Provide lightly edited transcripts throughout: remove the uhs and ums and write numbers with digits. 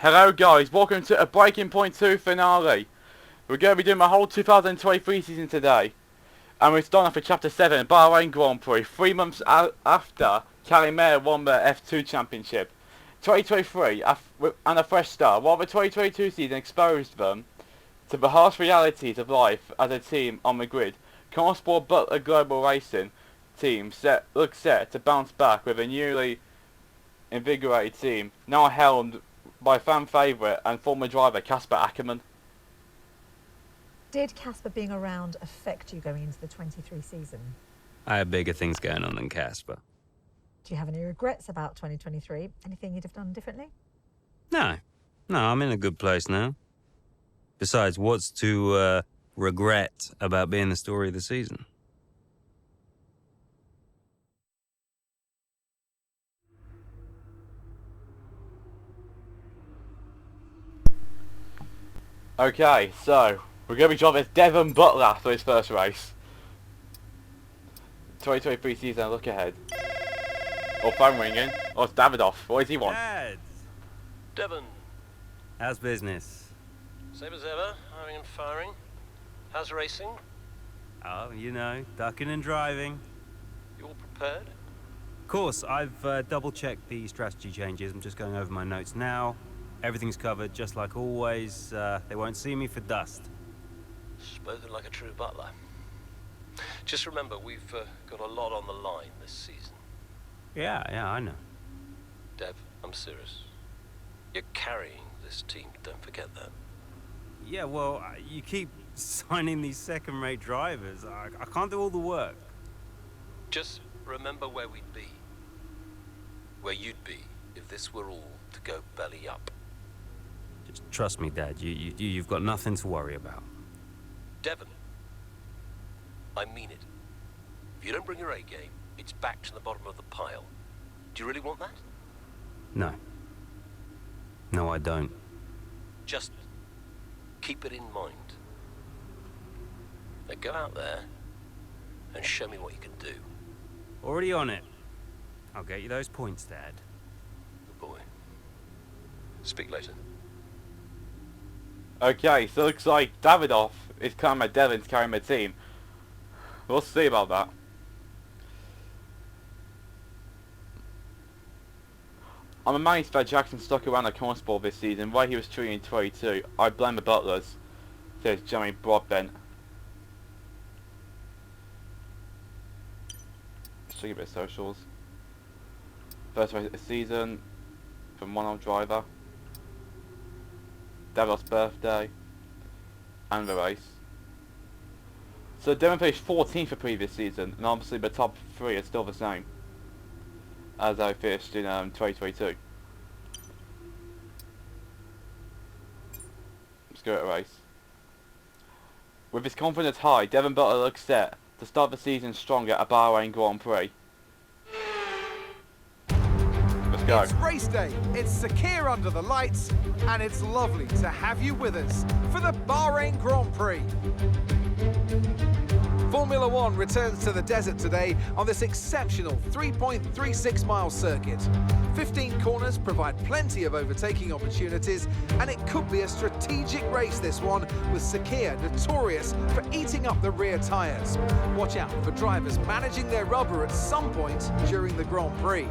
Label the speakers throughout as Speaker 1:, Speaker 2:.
Speaker 1: Hello guys, welcome to a Breaking Point 2 finale. We're going to be doing my whole 2023 season today. And we're starting off with Chapter 7, Bahrain Grand Prix, 3 months after Calimere won the F2 Championship. 2023, and a fresh start, while the 2022 season exposed them to the harsh realities of life as a team on the grid. Consport Butler Global Racing team looks set to bounce back with a newly invigorated team, now helmed by fan favourite and former driver Casper Ackerman.
Speaker 2: Did Casper being around affect you going into the 23 season?
Speaker 3: I have bigger things going on than Casper.
Speaker 2: Do you have any regrets about 2023? Anything you'd have done differently?
Speaker 3: No, I'm in a good place now. Besides, what's to regret about being the story of the season?
Speaker 1: Okay, so we're going to be driving Devon Butler for his first race. 2023 season, look ahead. Oh, phone ringing. Oh, it's Davidoff. What does he want?
Speaker 3: Dads!
Speaker 4: Devon.
Speaker 3: How's business?
Speaker 4: Same as ever, hiring and firing. How's racing?
Speaker 3: Oh, you know, ducking and driving.
Speaker 4: You all prepared?
Speaker 3: Of course, I've double-checked the strategy changes. I'm just going over my notes now. Everything's covered, just like always. They won't see me for dust.
Speaker 4: Spoken like a true butler. Just remember, we've got a lot on the line this season.
Speaker 3: Yeah, I know.
Speaker 4: Dev, I'm serious. You're carrying this team, don't forget that.
Speaker 3: Yeah, well, you keep signing these second-rate drivers. I can't do all the work.
Speaker 4: Just remember where we'd be. Where you'd be if this were all to go belly up.
Speaker 3: Just trust me, Dad. You've got nothing to worry about.
Speaker 4: Devon, I mean it. If you don't bring your A game, it's back to the bottom of the pile. Do you really want that?
Speaker 3: No. No, I don't.
Speaker 4: Just keep it in mind. Now go out there and show me what you can do.
Speaker 3: Already on it. I'll get you those points, Dad.
Speaker 4: Good boy. Speak later.
Speaker 1: Okay, so it looks like Davidoff is carrying my Devon's carrying my team. We'll see about that. I'm amazed that Jackson stuck around at Consport this season, where he was treating in 22. I blame the Butlers, says Jeremy Broadbent. Let's check a bit of socials. First race of the season from one-off driver. Davidoff's birthday. And the race. So Devon finished 14th for previous season, and obviously the top 3 are still the same as I finished in 2022. Let's go at a race. With his confidence high, Devon Butler looks set to start the season stronger at Bahrain Grand Prix. Let's go.
Speaker 5: It's race day, it's Sakir under the lights, and it's lovely to have you with us for the Bahrain Grand Prix. Formula One returns to the desert today on this exceptional 3.36 mile circuit. 15 corners provide plenty of overtaking opportunities, and it could be a strategic race, this one, with Sakir notorious for eating up the rear tyres. Watch out for drivers managing their rubber at some point during the Grand Prix.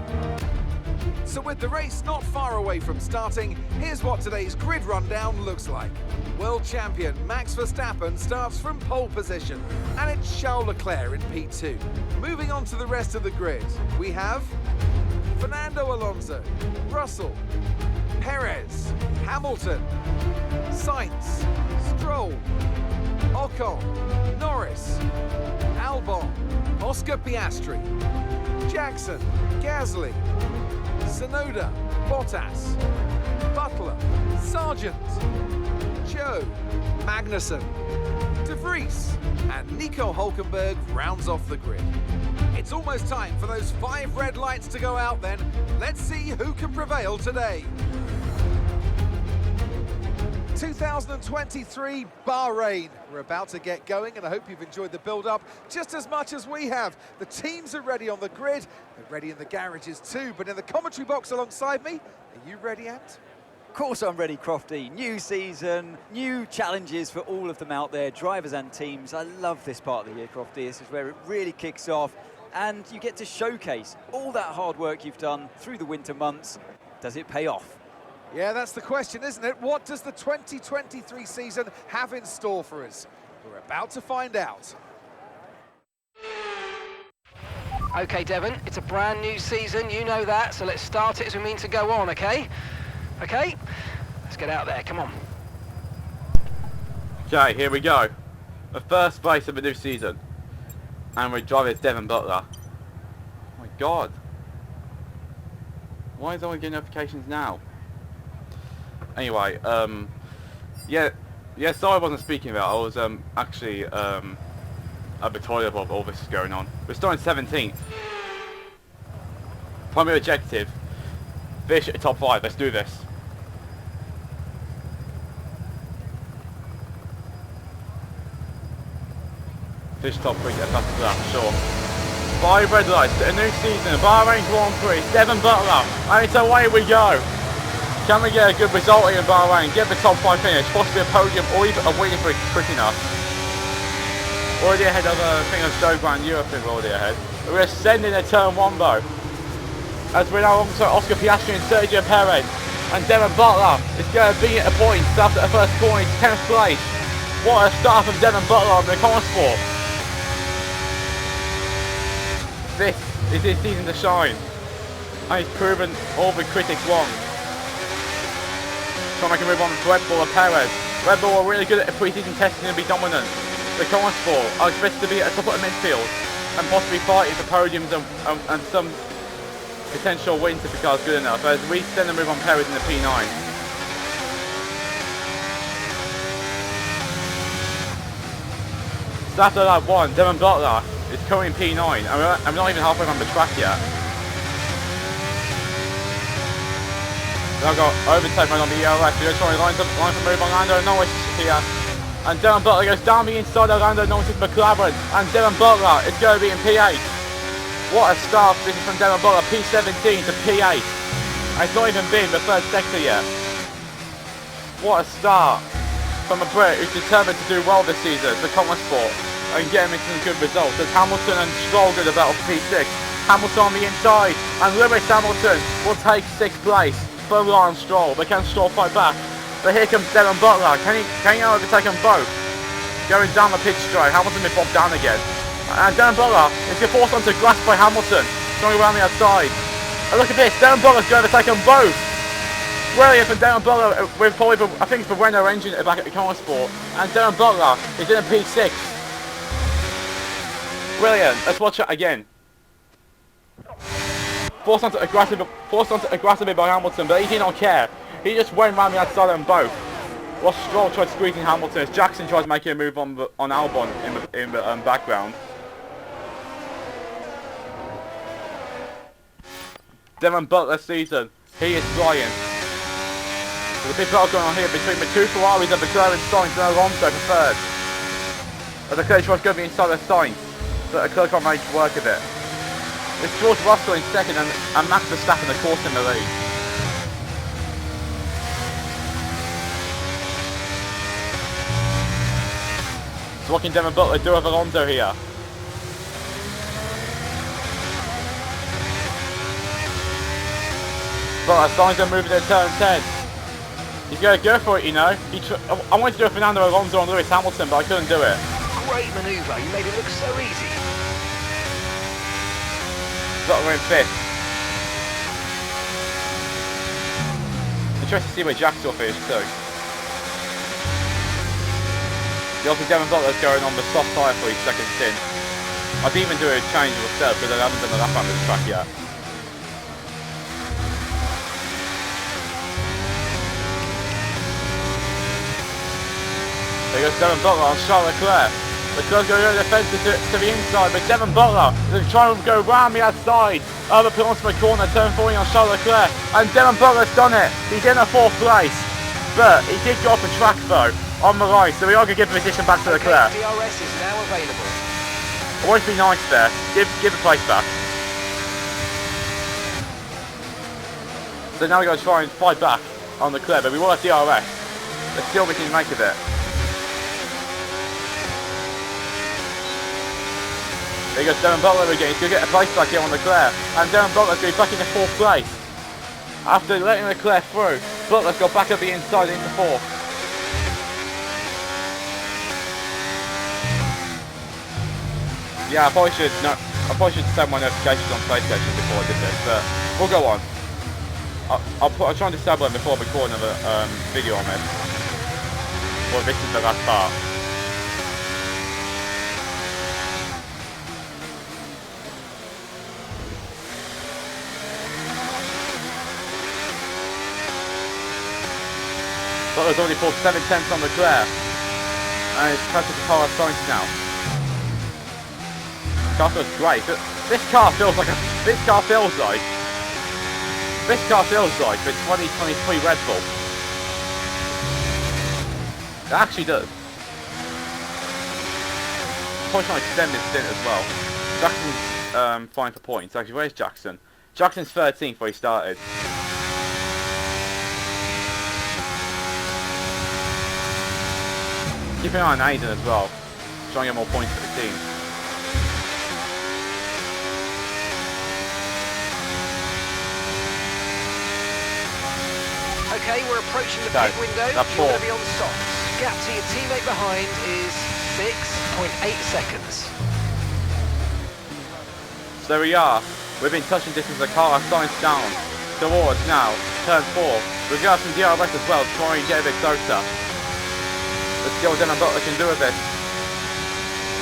Speaker 5: So with the race not far away from starting, here's what today's grid rundown looks like. World champion Max Verstappen starts from pole position, and it's Charles Leclerc in P2. Moving on to the rest of the grid, we have Fernando Alonso, Russell, Perez, Hamilton, Sainz, Stroll, Ocon, Norris, Albon, Oscar Piastri, Jackson, Gasly, Tsunoda, Bottas, Butler, Sargent, Joe, Magnussen, De Vries, and Nico Hulkenberg rounds off the grid. It's almost time for those 5 red lights to go out then. Let's see who can prevail today. 2023 Bahrain. We're about to get going, and I hope you've enjoyed the build-up just as much as we have. The teams are ready on the grid, they're ready in the garages too, but in the commentary box alongside me, are you ready, Ant?
Speaker 6: Of course I'm ready, Crofty. New season, new challenges for all of them out there, drivers and teams. I love this part of the year, Crofty. This is where it really kicks off, and you get to showcase all that hard work you've done through the winter months. Does it pay off?
Speaker 5: Yeah, that's the question, isn't it? What does the 2023 season have in store for us? We're about to find out.
Speaker 7: Okay, Devon, it's a brand new season, you know that, so let's start it as we mean to go on, okay? Okay? Let's get out there, come on.
Speaker 1: Okay, here we go. The first race of the new season. And we're driving Devon Butler. Oh my god. Why is no one getting notifications now? Anyway, yeah, sorry I wasn't speaking about. I was actually at the toilet while all this is going on. We're starting 17th. Primary objective. Finish at the top 5. Let's do this. Finish top 3, get past the lap, sure. 5 red lights, a new season, Bahrain Grand Prix, Devon Butler, and it's away we go. Can we get a good result here in Bahrain, get the top 5 finish, possibly a podium or even a win if we're quick enough. Already ahead of I think of Showground Europe, we're already ahead. We're ascending a turn 1 though. As we're now alongside Oscar Piastri and Sergio Perez. And Devon Butler is going to be at a point after the first corner, 10th place. What a start from Devon Butler on the common sport. This is his season to shine, and he's proven all the critics wrong. So I can move on to Red Bull or Perez. Red Bull are really good at pre-season testing and be dominant. The common sport are expected to be at the top of the midfield and possibly fighting for podiums and some potential wins if the car's good enough, as we send a move on Perez in the P9. So after lap 1, Devon Butler is currently in P9, and I'm not even halfway around the track yet. Then I've got overtake on the ERS, we're going to try and line for move on Lando Norris here. And Devon Butler goes down the inside of Lando Norris' McLaren, and Devon Butler is going to be in P8. What a start this is from Devon Butler, P17 to P8. And it's not even been the third sector yet. What a start from a Brit who's determined to do well this season, the common sport, and get him into some good results. As Hamilton and Stroll go to battle for P6. Hamilton on the inside, and Lewis Hamilton will take 6th place for Lance Stroll. But can Stroll fight back? But here comes Devon Butler. Can he overtake them both? Going down the pitch straight, Hamilton will pop down again. And Devon Butler is going to force onto grass by Hamilton, going around the outside. And look at this, Devon Butler's going to overtake them both. Brilliant from Devon Butler with probably, I think it's the Renault engine back at the car sport. And Devon Butler is in a P6. Brilliant. Let's watch it again. Forced onto aggressively by Hamilton, but he did not care. He just went round the outside of them both. While Stroll tried squeezing Hamilton as Jackson tries making a move on Albon in the background. Devon Butler's season. He is flying. There's a big battle going on here between the two Ferraris and the McLaren Sainz and Alonso for third. As the clear tries to go inside the Sainz, but the clear can't make work of it. It's George Russell in second and Max Verstappen of course in the lead. So what can Devon Butler do with Alonso here? But Sainz are moving to turn 10. He's going to go for it, you know. I wanted to do a Fernando Alonso on Lewis Hamilton, but I couldn't do it.
Speaker 7: Great manoeuvre, you made it look so easy.
Speaker 1: Butler in 5th. Interesting to see where Jack's will finish too. The obviously Devon Butler's going on the soft tyre for his second stint. I didn't even do a change myself because I haven't done the lap around this track yet. There goes Devon Butler on Charles Leclerc. Leclerc's going over the fence to the inside, but Devon Butler is trying to go round the outside of the penultimate corner, turn 40 on Charles Leclerc, and Devon Butler's done it. He's in a 4th place, but he did go off the track though, on the right, so we are going to give the position back to Leclerc.
Speaker 7: DRS is now available.
Speaker 1: Always be nice there, give the place back. So now we're going to try and fight back on Leclerc, but we will have DRS. Let's see what we can make of it. There goes Darren Butler again. He's going to get a place back here on Leclerc. And Darren Butler's going to be back into 4th place. After letting Leclerc through, Butler's got back up the inside into 4th. Yeah, I probably should set my notifications on PlayStation before I did this, but we'll go on. I'll try and disable it before I record another video on this. Well, this is the last part. Butler's already pulled 7 tenths on Leclerc, and it's close to the car Sainz now. Car feels great. This car feels like the 2023 Red Bull. It actually does. Probably trying to extend this stint as well. Jackson's fine for points. Actually, where's Jackson? Jackson's 13th where he started. Keep an eye on Aiden as well. Try and get more points for the team.
Speaker 7: Okay, we're approaching the pit window. You're going to be on softs. Gap to your teammate behind is 6.8 seconds.
Speaker 1: So there we are. We've been touching distance of the car. Sainz down towards now turn 4. We've got some DRS as well to try and get a bit closer. Let's see what Darren Butler can do with this.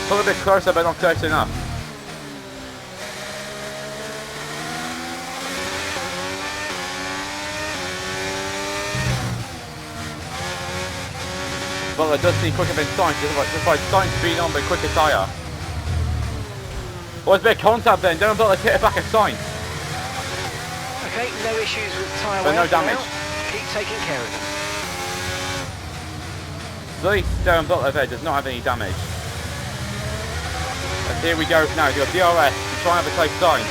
Speaker 1: Pull a bit closer, but not close enough. Butler does seem quicker than Sainz, despite Sainz being on the quicker tyre. Oh, there's a bit of contact then. Darren Butler's hit it back at Sainz.
Speaker 7: Okay, no issues with tyre
Speaker 1: but
Speaker 7: wear
Speaker 1: no damage.
Speaker 7: now. Keep taking care of them.
Speaker 1: At least Darren Butler there does not have any damage. And here we go now. He's got DRS to try and overtake Sainz.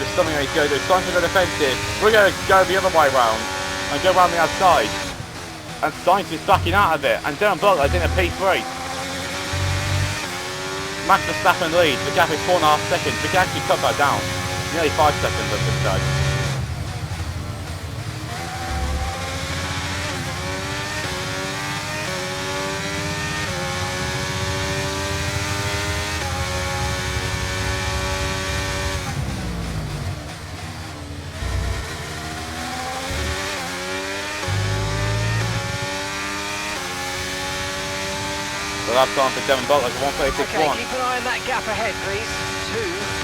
Speaker 1: Just something that he's going to do. Sainz is defensive. We're going to go the other way round and go around the outside. And Sainz is backing out of it. And Darren Butler's in a P3. Max Verstappen leads. The gap is 4.5 seconds. We can actually cut that down. Nearly 5 seconds at this stage. The lap time for Darren Butler is 1:36.1.
Speaker 7: Okay, keep an eye on that gap ahead, please.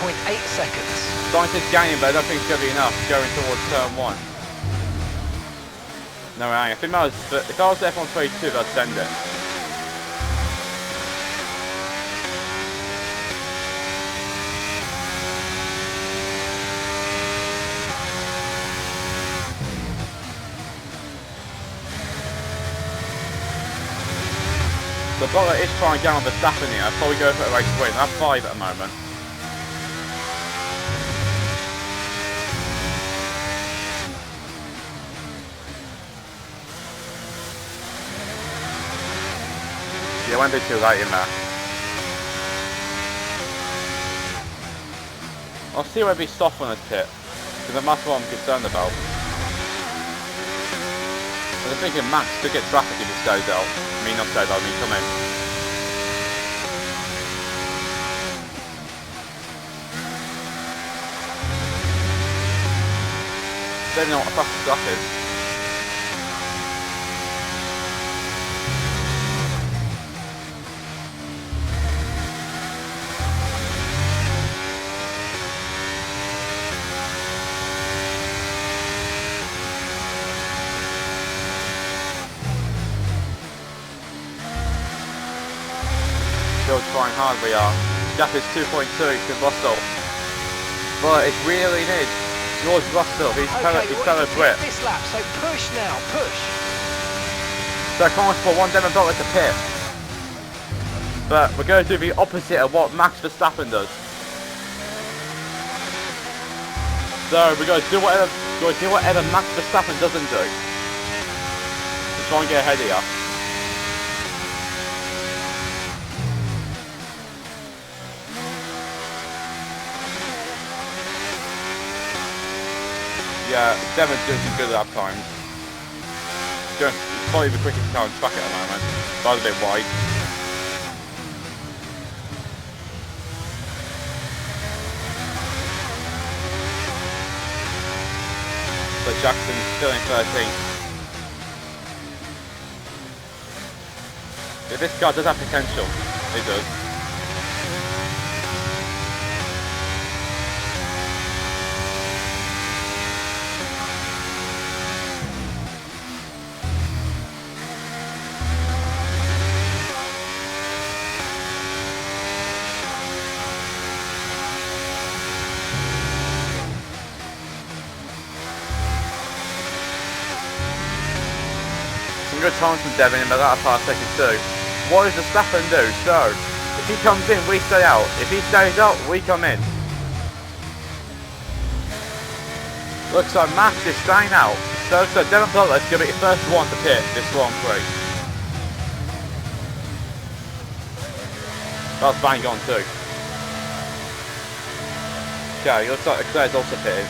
Speaker 7: 2.8 seconds.
Speaker 1: Sainz is gaining, but I don't think it's going to be enough going towards turn 1. No way. I think that was, if I was F132, I'd send it. So Butler is trying to get on Verstappen here. I'll probably go for a race win. That's 5 at the moment. Yeah, I went a bit too late in there. I'll see whether he's soft on his pit, because that's what I'm concerned about. I was thinking Max could get traffic if he stays out. I mean, not stays out, I mean come in. Don't know what a fast stuff is. Still trying hard we are. Gap is 2.2 to Russell. But it's really near George Russell. He's fellow Brit.
Speaker 7: This lap, so push now, push.
Speaker 1: So I can't put one Darren Butler to pit. But we're going to do the opposite of what Max Verstappen does. So we're going to do whatever Max Verstappen doesn't do. try and get ahead of you. Yeah, Devon's doing some good lap times. Going probably the quickest car on track at the moment. But I was a bit wide. But Jackson's still in 13th. Yeah, this car does have potential. It does. Some good times from Devon in the latter part of second two. What does Verstappen do? So, if he comes in, we stay out. If he stays out, we come in. Looks like Max is staying out. So Devon Butler is going to be the first one to pit this Grand Prix. That's bang on too. Okay, looks like Leclerc's also pitting.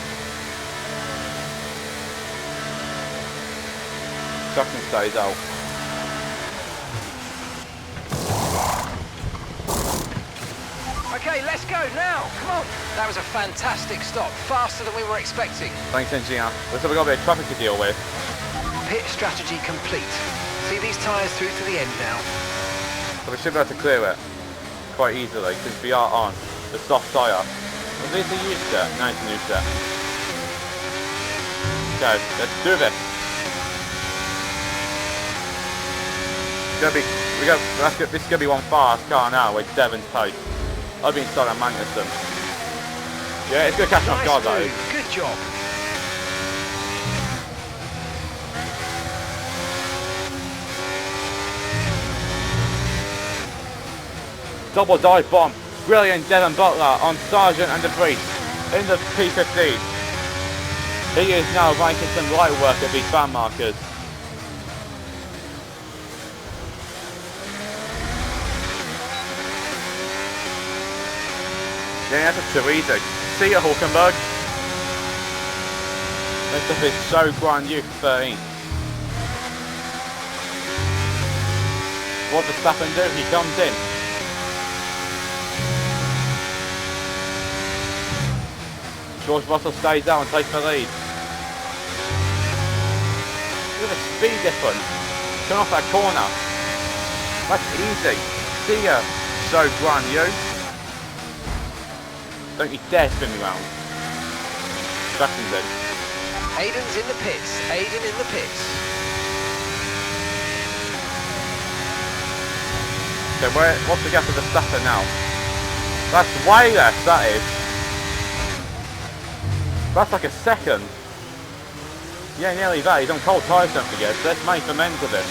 Speaker 1: Jackson stays out.
Speaker 7: Okay, let's go now. Come on. That was a fantastic stop. Faster than we were expecting.
Speaker 1: Thanks, engineer. Looks like we've got a bit of traffic to deal with.
Speaker 7: Pit strategy complete. See these tyres through to the end now.
Speaker 1: So we should be able to clear it quite easily since we are on the soft tyre. Is this a used set? No, it's a new set. Okay, let's do this. This is gonna be one fast car now with Devon's pace. I've been inside on Magnussen. Yeah, it's gonna catch my guard though.
Speaker 7: Good job.
Speaker 1: Double dive bomb. Brilliant Devon Butler on Sargent and De Vries in the P15. He is now ranking some light work at these fan markers. Yeah, that's too easy. See ya, Hulkenberg. This stuff is so brand new for 13. What does Verstappen do? He comes in. George Russell stays out and takes the lead. Look at the speed difference. Turn off that corner. That's easy. See ya. So brand new. Don't you dare spin me round. Jackson's in.
Speaker 7: Aiden's in the pits. Aiden in the pits.
Speaker 1: Okay, what's the gap of the Verstappen now? That's way less, that is. That's like a second. Yeah, nearly that. He's on cold tyres, don't forget. So let's make amends of it.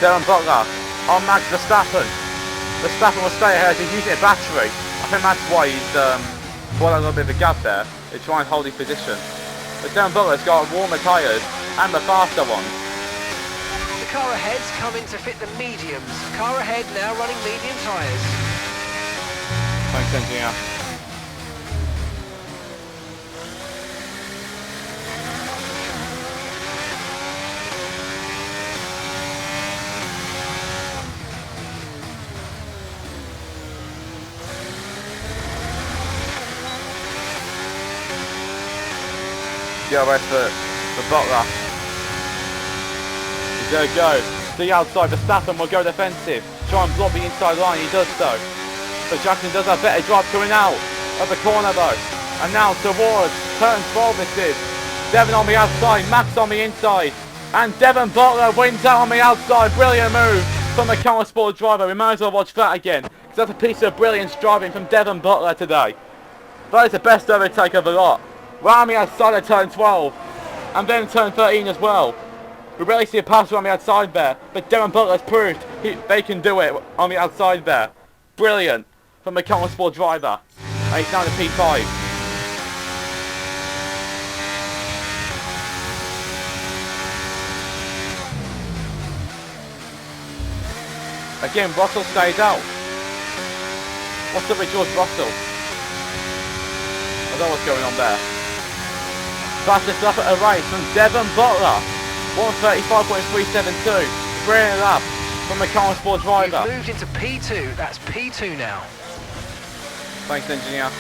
Speaker 1: Devon Butler on Max Verstappen. Verstappen will stay ahead. He's using a battery. I think that's why he's got a little bit of a gap there. To try and hold his position. But Devon Butler's got warmer tyres and the faster ones.
Speaker 7: The car ahead's coming to fit the mediums. Car ahead now running medium tyres.
Speaker 1: Thanks, engineer. Go away for Butler. He's going to go to the outside. Verstappen will go defensive. Try and block the inside line. He does so. So Jackson does a better drive coming out of the corner though. And now towards turn 12 this is. Devon on the outside. Max on the inside. And Devon Butler wins out on the outside. Brilliant move from the Car Sport driver. We might as well watch that again. Because that's a piece of brilliant driving from Devon Butler today. That is the best overtake of the lot. We're on the outside of turn 12 and then turn 13 as well. We barely see a passer on the outside there, but Devon Butler's proved they can do it on the outside there. Brilliant from the Car Sport driver. And he's now in the P5. Again, Russell stays out. What's up with George Russell? I don't know what's going on there. Fastest lap at a race from Devon Butler. 1:35.372. Brilliant lap from the car sport driver.
Speaker 7: You've moved into P2. That's P2 now.
Speaker 1: Thanks, engineer.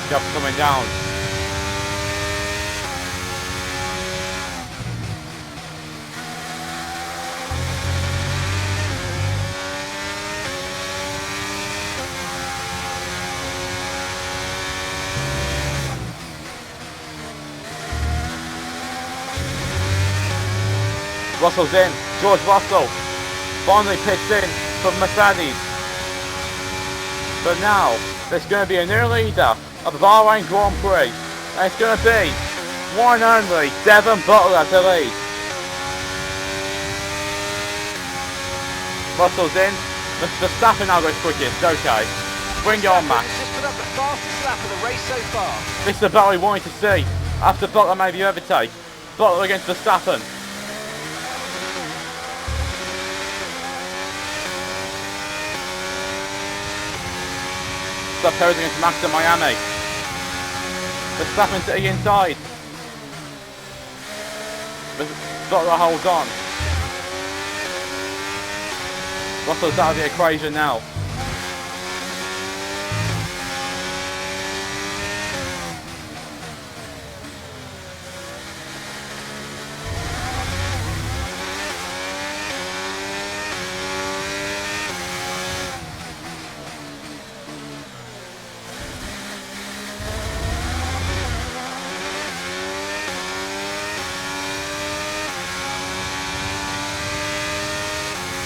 Speaker 1: Job's coming down. Russell's in. George Russell finally pits in from Mercedes. But now there's going to be a new leader of the Bahrain Grand Prix, and it's going to be one and only Devon Butler to lead. Russell's in. The Verstappen now goes quickest. Okay, bring it on, Max.
Speaker 7: Just put up the fastest lap of the race so far.
Speaker 1: This is the battle we wanted to see. After Butler made the overtake, Butler against Verstappen. Perez against Max at Miami. Verstappen to the inside. Butler holds on. Russell's out of the equation now.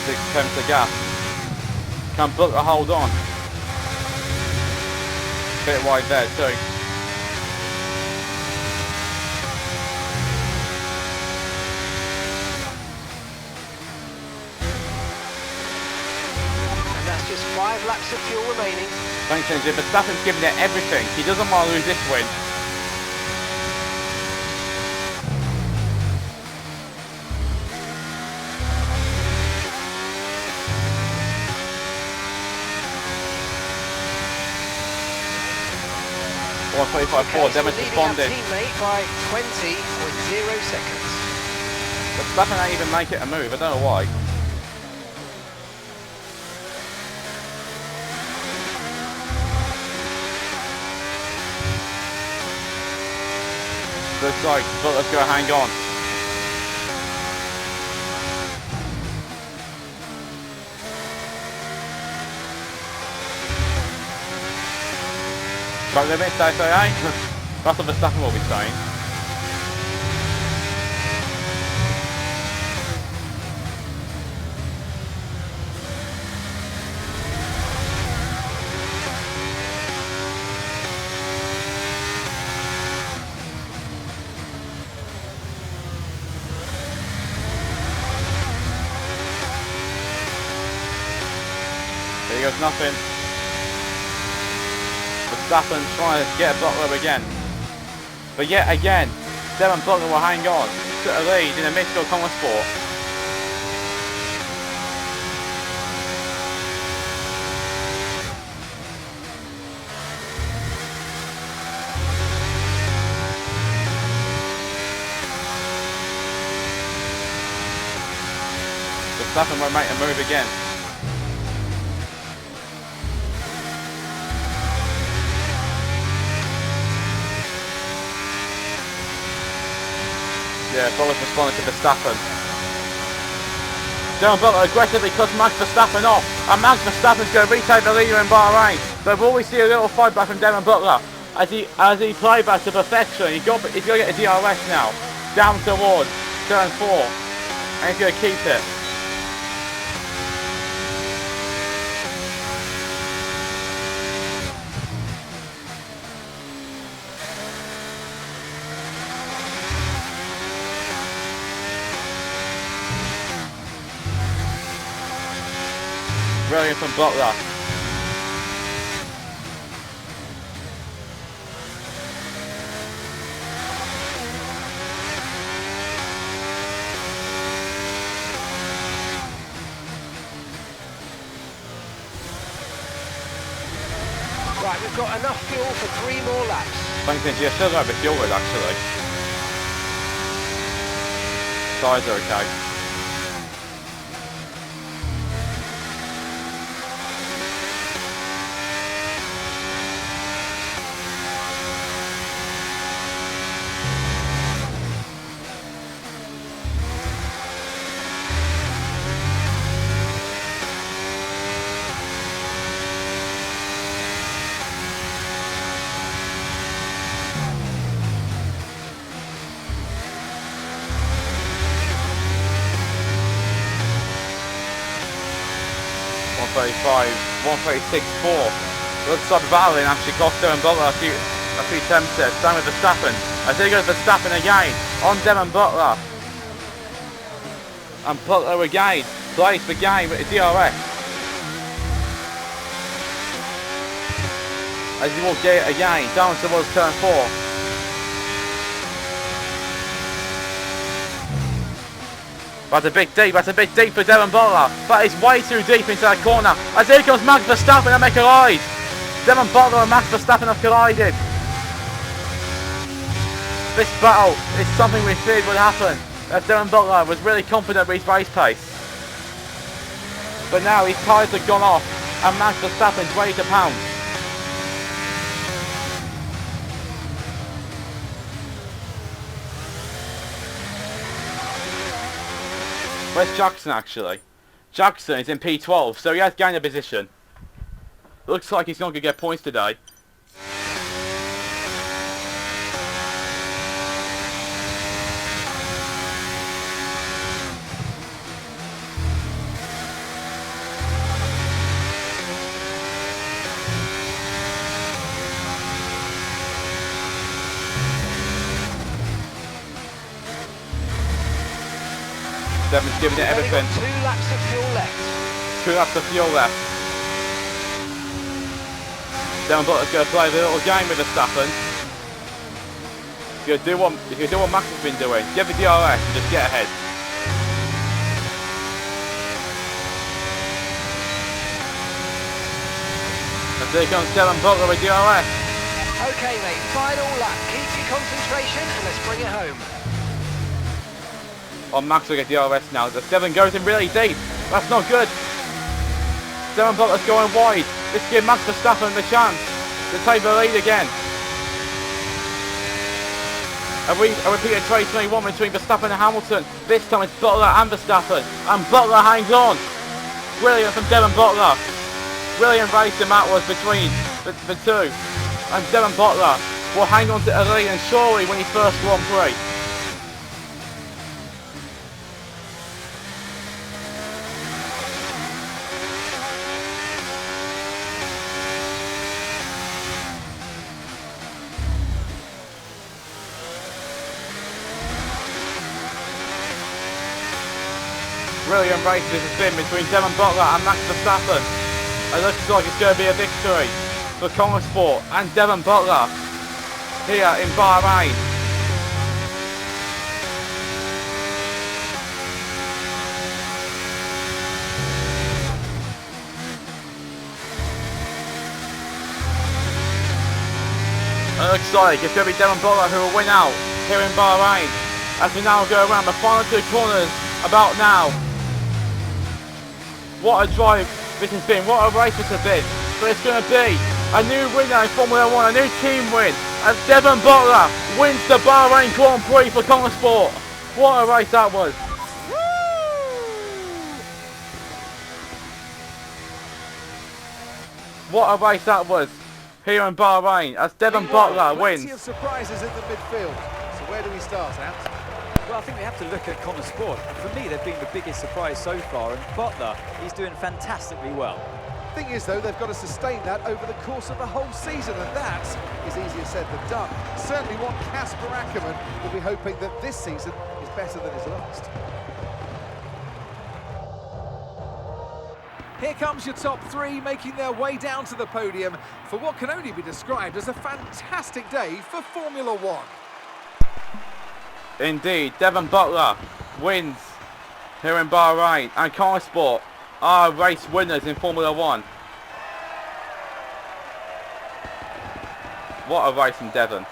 Speaker 1: Attempts the gap. Can Butler hold on? Bit wide there too.
Speaker 7: And that's just 5 laps of fuel remaining.
Speaker 1: Thanks, Engineer. Verstappen's giving it everything. He doesn't want to lose this win.
Speaker 7: Okay,
Speaker 1: 1:25.4,
Speaker 7: so
Speaker 1: Demon's
Speaker 7: leading
Speaker 1: responding.
Speaker 7: our teammate by 20.0 seconds.
Speaker 1: Verstappen ain't even make it a move, I don't know why. Looks like Butler's gonna hang on. Track limits, they say, eh? That's what Verstappen will be saying. There goes nothing. Verstappen trying to get Butler again. But yet again, Devon Butler will hang on to a lead in the mystical common sport. Verstappen will make a move again. Yeah, Butler's responding to Verstappen. Devon Butler aggressively cuts Max Verstappen off. And Max Verstappen's going to retake the leader in Bahrain. But will we see a little fight back from Devon Butler as he played back to perfection? He's going to get a DRS now, down towards turn 4, and he's going to keep it. Brilliant from Butler.
Speaker 7: Right, we've got enough fuel for 3 more laps.
Speaker 1: Thanks, Ninja. I still got a bit fuel with actually. Tyres are okay. Looks like battling actually cost Devon Butler a few attempts there. Same with Verstappen. As he goes Verstappen again on Devon Butler. And Butler again plays the game with a DRS. As he will get it again down towards turn 4. That's a bit deep for Devon Butler. That is way too deep into that corner. As here comes Max Verstappen and they collide. Devon Butler and Max Verstappen have collided. This battle is something we feared would happen, as Devon Butler was really confident with his race pace. But now his tyres have gone off and Max Verstappen's ready to pounce. Where's Jackson actually? Jackson is in P12, so he has gained a position. Looks like he's not going to get points today. Devon's giving it everything.
Speaker 7: 2 laps of fuel left.
Speaker 1: 2 laps of fuel left. Devon Butler's going to play the little game with Verstappen. He's going to do what Max has been doing. Get the DRS and just get ahead. And there comes Devon Butler with DRS.
Speaker 7: Okay, mate, final lap. Keep your concentration and let's bring it home.
Speaker 1: Oh, Max will get DRS now. The Devon goes in really deep. That's not good. Devon Butler's going wide. This gives Max Verstappen the chance to take the lead again. A repeated 2021 between Verstappen and Hamilton. This time it's Butler and Verstappen. And Butler hangs on. Brilliant from Devon Butler. Brilliant racing that was between the two. And Devon Butler will hang on to the lead and surely win his first Grand Prix. Brilliant race this has been between Devon Butler and Max Verstappen. It looks like it's going to be a victory for Congosport and Devon Butler here in Bahrain. It looks like it's going to be Devon Butler who will win out here in Bahrain as we now go around the final 2 corners about now. What a drive this has been, what a race this has been. But it's going to be a new winner in Formula 1, a new team win, as Devon Butler wins the Bahrain Grand Prix for Congosport. What a race that was. What a race that was here in Bahrain as Devon Butler
Speaker 5: Plenty
Speaker 1: wins.
Speaker 5: of surprises in the midfield. So where do we start, Ant?
Speaker 6: Well, I think we have to look at Connor Sport. For me, they've been the biggest surprise so far, and Butler, he's doing fantastically well.
Speaker 5: Thing is, though, they've got to sustain that over the course of the whole season, and that is easier said than done. Certainly one Casper Ackermann will be hoping that this season is better than his last. Here comes your top three, making their way down to the podium for what can only be described as a fantastic day for Formula One.
Speaker 1: Indeed, Devon Butler wins here in Bahrain, and Connor Sport are race winners in Formula One. What a race from Devon.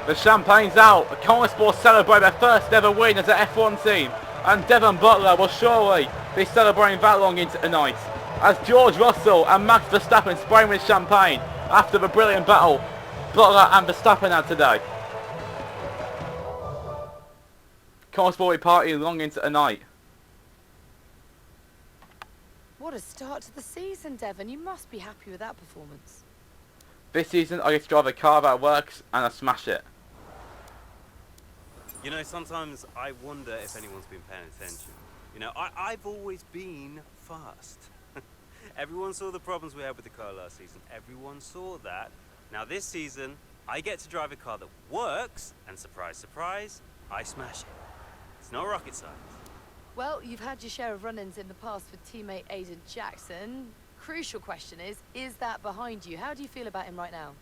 Speaker 1: The champagne's out. Connor Sport celebrate their first ever win as an F1 team, and Devon Butler will surely be celebrating that long into the night as George Russell and Max Verstappen spraying with champagne after the brilliant battle Butler and Verstappen had today. Connor Sport will be partying long into the night.
Speaker 8: What a start to the season, Devon. You must be happy with that performance.
Speaker 1: This season I get to drive a car that works and I smash it.
Speaker 3: You know, sometimes I wonder if anyone's been paying attention. You know, I've always been fast. Everyone saw the problems we had with the car last season. Everyone saw that. Now this season, I get to drive a car that works, and surprise, surprise, I smash it. It's not rocket science.
Speaker 8: Well, you've had your share of run-ins in the past with teammate Aiden Jackson. Crucial question is that behind you? How do you feel about him right now?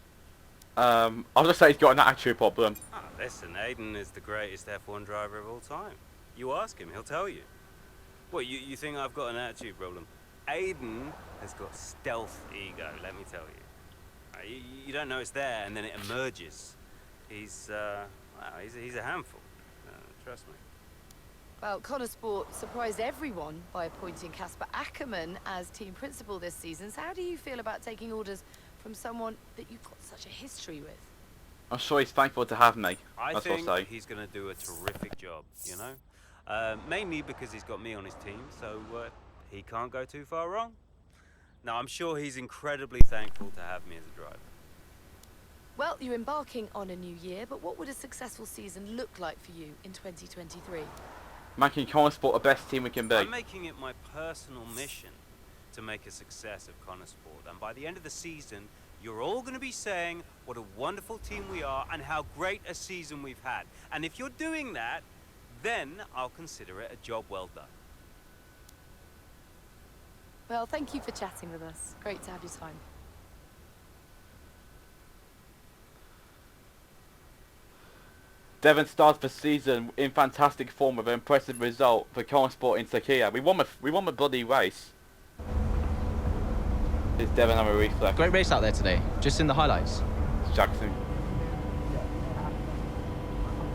Speaker 1: I'll just say he's got an attitude problem.
Speaker 3: Ah, listen, Aiden is the greatest F1 driver of all time. You ask him, he'll tell you. What, you think I've got an attitude problem? Aiden has got stealth ego, let me tell you. You don't know it's there, and then it emerges. He's a handful. Trust me.
Speaker 8: Well, Connor Sport surprised everyone by appointing Casper Ackermann as team principal this season. So how do you feel about taking orders from someone that you've got such a history with?
Speaker 1: I'm sure he's thankful to have me.
Speaker 3: I
Speaker 1: That's what
Speaker 3: think
Speaker 1: I'll say.
Speaker 3: he's going to do a terrific job, you know? Mainly because he's got me on his team, so he can't go too far wrong. Now, I'm sure he's incredibly thankful to have me as a driver.
Speaker 8: Well, you're embarking on a new year, but what would a successful season look like for you in 2023?
Speaker 1: Making Connor Sport the best team we can be.
Speaker 3: I'm making it my personal mission to make a success of Connor Sport, and by the end of the season, you're all going to be saying what a wonderful team we are and how great a season we've had. And if you're doing that, then I'll consider it a job well done.
Speaker 8: Well, thank you for chatting with us. Great to have your time.
Speaker 1: Devon starts the season in fantastic form with an impressive result for Connor Sport in Turkey. We won the bloody race. Is Devon have a reflex?
Speaker 9: Great race out there today, just in the highlights.
Speaker 1: Jackson.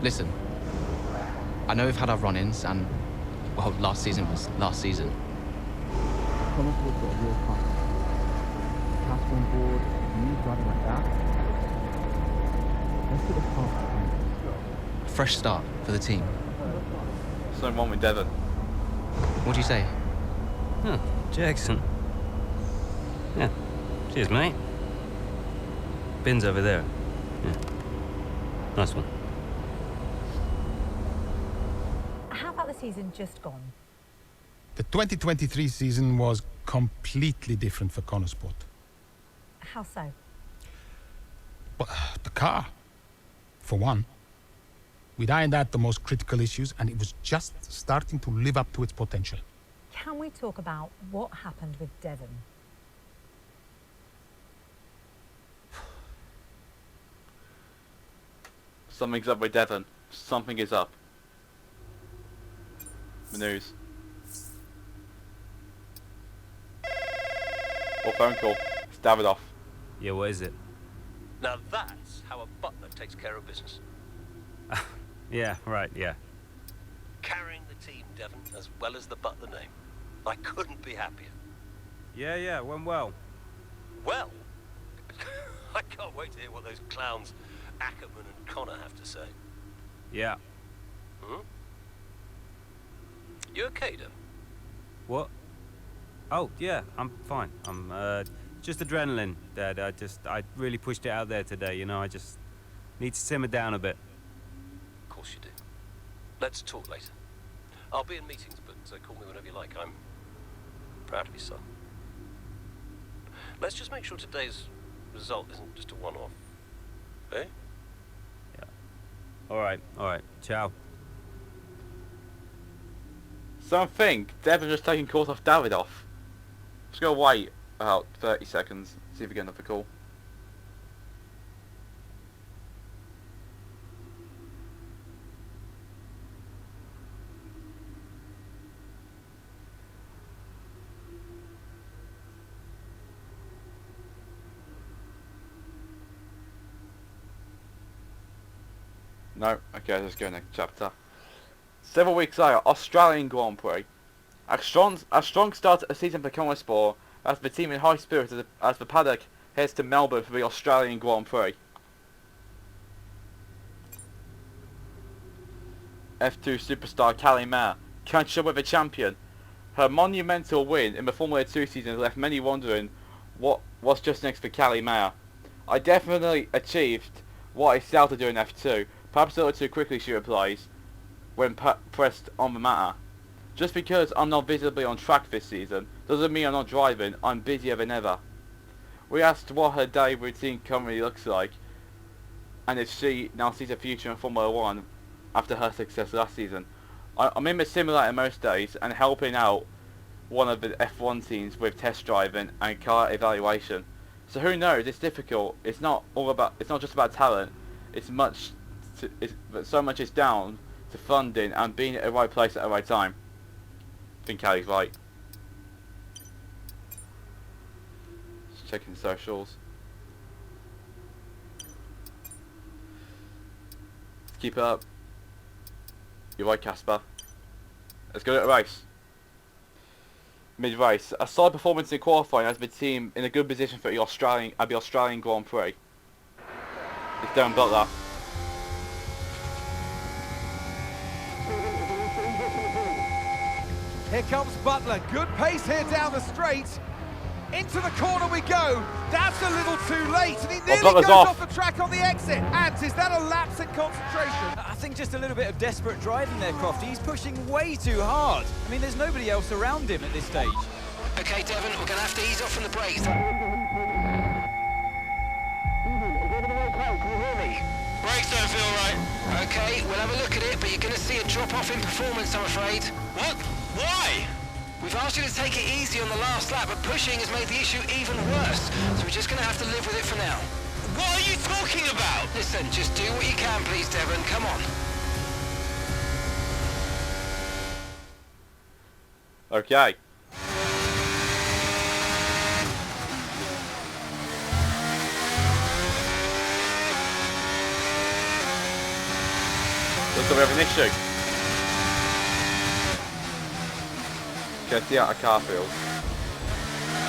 Speaker 9: Listen, I know we've had our run-ins and, well, last season was last season.
Speaker 10: Connor Sport's got a real time. Casper on board, you driving like that. Let's put the car behind.
Speaker 9: Fresh start for the team.
Speaker 1: Something wrong with Devon.
Speaker 9: What do you say?
Speaker 3: Huh, Jackson. Yeah, cheers, mate. Bin's over there. Yeah. Nice one.
Speaker 2: How about the season just gone?
Speaker 11: The 2023 season was completely different for Connor Sport.
Speaker 2: How so?
Speaker 11: But the car, for one. We'd ironed out the most critical issues, and it was just starting to live up to its potential.
Speaker 2: Can we talk about what happened with Devon?
Speaker 1: Something's up with Devon. Something is up. The news. Or phone call. Stab it off.
Speaker 3: Yeah, what is it?
Speaker 4: Now that's how a butler takes care of business.
Speaker 3: Yeah, right, yeah.
Speaker 4: Carrying the team, Devon, as well as the butler name. I couldn't be happier.
Speaker 3: Yeah, went well.
Speaker 4: Well, I can't wait to hear what those clowns Ackermann and Connor have to say.
Speaker 3: Yeah.
Speaker 4: Hmm? You okay, Devon?
Speaker 3: What? Oh, yeah, I'm fine. I'm, just adrenaline, Dad. I really pushed it out there today, you know, I just need to simmer down a bit.
Speaker 4: Of course you do. Let's talk later. I'll be in meetings, but call me whenever you like. I'm proud of your son. Let's just make sure today's result isn't just a one-off. Eh?
Speaker 3: Yeah. Alright, ciao.
Speaker 1: So I think Devon just taking calls off Davidoff. Just gonna wait about 30 seconds, see if we get another call. No, okay, let's go next chapter. Several weeks later, Australian Grand Prix. A strong start to the season for Conesport as the team in high spirits as the paddock heads to Melbourne for the Australian Grand Prix. F2 superstar Callie Mayer catches up with the champion. Her monumental win in the Formula 2 season left many wondering what's just next for Callie Mayer. I definitely achieved what I set out to do in F2. Perhaps a little too quickly, she replies, when pressed on the matter. Just because I'm not visibly on track this season, doesn't mean I'm not driving, I'm busier than ever. We asked what her day routine currently looks like, and if she now sees a future in Formula 1 after her success last season. I'm in the simulator most days, and helping out one of the F1 teams with test driving and car evaluation. So who knows, it's difficult, it's not just about talent, but so much is down to funding and being at the right place at the right time. I think Callie's right. Just checking socials. Let's keep it up. You're right, Casper. Let's go to the race. Mid-race, a solid performance in qualifying has the team in a good position for the Australian Grand Prix. It's Darren Butler.
Speaker 5: Here comes Butler, good pace here down the straight. Into the corner we go. That's a little too late, and he nearly
Speaker 1: Butler's
Speaker 5: goes
Speaker 1: off.
Speaker 5: off the track on the exit. And is that a lapse in concentration?
Speaker 6: I think just a little bit of desperate driving there, Crofty. He's pushing way too hard. I mean, there's nobody else around him at this stage.
Speaker 7: Okay, Devon, we're going to have to ease off from the brakes. Brakes don't feel right. Okay, we'll have a look at it, but you're going to see a drop-off in performance, I'm afraid. What? Why? We've asked you to take it easy on the last lap, but pushing has made the issue even worse. So we're just going to have to live with it for now. What are you talking about? Listen, just do what you can, please, Devon. Come on.
Speaker 1: Okay. Looks like we have an issue. Okay, see out of Carfield.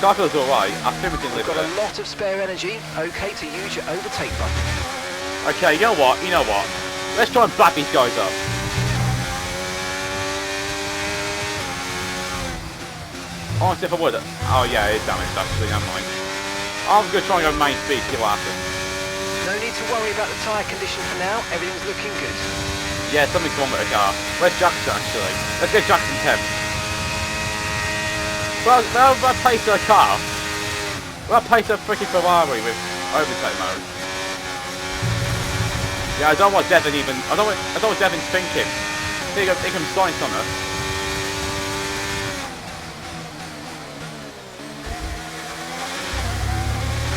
Speaker 1: Carfield's alright, I think we can live
Speaker 7: We've
Speaker 1: with
Speaker 7: got
Speaker 1: it.
Speaker 7: a lot of spare energy. Okay to use your overtake button.
Speaker 1: Okay, you know what? Let's try and back these guys up. Honestly, if I would. Oh yeah, it is damaged actually, never mind. I'm going to try and go main speed, see what happens.
Speaker 7: No need to worry about the tyre condition for now. Everything's looking good.
Speaker 1: Yeah, something's wrong with the car. Where's Jackson actually? Let's get Jackson 10. Well, I pace a car. Well, I pace a freaking Ferrari with overtake mode. Yeah, I don't know what Devon Devon's thinking. He can science on us.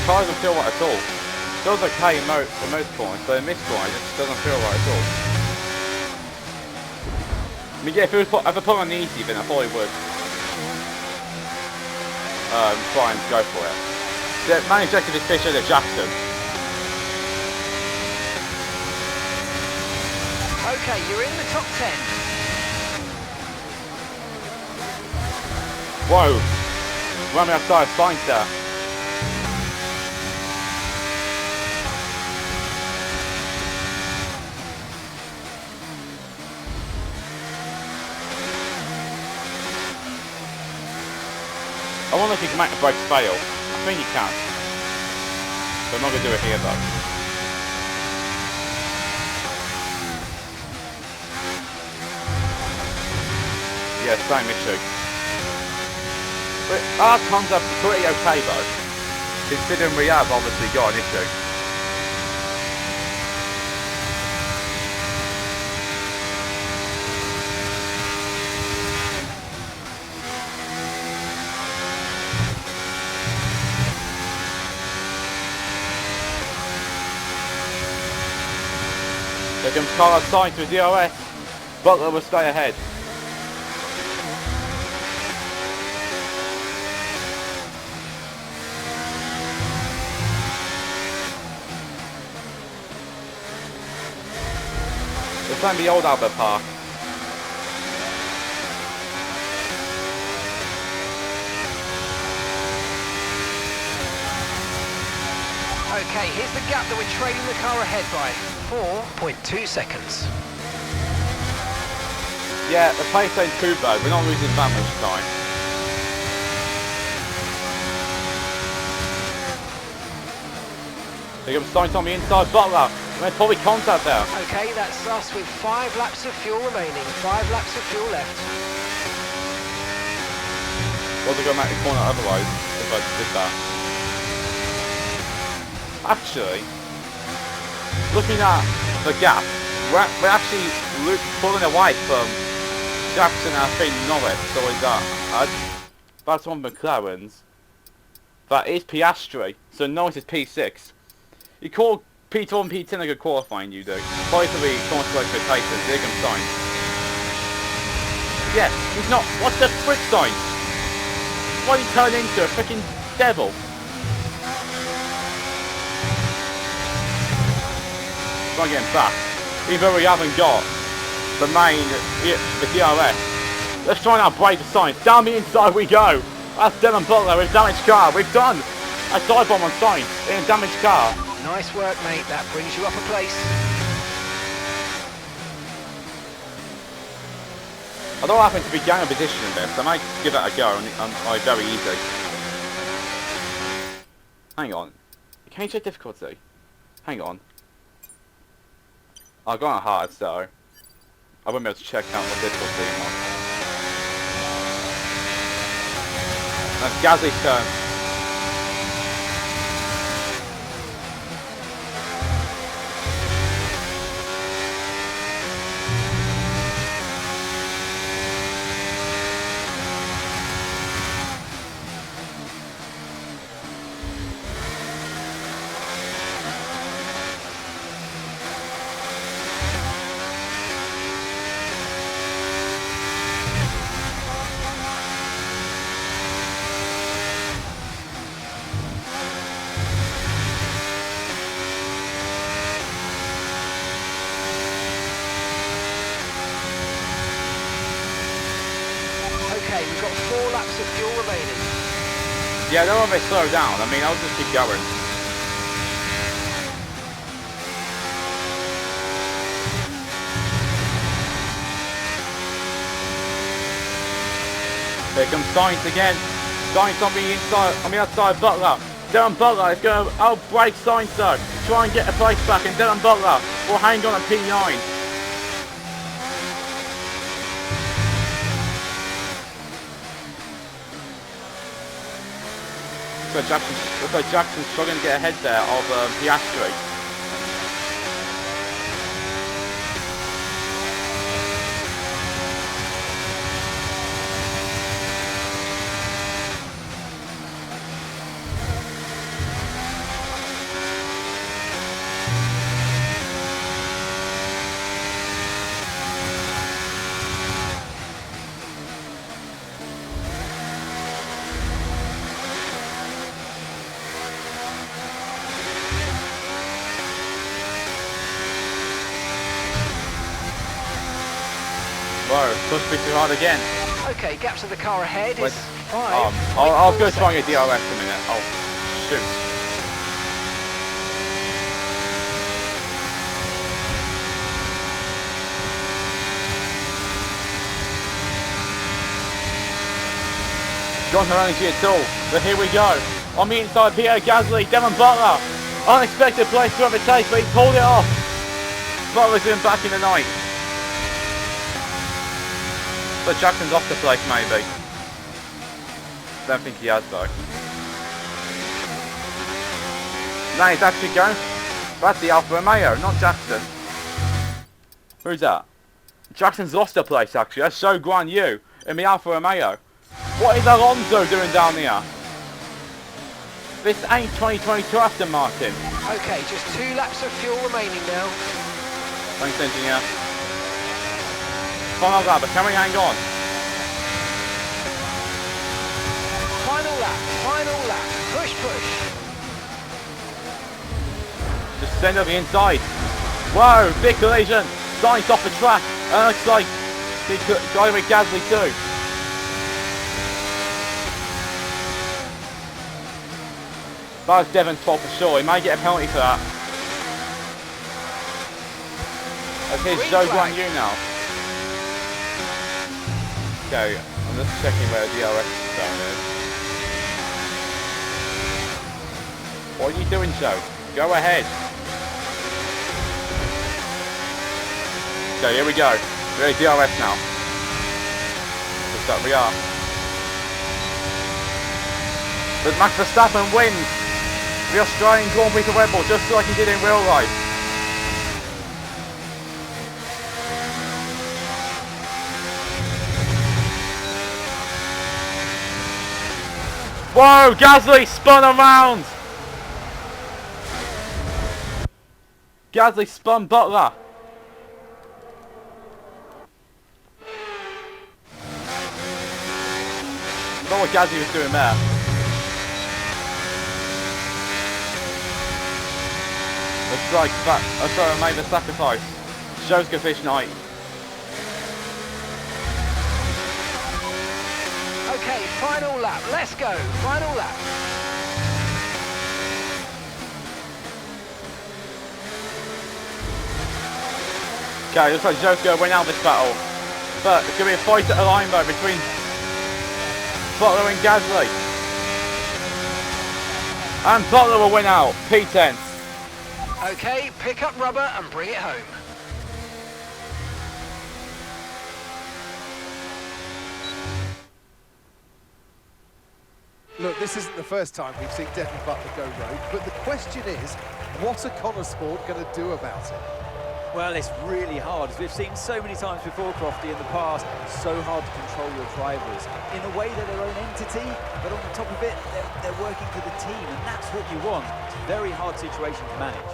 Speaker 1: Car doesn't feel right at all. Feels okay in most points, but in this point, it just doesn't feel right at all. I mean, yeah, if I put on easy, then I thought it would. Try and go for it. The main objective is Fisher to Jackson.
Speaker 7: Okay, you're in the top 10.
Speaker 1: Whoa! Running outside signs there. I wonder if you can make the brakes fail. I think you can. But I'm not going to do it here though. Yeah, same issue. But our concept is pretty okay though, considering we have obviously got an issue. Here comes Carlos Sainz with DRS. Butler will stay ahead. It's like the old Albert Park.
Speaker 7: Okay, here's the gap that we're trailing the car ahead by. 4.2 seconds.
Speaker 1: Yeah, the pace ain't too bad. We're not losing that much time. Here comes Sainz on the inside. Butler. There's probably contact there.
Speaker 7: Okay, that's us with 5 laps of fuel remaining. 5 laps of fuel left.
Speaker 1: Wasn't going to make the corner otherwise if I did that. Actually, looking at the gap, we're actually pulling away from Jackson and I think Norris, so is that. That's one of McLaren's. That is Piastri, so Norris is P6. You call P2 and P10 a good qualifying, you do. Probably for the corner expectations. Here comes Sainz. Yeah, he's not. What's the frick Sainz? Why did he turn into a freaking devil? Try and get him back. Even though we haven't got the main, the DRS. Let's try and outbrake the Sainz. Down the inside we go. That's Dylan Butler with damaged car. We've done a dive bomb on Sainz in a damaged car.
Speaker 7: Nice work, mate. That brings you up a place.
Speaker 1: I don't happen to be gaining a position in this. I might give it a go on very easy. Hang on. Can you check difficulty? Hang on. I've gone on hard, so I won't be able to check out what difficulty I'm on. That's Gasly's turn.
Speaker 7: Okay, we've got 4 laps of fuel remaining.
Speaker 1: Yeah, don't want me to slow down. I mean, I'll just keep going. Here comes Sainz again. Sainz on the inside, on the outside. Butler. Dylan Butler is going to outbrake Sainz though. Try and get a place back, and Dylan Butler will hang on at P9. Looks like Jackson's struggling to get ahead there of Piastri. Whoa, supposed to be too hard again.
Speaker 7: Okay, gaps of the car ahead
Speaker 1: Wait,
Speaker 7: is 5.
Speaker 1: I'll go try and get DRS a minute. Oh, shoot. Got no energy at all. But here we go. On the inside, Pierre Gasly, Devon Butler. Unexpected place to overtake, but he pulled it off. Butler's in back in the night. But Jackson's off the place, maybe. Don't think he has, though. No, he's actually going. That's the Alfa Romeo, not Jackson. Who's that? Jackson's lost the place, actually. That's so Guan Yu in the Alfa Romeo. What is Alonso doing down here? This ain't 2022 Aston Martin.
Speaker 7: Okay, just 2 laps of fuel remaining now.
Speaker 1: Thanks, engineer. Final lap, but can we hang on?
Speaker 7: Final lap, push, push.
Speaker 1: Just send over the inside. Whoa, big collision. Sainz off the track. And looks like he's driving with Gasly too. That was Devon's fault for sure. He might get a penalty for that. That's his Zhou Guan Yu now. Okay, I'm just checking where the DRS zone is. What are you doing, Zhou? Go ahead. Okay, here we go. We're at DRS now. Looks like we are. But Max Verstappen wins the Australian Grand Prix of Red Bull, just like he did in real life. Whoa, Gasly spun around! Gasly spun Butler. Not what Gasly was doing there. Looks like that. I'm sorry, I made the sacrifice. Shows good fish night.
Speaker 7: Okay, final lap, let's go, final lap.
Speaker 1: Okay, looks like Joe's going to win out this battle. But it's going to be a fight at the line though between Butler and Gasly. And Butler will win out, P10.
Speaker 7: Okay, pick up rubber and bring it home.
Speaker 5: Look, this isn't the first time we've seen Devon Butler go rogue, but the question is, what are Connor Sport going to do about it?
Speaker 6: Well, it's really hard, as we've seen so many times before, Crofty, in the past. So hard to control your drivers. In a way, they're their own entity, but on the top of it, they're working for the team, and that's what you want. It's a very hard situation to manage.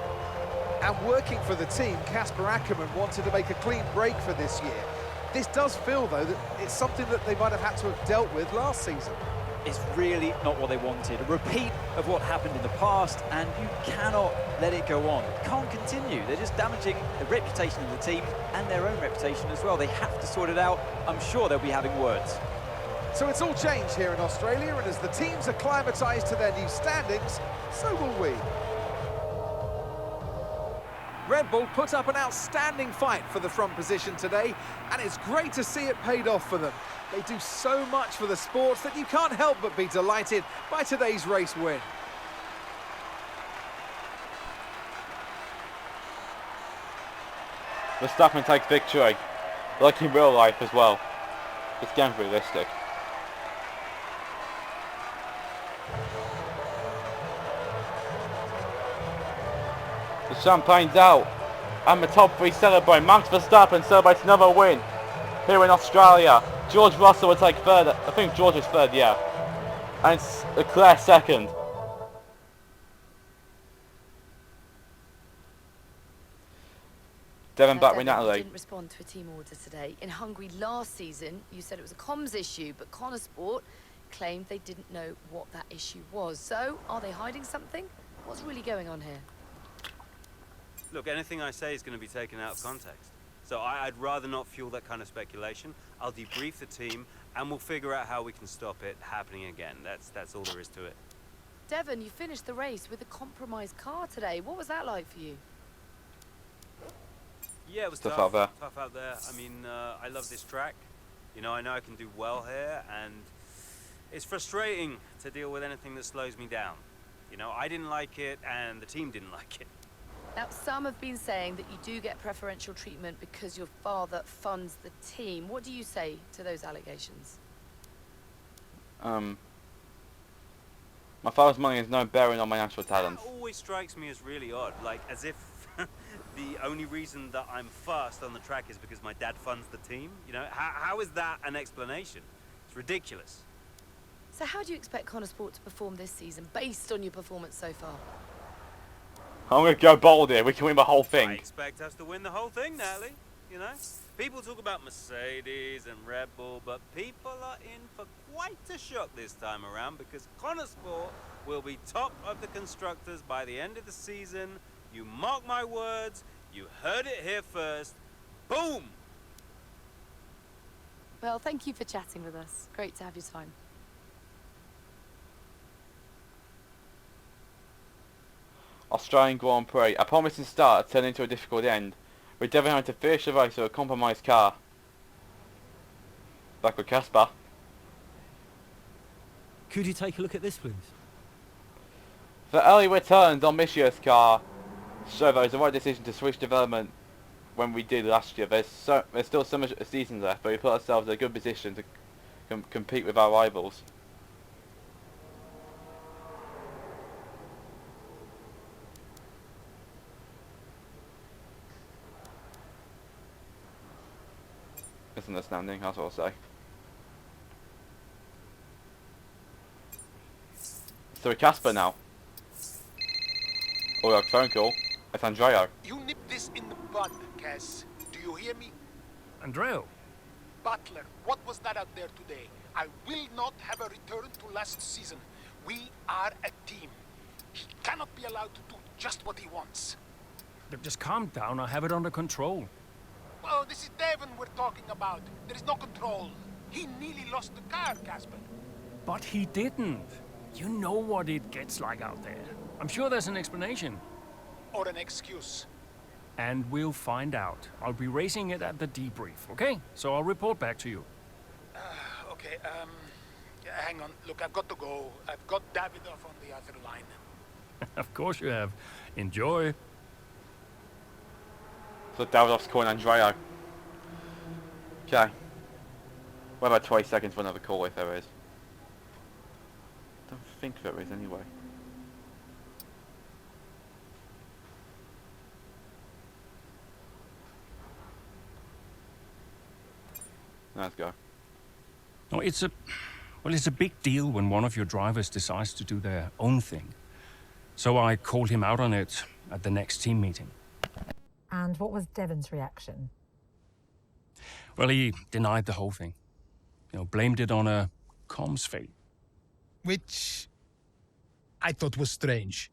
Speaker 5: And working for the team, Casper Ackermann wanted to make a clean break for this year. This does feel, though, that it's something that they might have had to have dealt with last season.
Speaker 6: It's really not what they wanted. A repeat of what happened in the past, and you cannot let it go on. It can't continue. They're just damaging the reputation of the team and their own reputation as well. They have to sort it out. I'm sure they'll be having words.
Speaker 5: So it's all changed here in Australia, and as the teams acclimatised to their new standings, so will we. Red Bull put up an outstanding fight for the front position today, and it's great to see it paid off for them. They do so much for the sport that you can't help but be delighted by today's race win.
Speaker 1: Verstappen takes victory, like in real life as well. This game's realistic. The champagne's out, and the top three celebrate. Max Verstappen celebrates another win here in Australia. George Russell will take third. I think George is third, yeah. And it's Leclerc second. Devon back with Natalie.
Speaker 8: Didn't respond to a team order today. In Hungary last season, you said it was a comms issue, but Connor Sport claimed they didn't know what that issue was. So, are they hiding something? What's really going on here?
Speaker 3: Look, anything I say is going to be taken out of context. So I'd rather not fuel that kind of speculation. I'll debrief the team, and we'll figure out how we can stop it happening again. That's all there is to it.
Speaker 8: Devon, you finished the race with a compromised car today. What was that like for you?
Speaker 3: Yeah, it was
Speaker 1: Tough
Speaker 3: tough.
Speaker 1: out there.
Speaker 3: Tough out there. I mean, I love this track. You know I can do well here, and It's frustrating to deal with anything that slows me down. You know, I didn't like it, and the team didn't like it.
Speaker 8: Now, some have been saying that you do get preferential treatment because your father funds the team. What do you say to those allegations?
Speaker 1: My father's money has no bearing on my natural talents.
Speaker 3: That always strikes me as really odd, like as if the only reason that I'm fast on the track is because my dad funds the team. You know, how is that an explanation? It's ridiculous.
Speaker 8: So how do you expect Connor Sport to perform this season based on your performance so far?
Speaker 1: I'm gonna go bold here. We can win the whole
Speaker 3: I
Speaker 1: thing.
Speaker 3: expect us to win the whole thing, Natalie. You know, people talk about Mercedes and Red Bull, but people are in for quite a shock this time around because Connor Sport will be top of the constructors by the end of the season. You mark my words, you heard it here first. Boom!
Speaker 8: Well, thank you for chatting with us. Great to have your time.
Speaker 1: Australian Grand Prix. A promising start turned into a difficult end, with Devon having to finish the race with a compromised car. Back with Casper.
Speaker 12: Could you take a look at this, please?
Speaker 1: The early returns on this year's car show that it was the right decision to switch development when we did last year. There's still so much season left, but we put ourselves in a good position to compete with our rivals. Misunderstanding, that's what I'll say. So with Casper now. Oh, a phone call. It's Andreo.
Speaker 13: You nip this in the bud, Cass. Do you hear me?
Speaker 12: Andreo?
Speaker 13: Butler, what was that out there today? I will not have a return to last season. We are a team. He cannot be allowed to do just what he wants.
Speaker 12: Just calm down, I have it under control.
Speaker 13: Well, this is Devon we're talking about. There is no control. He nearly lost the car, Casper.
Speaker 12: But he didn't. You know what it gets like out there. I'm sure there's an explanation.
Speaker 13: Or an excuse.
Speaker 12: And we'll find out. I'll be racing it at the debrief, okay? So I'll report back to you.
Speaker 13: Okay, hang on. Look, I've got to go. I've got Davidoff on the other line.
Speaker 12: Of course you have. Enjoy.
Speaker 1: So Davidoff's calling Andreo. Okay. What about 20 seconds for another call if there is? I don't think there is anyway. Let's go.
Speaker 12: No, it's a big deal when one of your drivers decides to do their own thing. So I called him out on it at the next team meeting.
Speaker 2: And what was Devon's reaction?
Speaker 12: Well, he denied the whole thing. You know, blamed it on a comms fail.
Speaker 11: Which I thought was strange.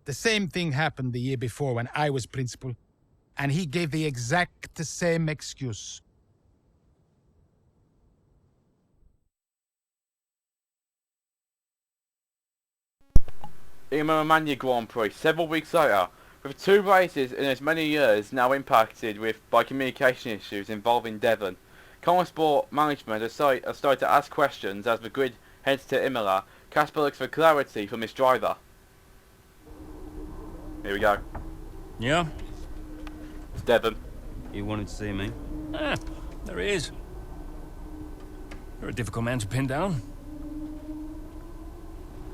Speaker 11: The same thing happened the year before when I was principal, and he gave the exact same excuse.
Speaker 1: Ema Romagna Grand Prix, several weeks later, with 2 races in as many years now impacted by communication issues involving Devon. Connor Sport management has started to ask questions as the grid heads to Imola. Casper looks for clarity from his driver. Here we go.
Speaker 3: Yeah?
Speaker 1: It's Devon.
Speaker 3: You wanted to see me?
Speaker 12: Ah, there he is. You're a difficult man to pin down.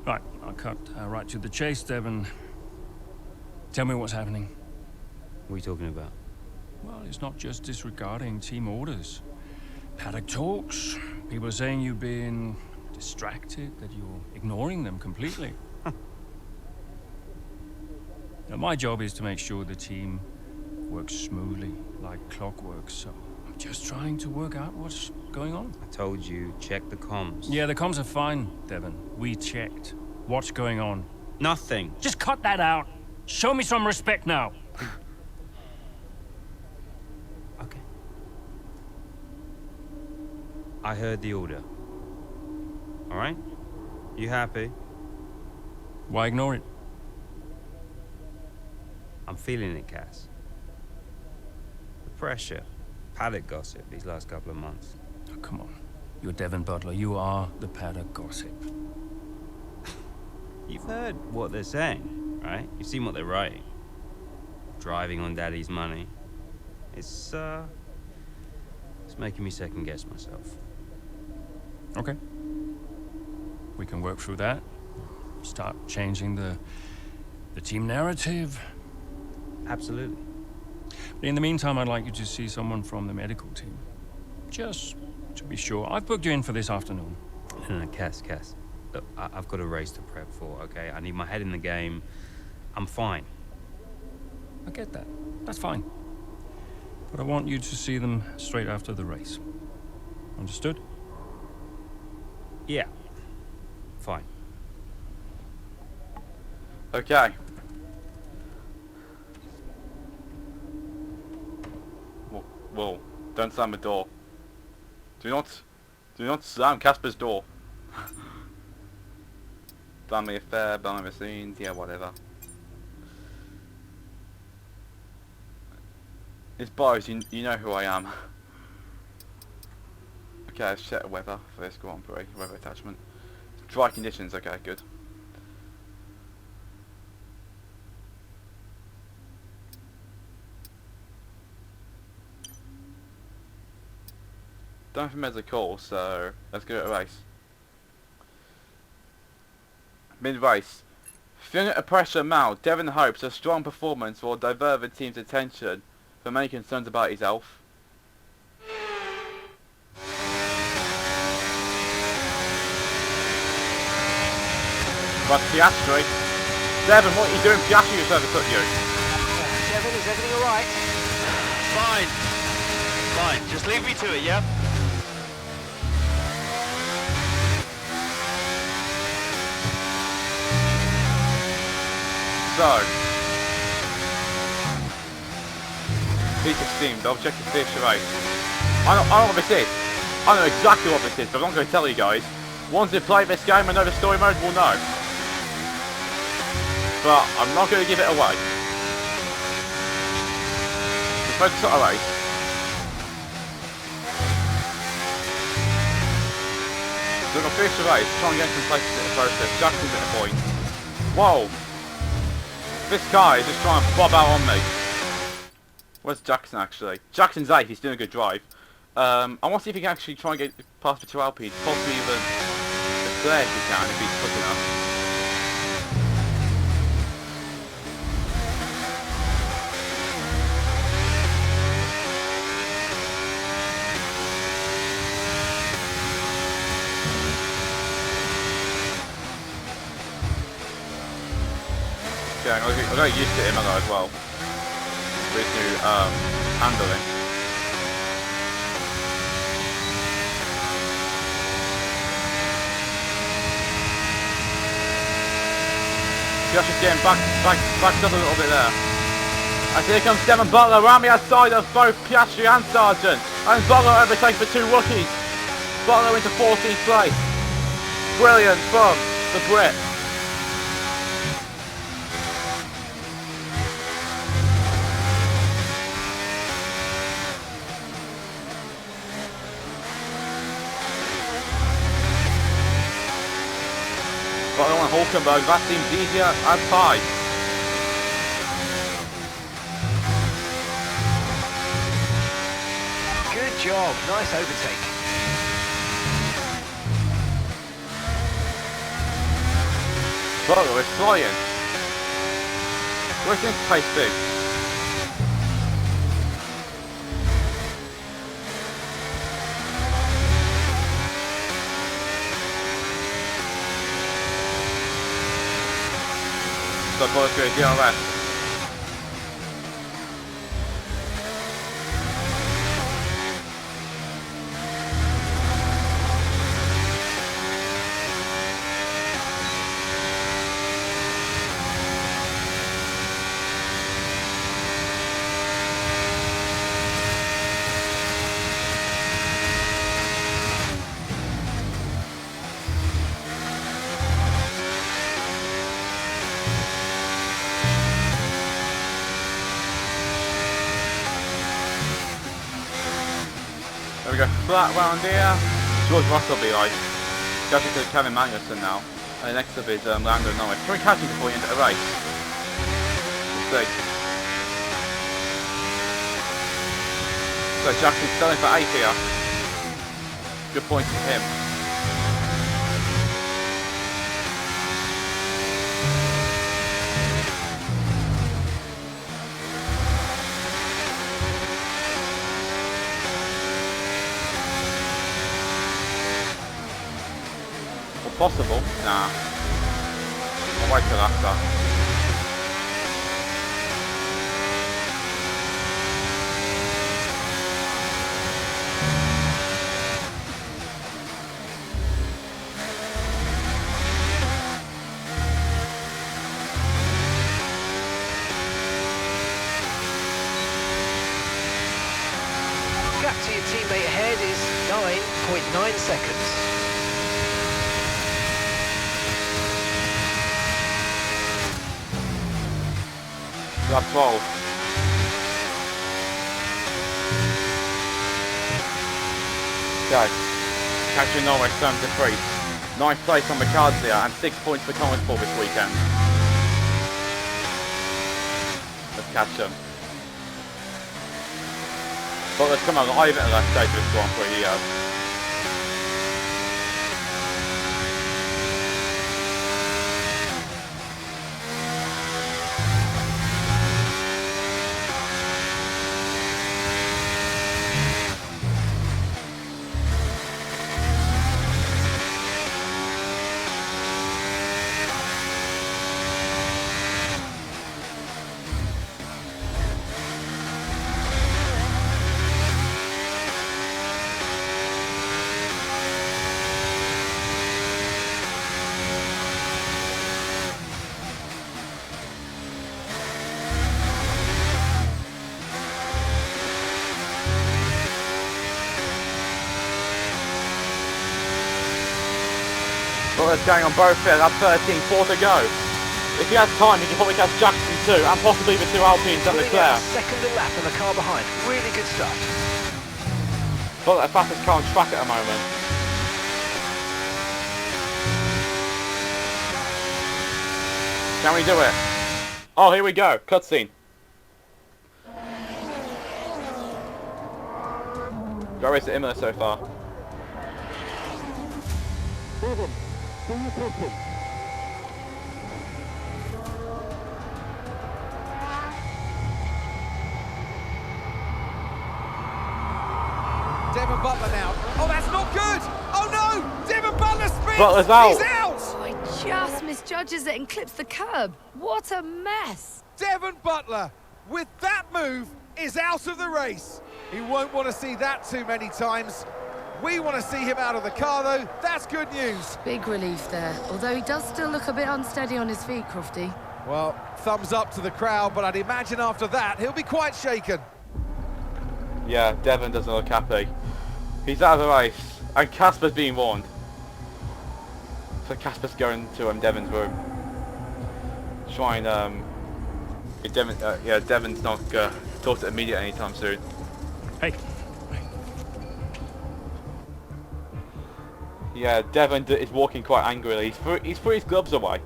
Speaker 12: Right, I'll cut right to the chase, Devon. Tell me what's happening.
Speaker 3: What are you talking about?
Speaker 12: Well, it's not just disregarding team orders. Paddock talks. People are saying you've been distracted, that you're ignoring them completely. Now, my job is to make sure the team works smoothly, like clockwork, so I'm just trying to work out what's going on.
Speaker 3: I told you, check the comms.
Speaker 12: Yeah, the comms are fine, Devon. We checked. What's going on?
Speaker 3: Nothing.
Speaker 12: Just cut that out. Show me some respect now.
Speaker 3: Okay. I heard the order. All right? You happy?
Speaker 12: Why ignore it?
Speaker 3: I'm feeling it, Cass. The pressure, paddock gossip these last couple of months.
Speaker 12: Oh, come on. You're Devin Butler. You are the paddock gossip.
Speaker 3: You've heard what they're saying, right? You've seen what they're writing. Driving on Daddy's money. It's making me second guess myself.
Speaker 12: Okay. We can work through that. Start changing the team narrative.
Speaker 3: Absolutely.
Speaker 12: In the meantime, I'd like you to see someone from the medical team. Just to be sure. I've booked you in for this afternoon.
Speaker 3: No, Cass. Look, I've got a race to prep for, okay? I need my head in the game. I'm fine.
Speaker 12: I get that. That's fine. But I want you to see them straight after the race. Understood?
Speaker 3: Yeah. Fine.
Speaker 1: Okay. Whoa, don't slam the door. Do not slam Casper's door. Family affair, behind the scenes, yeah, whatever. It's Boris, you know who I am. Okay, let's check the weather for this Grand Prix, weather attachment. Dry conditions, okay, good. Don't think there's a call, so let's go to a race. Mid-race. Feeling a pressure mount, Devin hopes a strong performance will divert the team's attention from any concerns about his health. But Piastri. Devin, what are you doing? Piastri just overtook you.
Speaker 7: Devin, is everything alright? Fine. Fine. Just leave me to it, yeah?
Speaker 1: So, peak of steam, double check the finish race. I know what this is. I know exactly what this is, but I'm not going to tell you guys. Once you play this game and know the story mode, we'll know. But I'm not going to give it away. Just focus on the race. So we're going to finish the race, try and get some places in the process. Jackson's at the point. Whoa! This guy is just trying to bob out on me. Where's Jackson actually? Jackson's 8th, he's doing a good drive. I want to see if he can actually try and get past the 2 Alpines, possibly even the Claire if he can, if he's quick enough. Yeah, I got used to him as well. With his new handling. Just getting backed up a little bit there. And here comes Devin Butler around the outside of both Piastri and Sargent. And Butler overtakes the 2 rookies. Butler into 14th place. Brilliant from the Brit. Butler on Hulkenberg, that seems easier as pie.
Speaker 7: Good job. Nice overtake.
Speaker 1: Butler is flying. Where's this pace big? So Butler's going to DRS. There we go, flat round here. George Russell will be like catching to Kevin Magnussen now. And next up is Lando Norris. Can we catch him before we enter the race? Let's see. So Jackson's selling for 8 here. Good points for him. Possible? Nah. I'll wait till after.
Speaker 7: Gap to your teammate ahead is 9.9 seconds.
Speaker 1: Lap 12. Okay. Catching Norwich 7-3. 9th place on the cards here and 6 points for Constable this weekend. Let's catch them. But let's come alive at the last stage of this Grand Prix here. Butler's going on both here, that's 13, 4 to go. If he has time, he can probably catch Jackson too, and possibly the two Alpines at Leclerc.
Speaker 7: Second a lap and the car behind. Really good stuff.
Speaker 1: Butler, the fastest car on track at the moment. Can we do it? Oh, here we go, cutscene. Go race at Imola so far.
Speaker 5: Devon Butler now. Oh, that's not good! Oh no! Devon Butler spins!
Speaker 1: Butler's out!
Speaker 5: He's out!
Speaker 8: Oh, he just misjudges it and clips the curb. What a mess!
Speaker 5: Devon Butler, with that move, is out of the race. He won't want to see that too many times. We want to see him out of the car, though. That's good news.
Speaker 8: Big relief there, although he does still look a bit unsteady on his feet, Crofty.
Speaker 5: Well, thumbs up to the crowd, but I'd imagine after that, he'll be quite shaken.
Speaker 1: Yeah, Devon doesn't look happy. He's out of the race, and Casper's being warned. So Casper's going to Devon's room. Try and, Devon's not talk to immediate anytime soon.
Speaker 12: Hey.
Speaker 1: Yeah, Devon is walking quite angrily. He's threw his gloves away.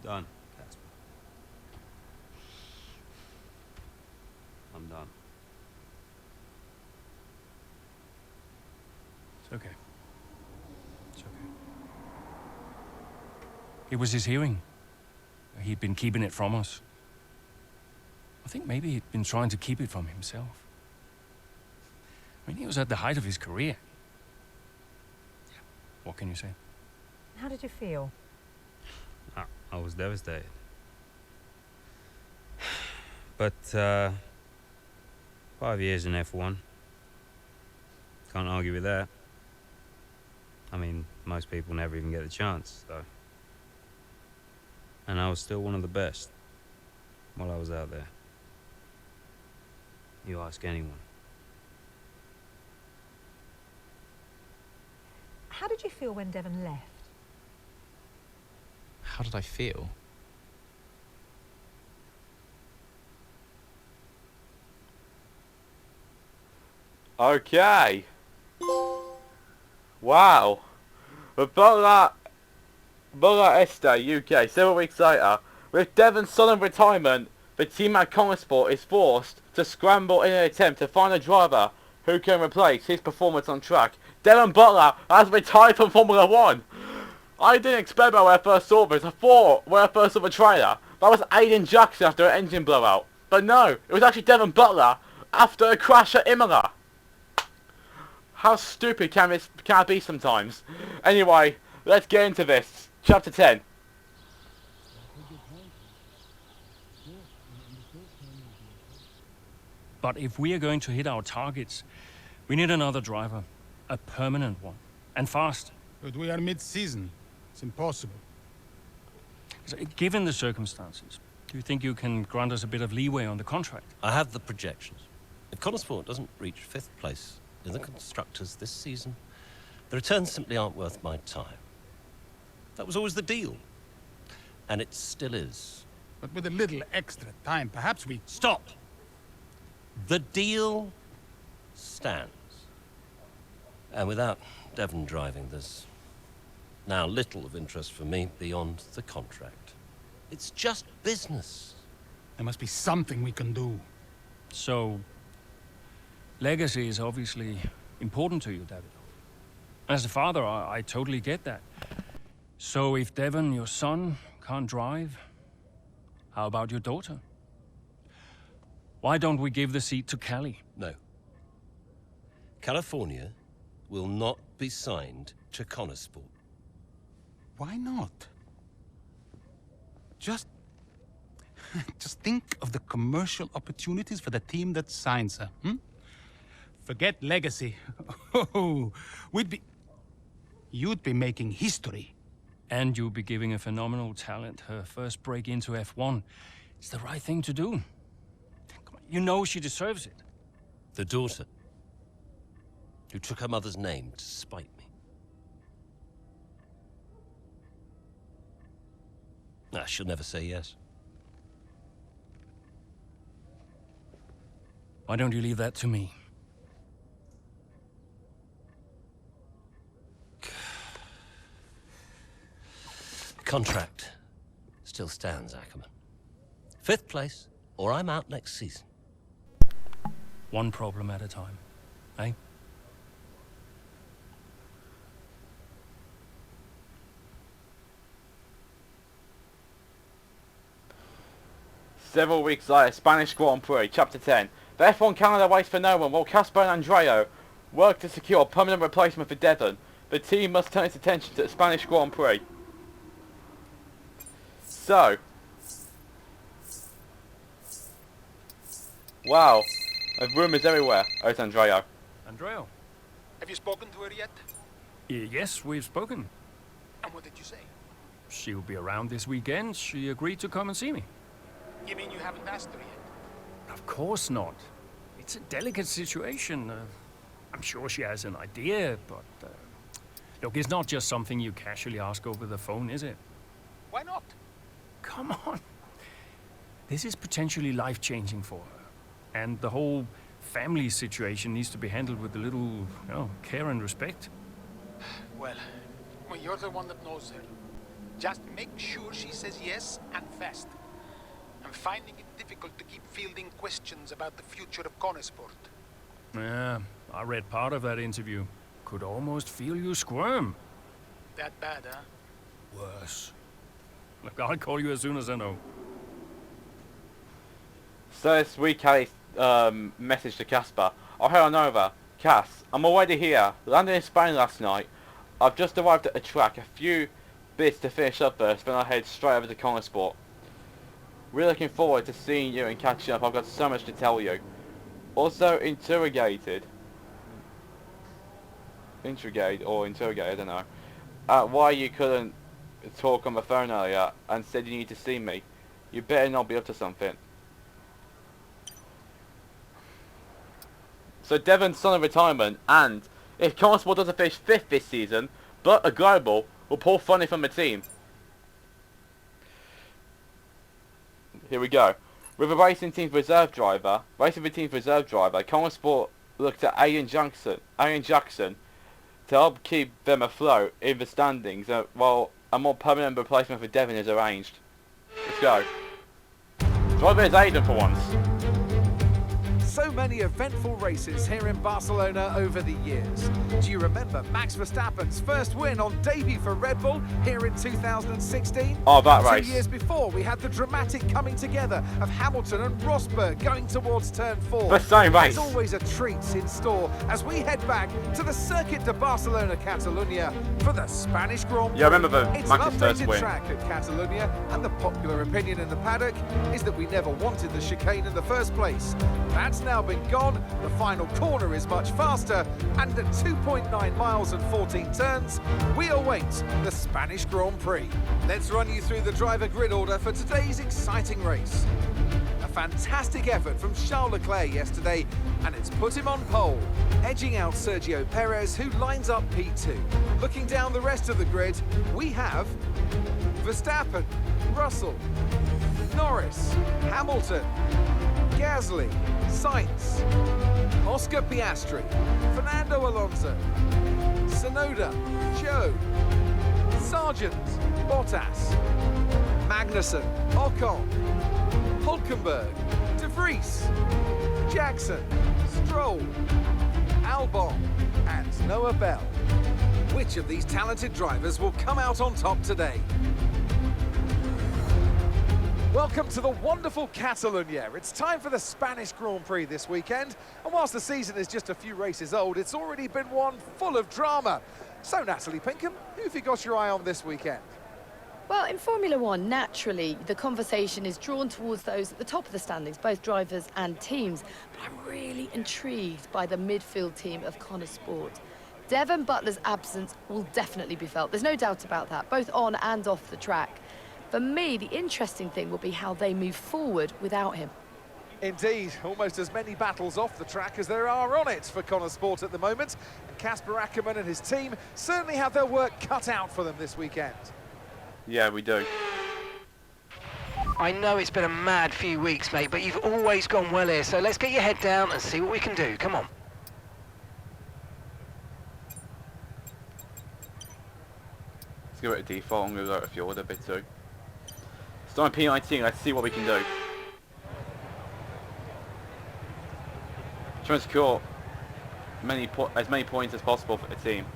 Speaker 3: Done, Casper. I'm done.
Speaker 12: It's okay. It's okay. It was his hearing. He'd been keeping it from us. I think maybe he'd been trying to keep it from himself. I mean, he was at the height of his career. Yeah, what can you say?
Speaker 2: How did you feel?
Speaker 3: I was devastated. But, 5 years in F1. Can't argue with that. I mean, most people never even get the chance, though. And I was still one of the best. while I was out there. You ask anyone.
Speaker 2: How did you feel when Devon left?
Speaker 9: How did I feel?
Speaker 1: Okay. Wow. But Butler Este, UK, several weeks later, with Devon's sudden retirement, the team at Conesport is forced to scramble in an attempt to find a driver who can replace his performance on track. Devon Butler has retired from Formula 1. I didn't expect that when I first saw this. I thought when I first saw the trailer, that was Aiden Jackson after an engine blowout. But no, it was actually Devon Butler after a crash at Imola. How stupid can I be sometimes? Anyway, let's get into this. Chapter 10.
Speaker 12: But if we are going to hit our targets, we need another driver. A permanent one. And fast.
Speaker 11: But we are mid-season. It's impossible.
Speaker 12: So, given the circumstances, do you think you can grant us a bit of leeway on the contract?
Speaker 4: I have the projections. If Conesport doesn't reach 5th place in the Constructors this season, the returns simply aren't worth my time. That was always the deal. And it still is.
Speaker 11: But with a little extra time, perhaps we...
Speaker 4: Stop! The deal stands. And without Devon driving, there's now little of interest for me beyond the contract. It's just business.
Speaker 11: There must be something we can do.
Speaker 12: So, legacy is obviously important to you, David. As a father, I totally get that. So if Devon, your son, can't drive, how about your daughter? Why don't we give the seat to Callie?
Speaker 4: No. California will not be signed to Conesport.
Speaker 11: Why not? Just think of the commercial opportunities for the team that signs her, Forget legacy. Oh, you'd be making history.
Speaker 12: And you'll be giving a phenomenal talent her first break into F1. It's the right thing to do. You know she deserves it.
Speaker 4: The daughter, who took her mother's name to spite me. Nah, she'll never say yes.
Speaker 12: Why don't you leave that to me?
Speaker 4: The contract still stands, Ackerman. 5th place, or I'm out next season.
Speaker 12: One problem at a time, eh?
Speaker 1: Several weeks later, Spanish Grand Prix, Chapter 10. The F1 Canada waits for no one while Casper and Andreo work to secure a permanent replacement for Devon. The team must turn its attention to the Spanish Grand Prix. So. Wow. There's rumours everywhere. Oh, it's Andreo.
Speaker 12: Andreo?
Speaker 13: Have you spoken to her yet?
Speaker 12: Yes, we've spoken.
Speaker 13: And what did you say?
Speaker 12: She'll be around this weekend. She agreed to come and see me.
Speaker 13: You mean you haven't asked her yet?
Speaker 12: Of course not. It's a delicate situation. I'm sure she has an idea, but... look, it's not just something you casually ask over the phone, is it?
Speaker 13: Why not?
Speaker 12: Come on. This is potentially life-changing for her. And the whole family situation needs to be handled with a little, care and respect.
Speaker 13: Well, you're the one that knows her. Just make sure she says yes and fast. I'm finding it difficult to keep fielding questions about the future of Conesport.
Speaker 12: Yeah, I read part of that interview. Could almost feel you squirm.
Speaker 13: That bad, huh?
Speaker 12: Worse. Look, I'll call you as soon as I know.
Speaker 1: So this week, Callie's message to Casper. I'll head on over. Cass, I'm already here. Landed in Spain last night. I've just arrived at the track. A few bits to finish up first, then I'll head straight over to Conesport. Really looking forward to seeing you and catching up. I've got so much to tell you. Also interrogated, I don't know, why you couldn't talk on the phone earlier and said you need to see me. You better not be up to something. So Devon's son of retirement, and if Consport doesn't finish 5th this season, but a global will pull Funny from the team. Here we go. With the racing team's reserve driver, Consport looked at Ian Jackson to help keep them afloat in the standings, while a more permanent replacement for Devon is arranged. Let's go. Driver is Aiden for once.
Speaker 5: So many eventful races here in Barcelona over the years. Do you remember Max Verstappen's first win on debut for Red Bull here in 2016?
Speaker 1: Oh, that race.
Speaker 5: 2 years before, we had the dramatic coming together of Hamilton and Rosberg going towards turn 4.
Speaker 1: The same race.
Speaker 5: There's always a treat in store as we head back to the Circuit de Barcelona Catalunya for the Spanish Grand Prix.
Speaker 1: Yeah, I remember the
Speaker 5: It's an
Speaker 1: Max's first
Speaker 5: updated
Speaker 1: win.
Speaker 5: track at Catalunya, and the popular opinion in the paddock is that we never wanted the chicane in the first place. That's now been gone, the final corner is much faster, and at 2.9 miles and 14 turns, we await the Spanish Grand Prix. Let's run you through the driver grid order for today's exciting race. A fantastic effort from Charles Leclerc yesterday, and it's put him on pole, edging out Sergio Perez, who lines up P2. Looking down the rest of the grid, we have Verstappen, Russell, Norris, Hamilton, Gasly, Sainz, Oscar Piastri, Fernando Alonso, Tsunoda, Zhou, Sargent, Bottas, Magnussen, Ocon, Hulkenberg, De Vries, Jackson, Stroll, Albon, and Noah Bell. Which of these talented drivers will come out on top today? Welcome to the wonderful Catalunya. It's time for the Spanish Grand Prix this weekend, and whilst the season is just a few races old, it's already been one full of drama. So, Natalie Pinkham, who have you got your eye on this weekend?
Speaker 8: Well, in Formula One, naturally, the conversation is drawn towards those at the top of the standings, both drivers and teams. But I'm really intrigued by the midfield team of Conesport. Devon Butler's absence will definitely be felt. There's no doubt about that, both on and off the track. For me, the interesting thing will be how they move forward without him.
Speaker 5: Indeed, almost as many battles off the track as there are on it for Conesport at the moment. And Casper Ackermann and his team certainly have their work cut out for them this weekend.
Speaker 1: Yeah, we do.
Speaker 7: I know it's been a mad few weeks, mate, but you've always gone well here, so let's get your head down and see what we can do. Come on.
Speaker 1: Let's give it a default. I'm going to go to fuel a bit too. Starting P19, let's see what we can do. Trying to secure as many points as possible for the team.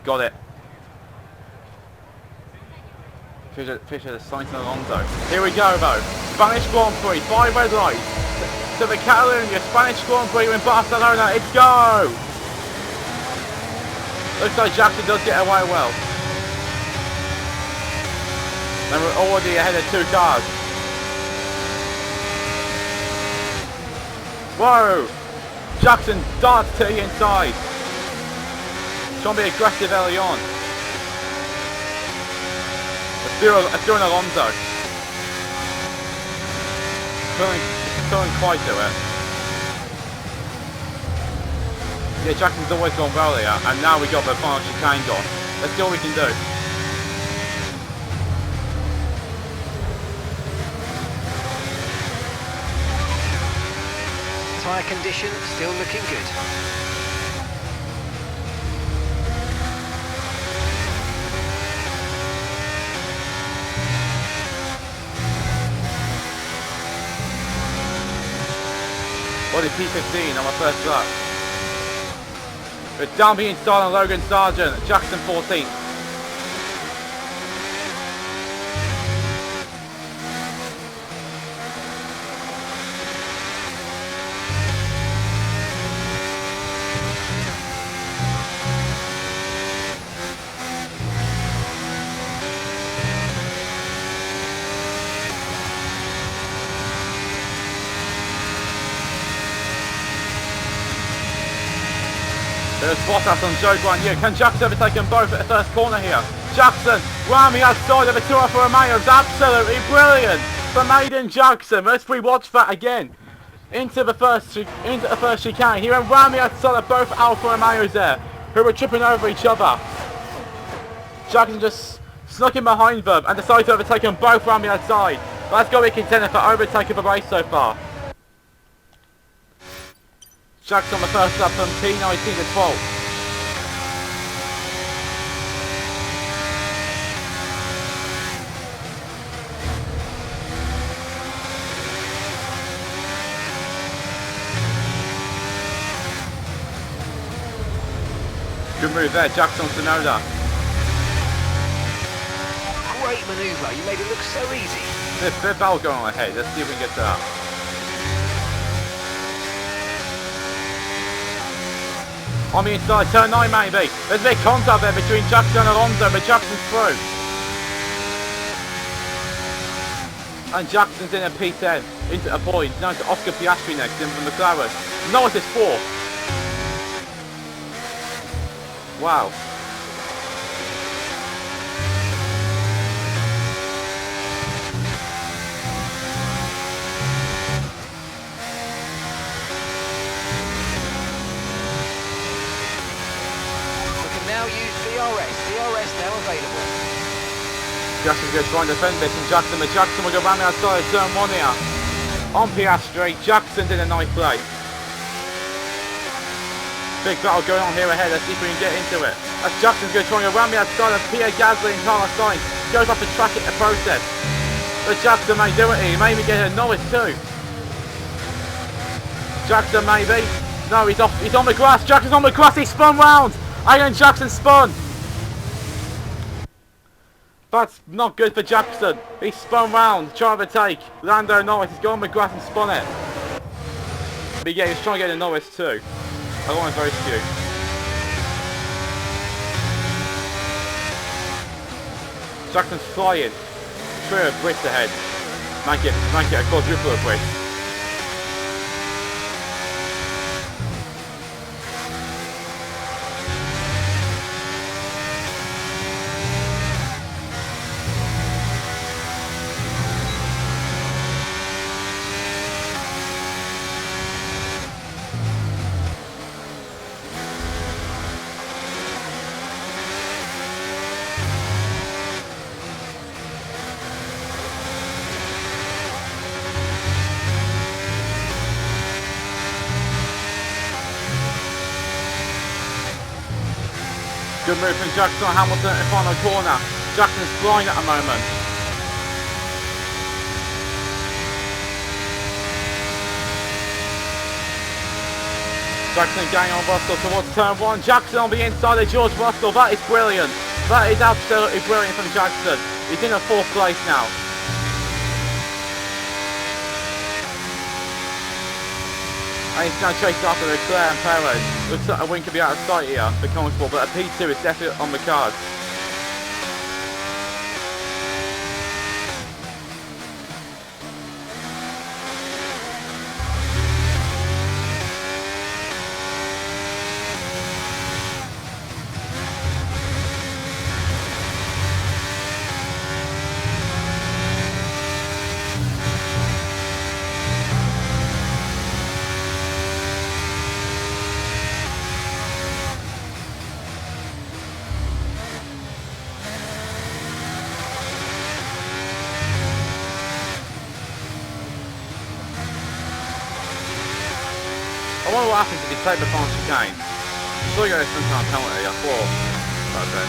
Speaker 1: Got it. Fisher Sainz and Alonso. Here we go though. Spanish Grand Prix, 5 red lights. To the Catalunya Spanish Grand Prix in Barcelona. Let's go! Looks like Jackson does get away well. And we're already ahead of 2 cars. Whoa! Jackson darts to the inside. Trying to be aggressive early on. Let's do an Alonso. Pulling quite to it. Yeah, Jackson's always gone well here, and now we got the final chicane on. Let's see what we can do.
Speaker 7: Tyre condition still looking good.
Speaker 1: Body P15 on my first lap. With down being style and Logan Sargent, Jackson 14th. There's Bottas on Joe Guanyu. Can Jackson overtake them both at the first corner here? Jackson, ramming outside of a tour for Romeo. It's absolutely brilliant from Aiden Jackson. Let's rewatch that again. into the first chicane. He went round the outside of both Alfa Romeos there, who were tripping over each other. Jackson just snuck in behind them and decided to overtake them both round the outside. That's got to be a contender for overtaking the race so far. Jackson on the first lap from P19 to 12th. Good move there, Jackson Sonoda.
Speaker 7: Great manoeuvre, you made it look so easy.
Speaker 1: There's a bit of battle going on ahead, let's see if we can get to that. On the inside, turn 9 maybe. There's a bit of contact there between Jackson and Alonso, but Jackson's through. And Jackson's in a P10, into a point. Now to Oscar Piastri next, in from McLaren. Norris is 4th. Wow.
Speaker 7: Now use DRS. DRS now available.
Speaker 1: Jackson's going to try and defend this, and Jackson will go round the outside of turn 1 here. On Piastri, Jackson's in a ninth place. Big battle going on here ahead, let's see if we can get into it. As Jackson's going to try and go round the outside of Pierre Gasly and Carlos Sainz. Goes off the track at the process. But Jackson may do it here, he may even get a Norris too. Jackson maybe. No, he's off, he's on the grass, Jackson's on the grass, he spun round! And Jackson spun! That's not good for Jackson. He spun round, trying to take Lando Norris. He's gone on the grass and spun it. But yeah, he's trying to get a Norris too. I don't want to very few. Jackson's flying. Through a Brit ahead. Make it a quadruple of Brit. Good move from Jackson on Hamilton in the final corner. Jackson's flying at the moment. Jackson going on Russell towards turn 1. Jackson on the inside of George Russell. That is brilliant. That is absolutely brilliant from Jackson. He's in a 4th place now. And he's going to chase after Leclerc and Perez. Looks like a win could be out of sight here for Consport, but a P2 is definitely on the cards. I wonder what happens if he played the final chicane. I'm sure he got some kind of penalty, I thought. That's it.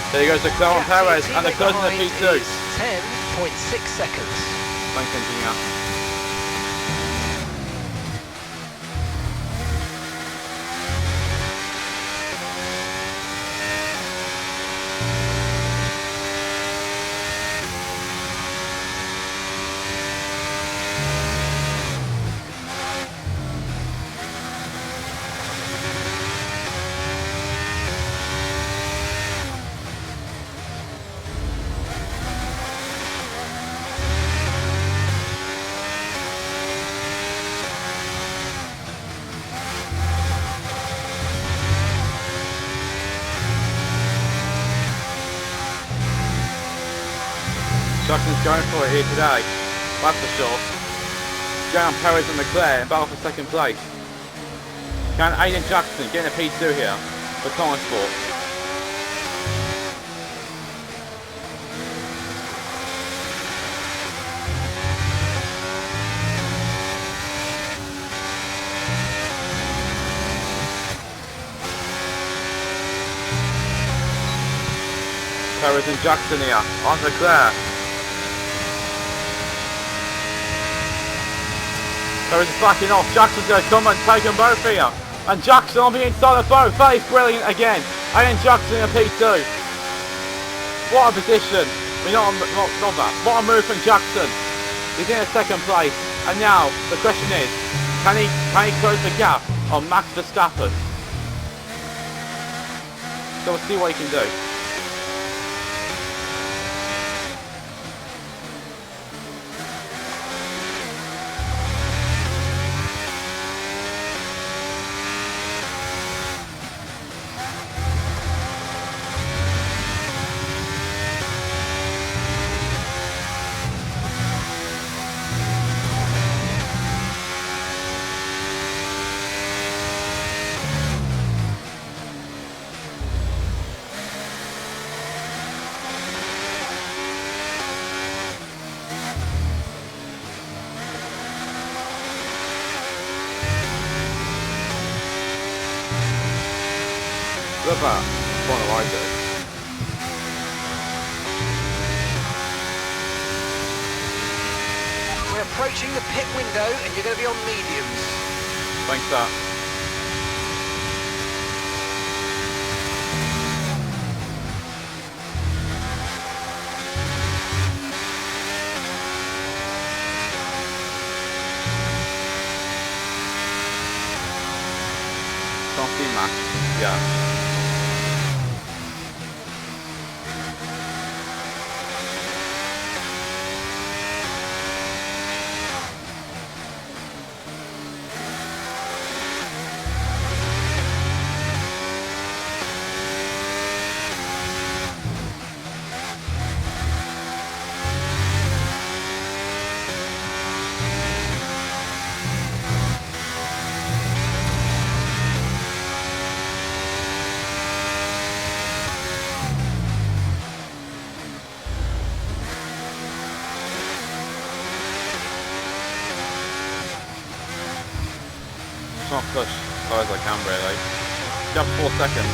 Speaker 1: There he goes, Leclerc and Perez, and Leclerc's in the P2.
Speaker 7: 10.6 seconds.
Speaker 1: Thanks, engineer. Jackson's going for it here today. That's for sure. Going on Perez and Leclerc in battle for second place. Can Aiden Jackson get in a P2 here for Thomas Sport? Perez and Jackson here on Leclerc. Perez is backing off. Jackson's going to come and take them both here. And Jackson on the inside of both. That is brilliant again. And Jackson in a P2. What a position. I mean, not that. What a move from Jackson. He's in a second place. And now the question is, can he close the gap on Max Verstappen? So we'll see what he can do. Look at that. What do I do?
Speaker 7: We're approaching the pit window and you're going to be on mediums.
Speaker 1: Thanks, that. Can't see Max. Yeah. Trying to push as far as I can really. Just 4 seconds.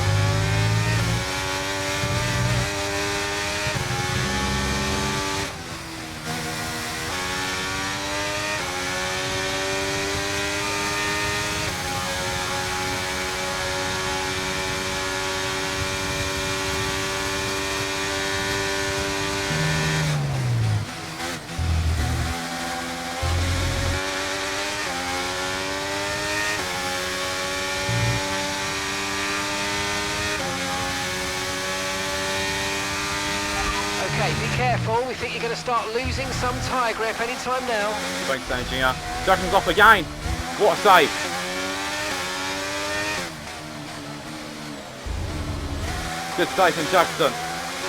Speaker 7: Okay, be careful. We think you're going to start losing some tyre grip any time now.
Speaker 1: Thanks, engineer. Jackson's off again. What a save. Good save from Jackson.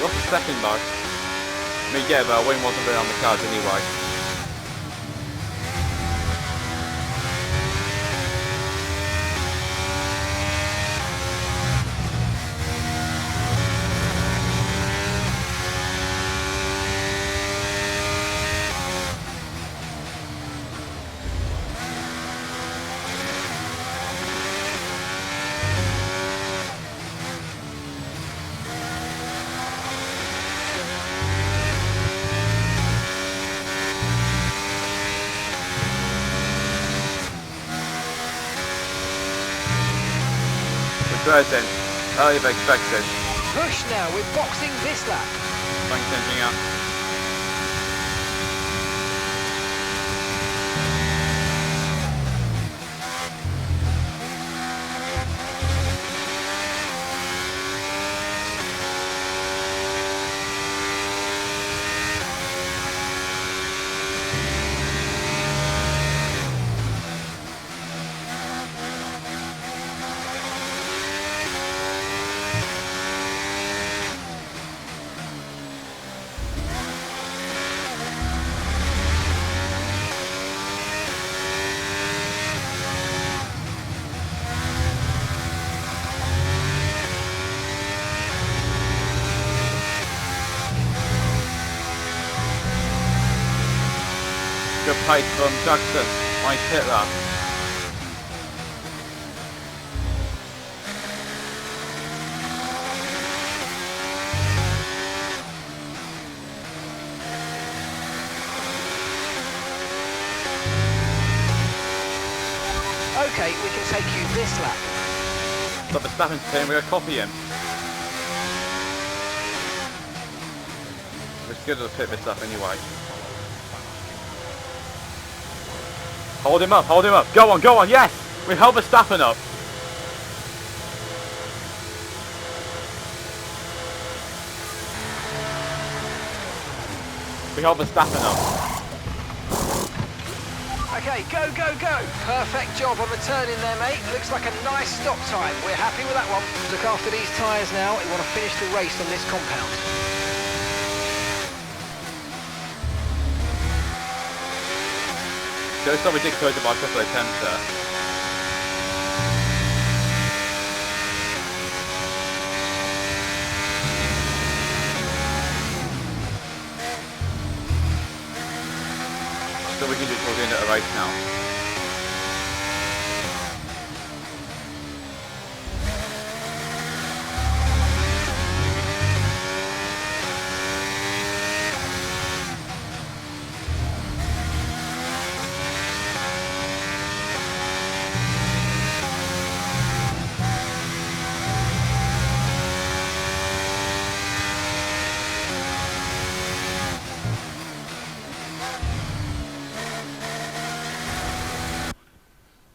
Speaker 1: Lost a second though. I mean, yeah, but a win wasn't really on the cards anyway. Present, earlier than expected.
Speaker 7: Push now, we're boxing this lap.
Speaker 1: Thanks, engineer. Good pace from Jackson on his pit lap.
Speaker 7: Okay, we can take you this lap.
Speaker 1: But Verstappen's team, we're going to copy him. We're good at the pit Verstappen anyway. Hold him up, hold him up. Go on, yes! We held Verstappen up. We held Verstappen up.
Speaker 7: Okay, go, go, go. Perfect job on the turn in there, mate. Looks like a nice stop time. We're happy with that one. Look after these tyres now. We want to finish the race on this compound.
Speaker 1: So it's not ridiculous about a couple of attempts there. So we can do towards the end of the race now.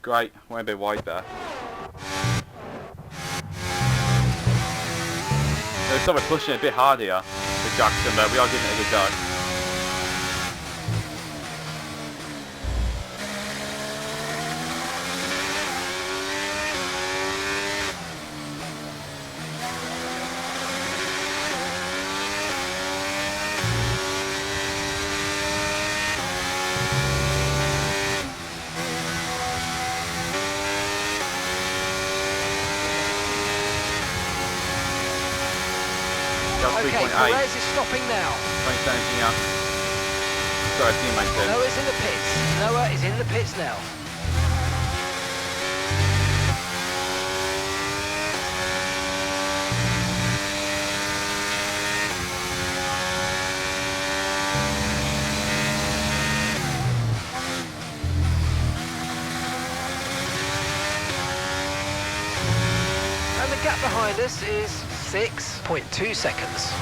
Speaker 1: Great, went a bit wide there. They started pushing it a bit hard here with Jackson, but we are giving it a good go.
Speaker 7: Okay, Perez is stopping now.
Speaker 1: Sorry, teammate said.
Speaker 7: Noah's in the pits. Noah is in the pits now. And the gap behind us is 6.2 seconds.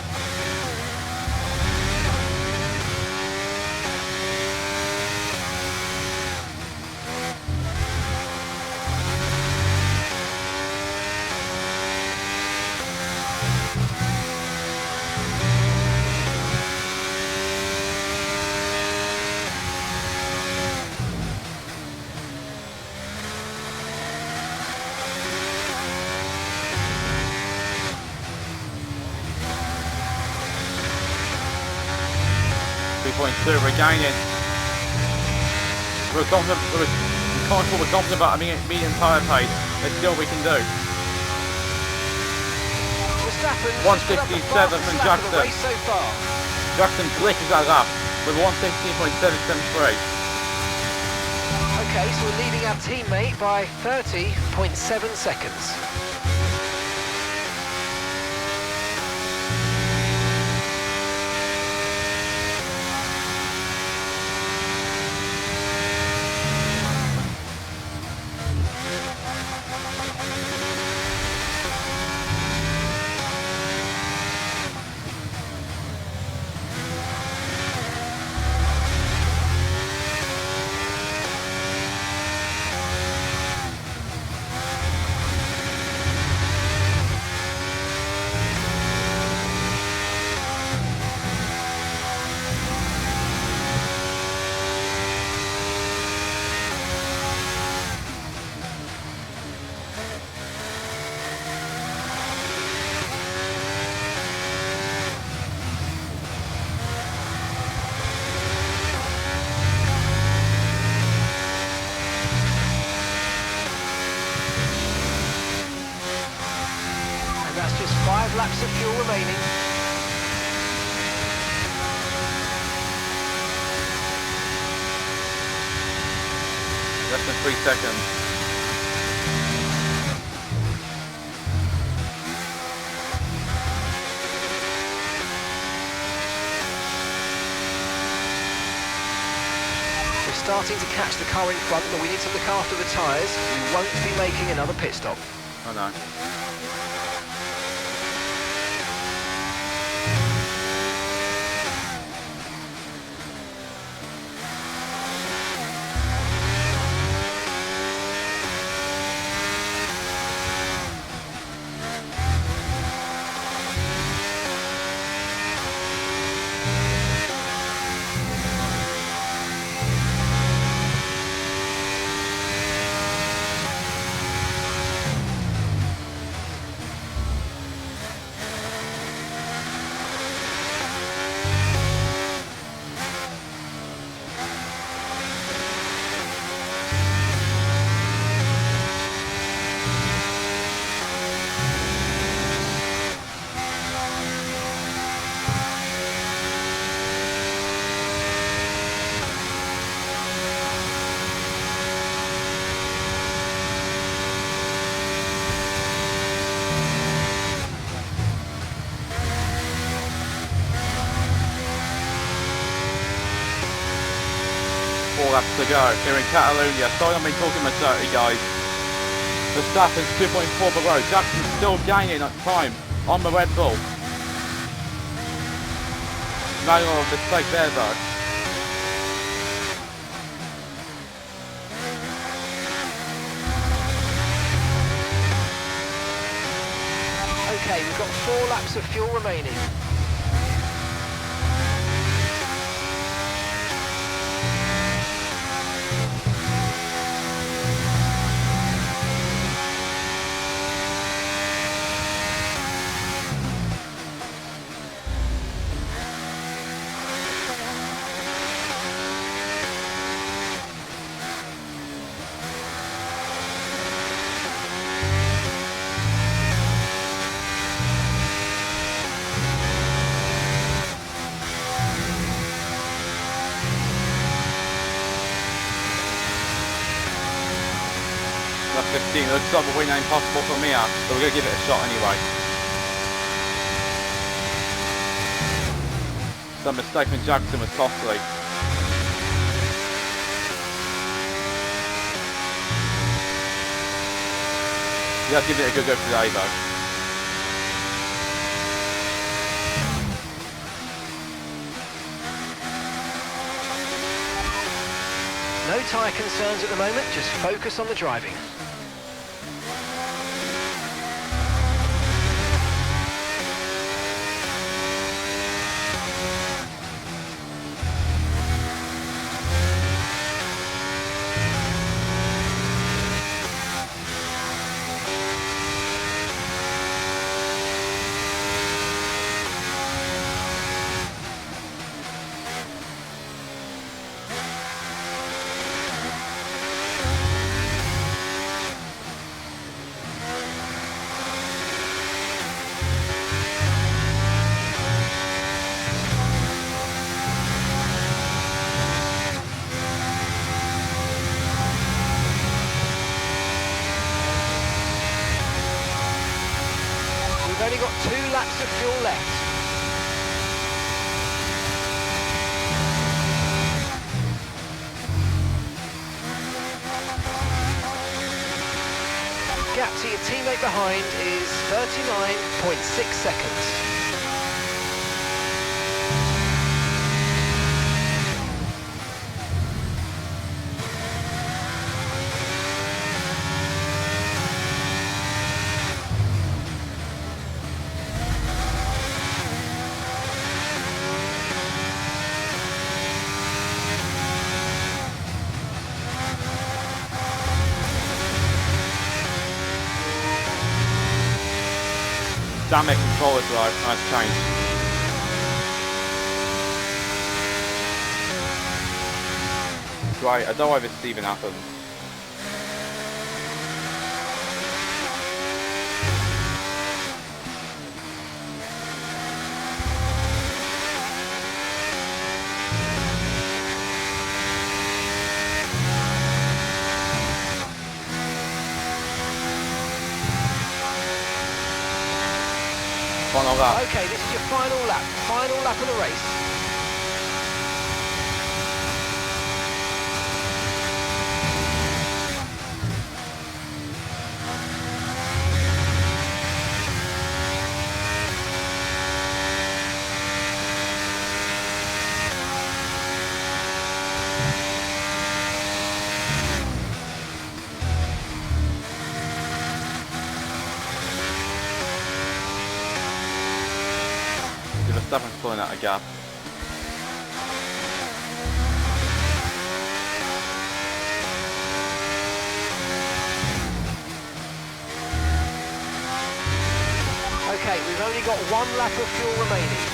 Speaker 1: We're gaining. We're confident about a medium tyre pace. There's still we can do. 167 from Jackson.
Speaker 7: So far.
Speaker 1: Jackson glitches that lap with 116.773.
Speaker 7: Okay, so we're leading our teammate by 30.7 seconds. That's just 5 laps of fuel remaining.
Speaker 1: Less than 3 seconds.
Speaker 7: Starting to catch the car in front, but we need to look after the tyres. We won't be making another pit stop.
Speaker 1: I know. Laps to go here in Catalonia. Sorry I've been talking much dirty, guys. Verstappen's 2.4 below. Jackson's still gaining at time on the Red Bull. Manual of mistake there though.
Speaker 7: Okay, we've got 4 laps of fuel remaining.
Speaker 1: Lap 15, looks like a win ain't possible for me, so we're going to give it a shot anyway. Some mistake from Jackson was costly. Yeah, give it a good go today though.
Speaker 7: No tyre concerns at the moment, just focus on the driving. We've only got 2 laps of fuel left. Gap to your teammate behind is 39.6 seconds.
Speaker 1: Damn it, controller's right, nice change. Great, I don't know why this even happened. Final lap.
Speaker 7: Okay, this is your final lap of the race.
Speaker 1: Verstappen's pulling out a gap.
Speaker 7: Okay, we've only got 1 lap of fuel remaining.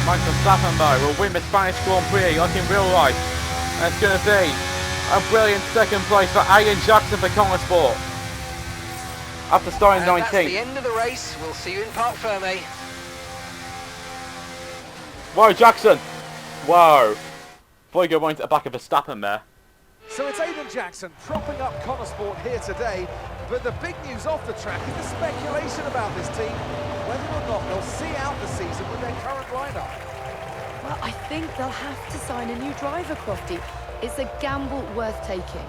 Speaker 1: Max Verstappen though will win the Spanish Grand Prix like in real life. And it's going to be a brilliant second place for Aiden Jackson for Connor Sport. After starting 19th.
Speaker 7: That's the end of the race. We'll see you in Parc Ferme.
Speaker 1: Whoa, Jackson! Whoa. Before you go into the back of Verstappen there.
Speaker 5: So it's Aiden Jackson propping up Connor Sport here today, but the big news off the track is the speculation about this team, whether or not they'll see out the season with their current lineup.
Speaker 8: Well, I think they'll have to sign a new driver, Crofty. It's a gamble worth taking.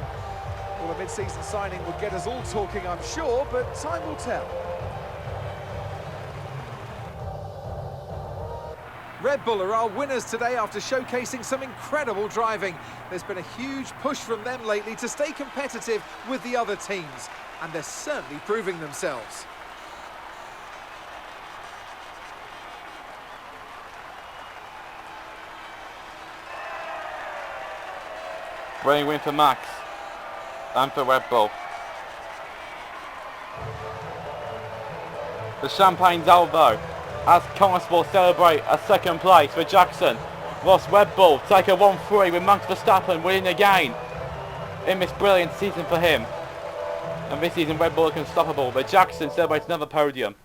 Speaker 5: Well, a mid-season signing would get us all talking, I'm sure, but time will tell. Red Bull are our winners today after showcasing some incredible driving. There's been a huge push from them lately to stay competitive with the other teams, and they're certainly proving themselves.
Speaker 1: Brilliant win for Max and for Red Bull. The champagne's out though, as Connor Sport celebrate a second place for Jackson. Whilst Red Bull take a 1-3 with Max Verstappen winning again in this brilliant season for him. And this season Red Bull look unstoppable, but Jackson celebrates another podium.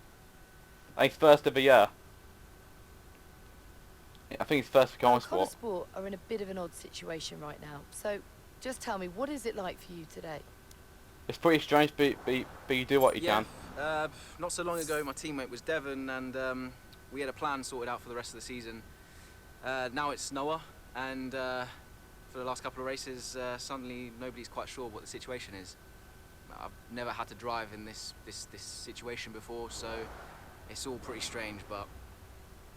Speaker 1: And his first of the year. I think it's first for Connor
Speaker 8: Connor
Speaker 1: Sport.
Speaker 8: Sport are in a bit of an odd situation right now. So just tell me, what is it like for you today?
Speaker 1: It's pretty strange, but you do what you can.
Speaker 9: Not so long ago, my teammate was Devon, and we had a plan sorted out for the rest of the season. Now it's Noah, and for the last couple of races, suddenly nobody's quite sure what the situation is. I've never had to drive in this situation before, so it's all pretty strange, but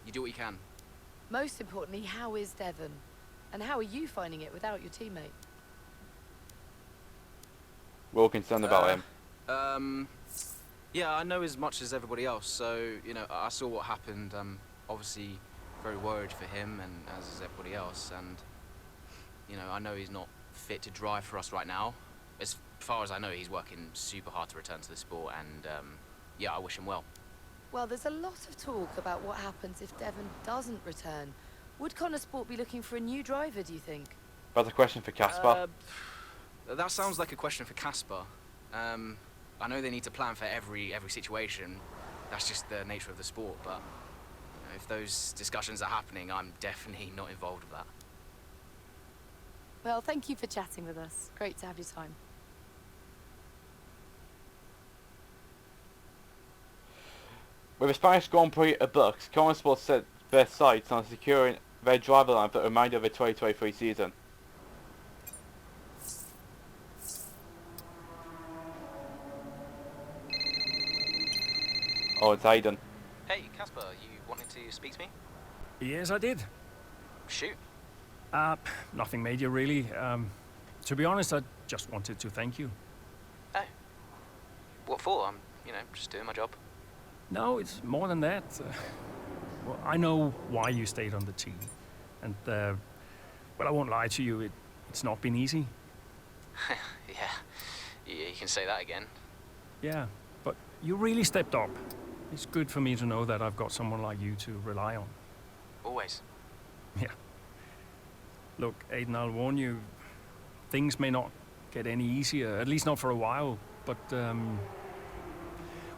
Speaker 9: you do what you can.
Speaker 8: Most importantly, how is Devon? And how are you finding it without your teammate?
Speaker 1: We're all concerned about him.
Speaker 9: Yeah, I know as much as everybody else, so, you know, I saw what happened. I'm obviously very worried for him, and as is everybody else, and, you know, I know he's not fit to drive for us right now. As far as I know, he's working super hard to return to the sport, and, yeah, I wish him well.
Speaker 8: Well, there's a lot of talk about what happens if Devon doesn't return. Would Connor Sport be looking for a new driver, do you think?
Speaker 1: That's a question for Casper.
Speaker 9: That sounds like a question for Casper. I know they need to plan for every situation. That's just the nature of the sport, but you know, if those discussions are happening, I'm definitely not involved with that.
Speaker 8: Well, thank you for chatting with us. Great to have your time.
Speaker 1: With the Spanish Grand Prix at books, Connor Sport set their sights on securing their driver line for the remainder of the 2023 season. Oh, it's Aiden.
Speaker 9: Hey, Casper, you wanted to speak to me?
Speaker 12: Yes, I did.
Speaker 9: Shoot.
Speaker 12: Nothing major, really. To be honest, I just wanted to thank you.
Speaker 9: Oh. What for? I'm, you know, just doing my job.
Speaker 12: No, it's more than that. Well, I know why you stayed on the team. And, well, I won't lie to you, it's not been easy.
Speaker 9: Yeah, you can say that again.
Speaker 12: Yeah, but you really stepped up. It's good for me to know that I've got someone like you to rely on.
Speaker 9: Always.
Speaker 12: Yeah. Look, Aiden, I'll warn you, things may not get any easier, at least not for a while, but,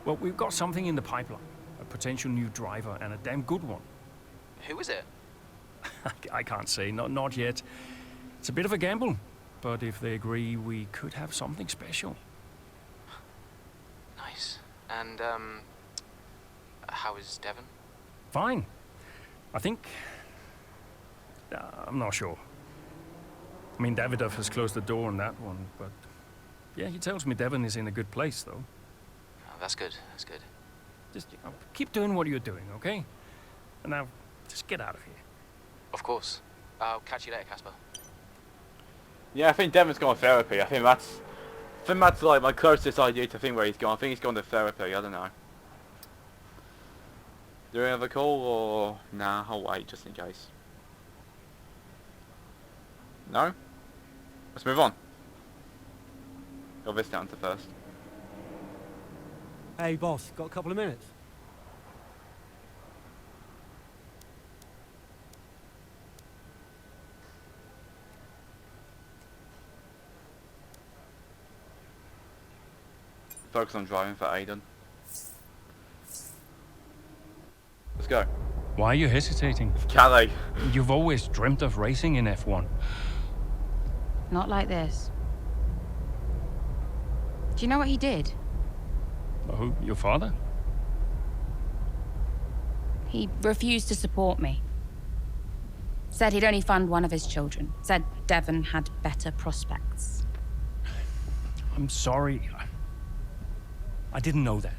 Speaker 12: well, we've got something in the pipeline. A potential new driver, and a damn good one.
Speaker 9: Who is it?
Speaker 12: I can't say, not yet. It's a bit of a gamble, but if they agree, we could have something special.
Speaker 9: Nice. And, how is Devon?
Speaker 12: Fine. I think... I'm not sure. I mean, Davidoff has closed the door on that one, but... Yeah, he tells me Devon is in a good place, though.
Speaker 9: Oh, that's good, that's good.
Speaker 12: Just, keep doing what you're doing, okay? And now, just get out of here.
Speaker 9: Of course. I'll catch you later, Casper.
Speaker 1: Yeah, I think Devon's gone to therapy. I think that's like my closest idea to think where he's gone. I think he's gone to therapy. I don't know. Do we have a call or nah? I'll wait just in case. No? Let's move on. Got this down to first.
Speaker 14: Hey boss, got a couple of minutes?
Speaker 1: Focus on driving for Aiden. Let's go.
Speaker 12: Why are you hesitating?
Speaker 1: It's Calais.
Speaker 12: You've always dreamt of racing in F1.
Speaker 15: Not like this. Do you know what he did?
Speaker 12: Oh, your father?
Speaker 15: He refused to support me. Said he'd only fund one of his children. Said Devon had better prospects.
Speaker 12: I'm sorry. I didn't know that.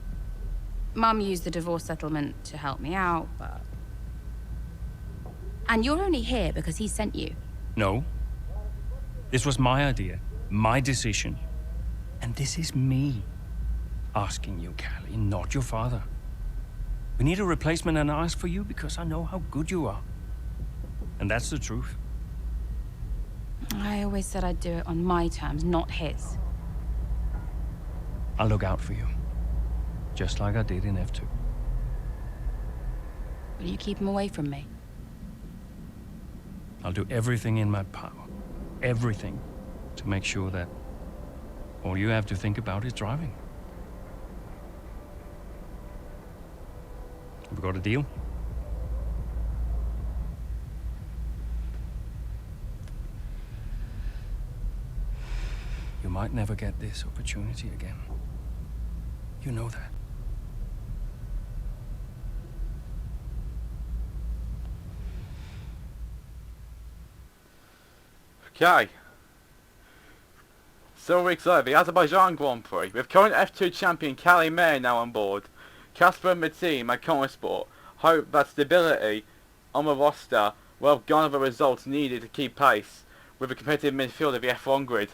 Speaker 15: Mum used the divorce settlement to help me out, but... And you're only here because he sent you.
Speaker 12: No. This was my idea, my decision. And this is me asking you, Callie, not your father. We need a replacement, and I ask for you because I know how good you are. And that's the truth.
Speaker 15: I always said I'd do it on my terms, not his.
Speaker 12: I'll look out for you. Just like I did in F2.
Speaker 15: Will you keep him away from me?
Speaker 12: I'll do everything in my power. Everything. To make sure that all you have to think about is driving. Have we got a deal? You might never get this opportunity again. You know that.
Speaker 1: Okay. Several weeks later, the Azerbaijan Grand Prix, with current F2 champion Callie Mayer now on board, Casper and the team at Conesport hope that stability on the roster will have garnered the results needed to keep pace with the competitive midfield of the F1 grid.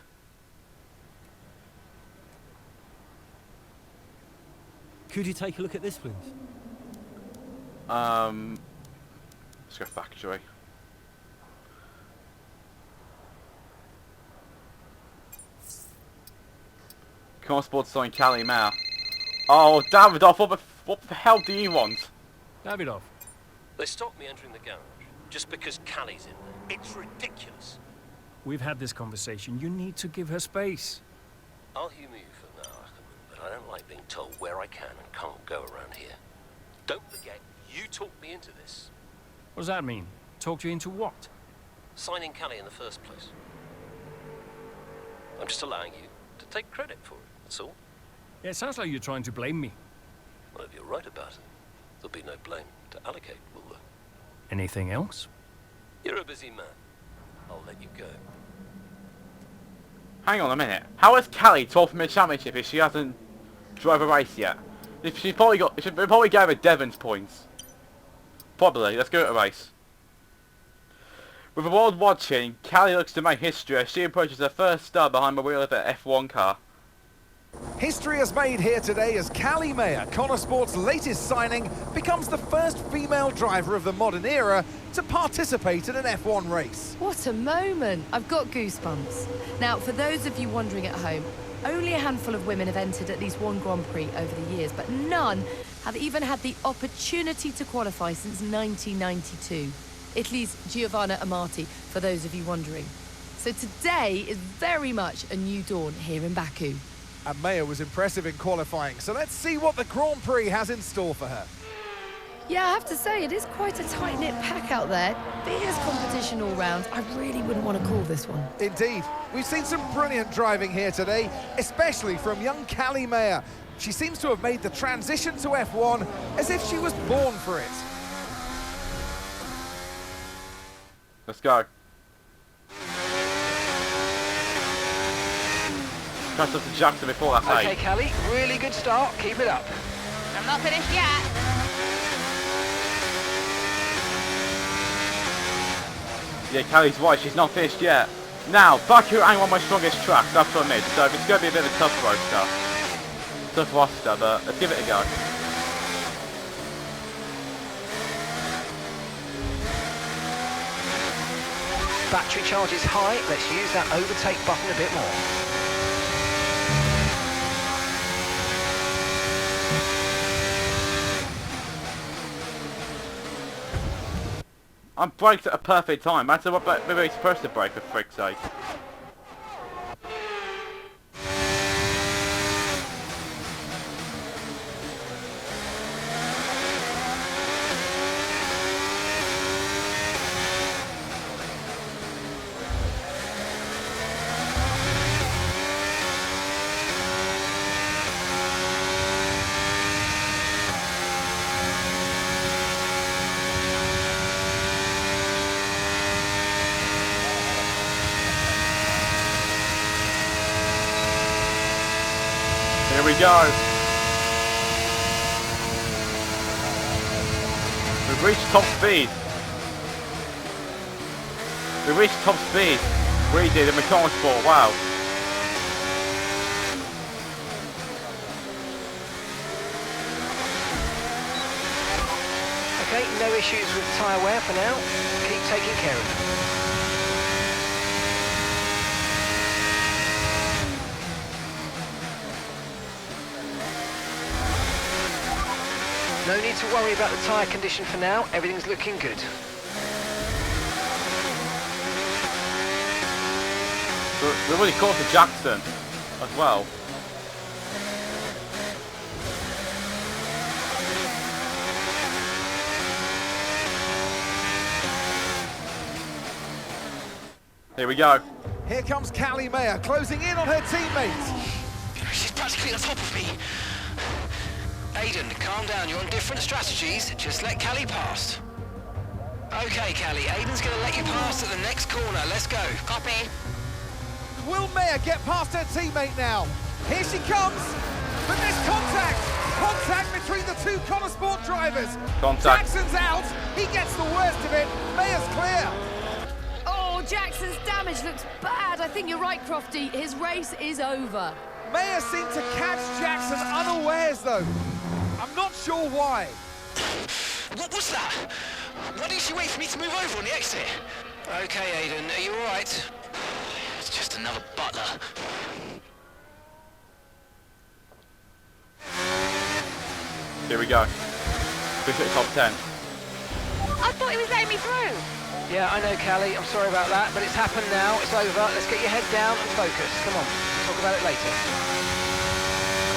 Speaker 14: Could you take a look at this, please?
Speaker 1: Let's go factory. Conesport sign Callie Mayer. Oh, Davidoff, what the hell do you want?
Speaker 12: Davidoff.
Speaker 4: They stopped me entering the garage just because Callie's in there. It's ridiculous.
Speaker 12: We've had this conversation. You need to give her space.
Speaker 4: I'll humour you for now, Ackerman, but I don't like being told where I can and can't go around here. Don't forget, you talked me into this.
Speaker 12: What does that mean? Talked you into what?
Speaker 4: Signing Callie in the first place. I'm just allowing you to take credit for it, that's all.
Speaker 12: Yeah, it sounds like you're trying to blame me.
Speaker 4: Well, if you're right about it, there'll be no blame to allocate, will there?
Speaker 12: Anything else?
Speaker 4: You're a busy man. I'll let you go.
Speaker 1: Hang on a minute. How has Callie 12th from the championship if she hasn't drove a race yet? If she's probably got, she probably gave her Devon's points. Probably. Let's go to a race. With the world watching, Callie looks to make history as she approaches her first start behind the wheel of her F1 car.
Speaker 5: History is made here today as Callie Mayer, Connorsport's latest signing, becomes the first female driver of the modern era to participate in an F1 race.
Speaker 8: What a moment! I've got goosebumps. Now, for those of you wondering at home, only a handful of women have entered at least one Grand Prix over the years, but none have even had the opportunity to qualify since 1992. Italy's Giovanna Amati, for those of you wondering. So today is very much a new dawn here in Baku.
Speaker 5: And Maya was impressive in qualifying, so let's see what the Grand Prix has in store for her.
Speaker 8: Yeah, I have to say, it is quite a tight-knit pack out there. Fierce competition all round. I really wouldn't want to call this one.
Speaker 5: Indeed. We've seen some brilliant driving here today, especially from young Callie Maya. She seems to have made the transition to F1 as if she was born for it.
Speaker 1: Let's go. Catch up to Jackson before that
Speaker 7: Okay, Callie, really good start. Keep it up.
Speaker 15: I'm not finished yet.
Speaker 1: Yeah, Callie's right, she's not finished yet. Now, Baku ain't one of my strongest tracks, that's what I mean, so it's going to be a bit of a tough roaster. Tough roster, but let's give it a go.
Speaker 7: Battery charge is high. Let's use that overtake button a bit more.
Speaker 1: I'm braked at a perfect time. That's what we're supposed to brake, for frick's sake. Here we go. We've reached top speed. We reached top speed. We did in McLaren Sport, wow.
Speaker 7: Okay, no issues with tyre wear for now. Keep taking care of them. No need to worry about the tyre condition for now. Everything's looking good.
Speaker 1: We're really close to Jackson as well. Here we go.
Speaker 5: Here comes Callie Maya closing in on her teammates.
Speaker 7: She's practically on top of me. Aiden, calm down. You're on different strategies. Just let Callie pass. Okay, Callie. Aiden's going to let you pass at the next corner. Let's go.
Speaker 15: Copy.
Speaker 5: Will Maya get past her teammate now? Here she comes. But there's contact. Contact between the two Connor Sport drivers.
Speaker 1: Contact.
Speaker 5: Jackson's out. He gets the worst of it. Maya's clear.
Speaker 8: Oh, Jackson's damage looks bad. I think you're right, Crofty. His race is over.
Speaker 5: Maya seemed to catch Jackson unawares, though. I'm not sure why.
Speaker 7: What was that? Why didn't she wait for me to move over on the exit? Okay, Aiden. Are you all right? It's just another Butler.
Speaker 1: Here we go. Push it top 10.
Speaker 15: I thought he was letting me through.
Speaker 7: Yeah, I know, Callie. I'm sorry about that, but it's happened now. It's over. Let's get your head down and focus. Come on. We'll talk about it later.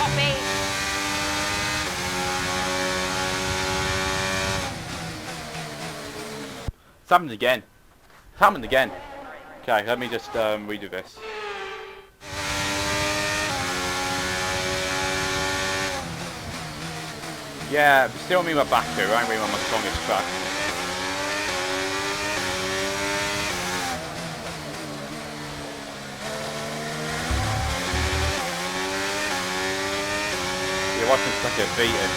Speaker 15: Copy.
Speaker 1: It's happened again. It's happened again. Okay, let me just redo this. Yeah, still me with Baku, I ain't really on my strongest track. You're watching such a beating.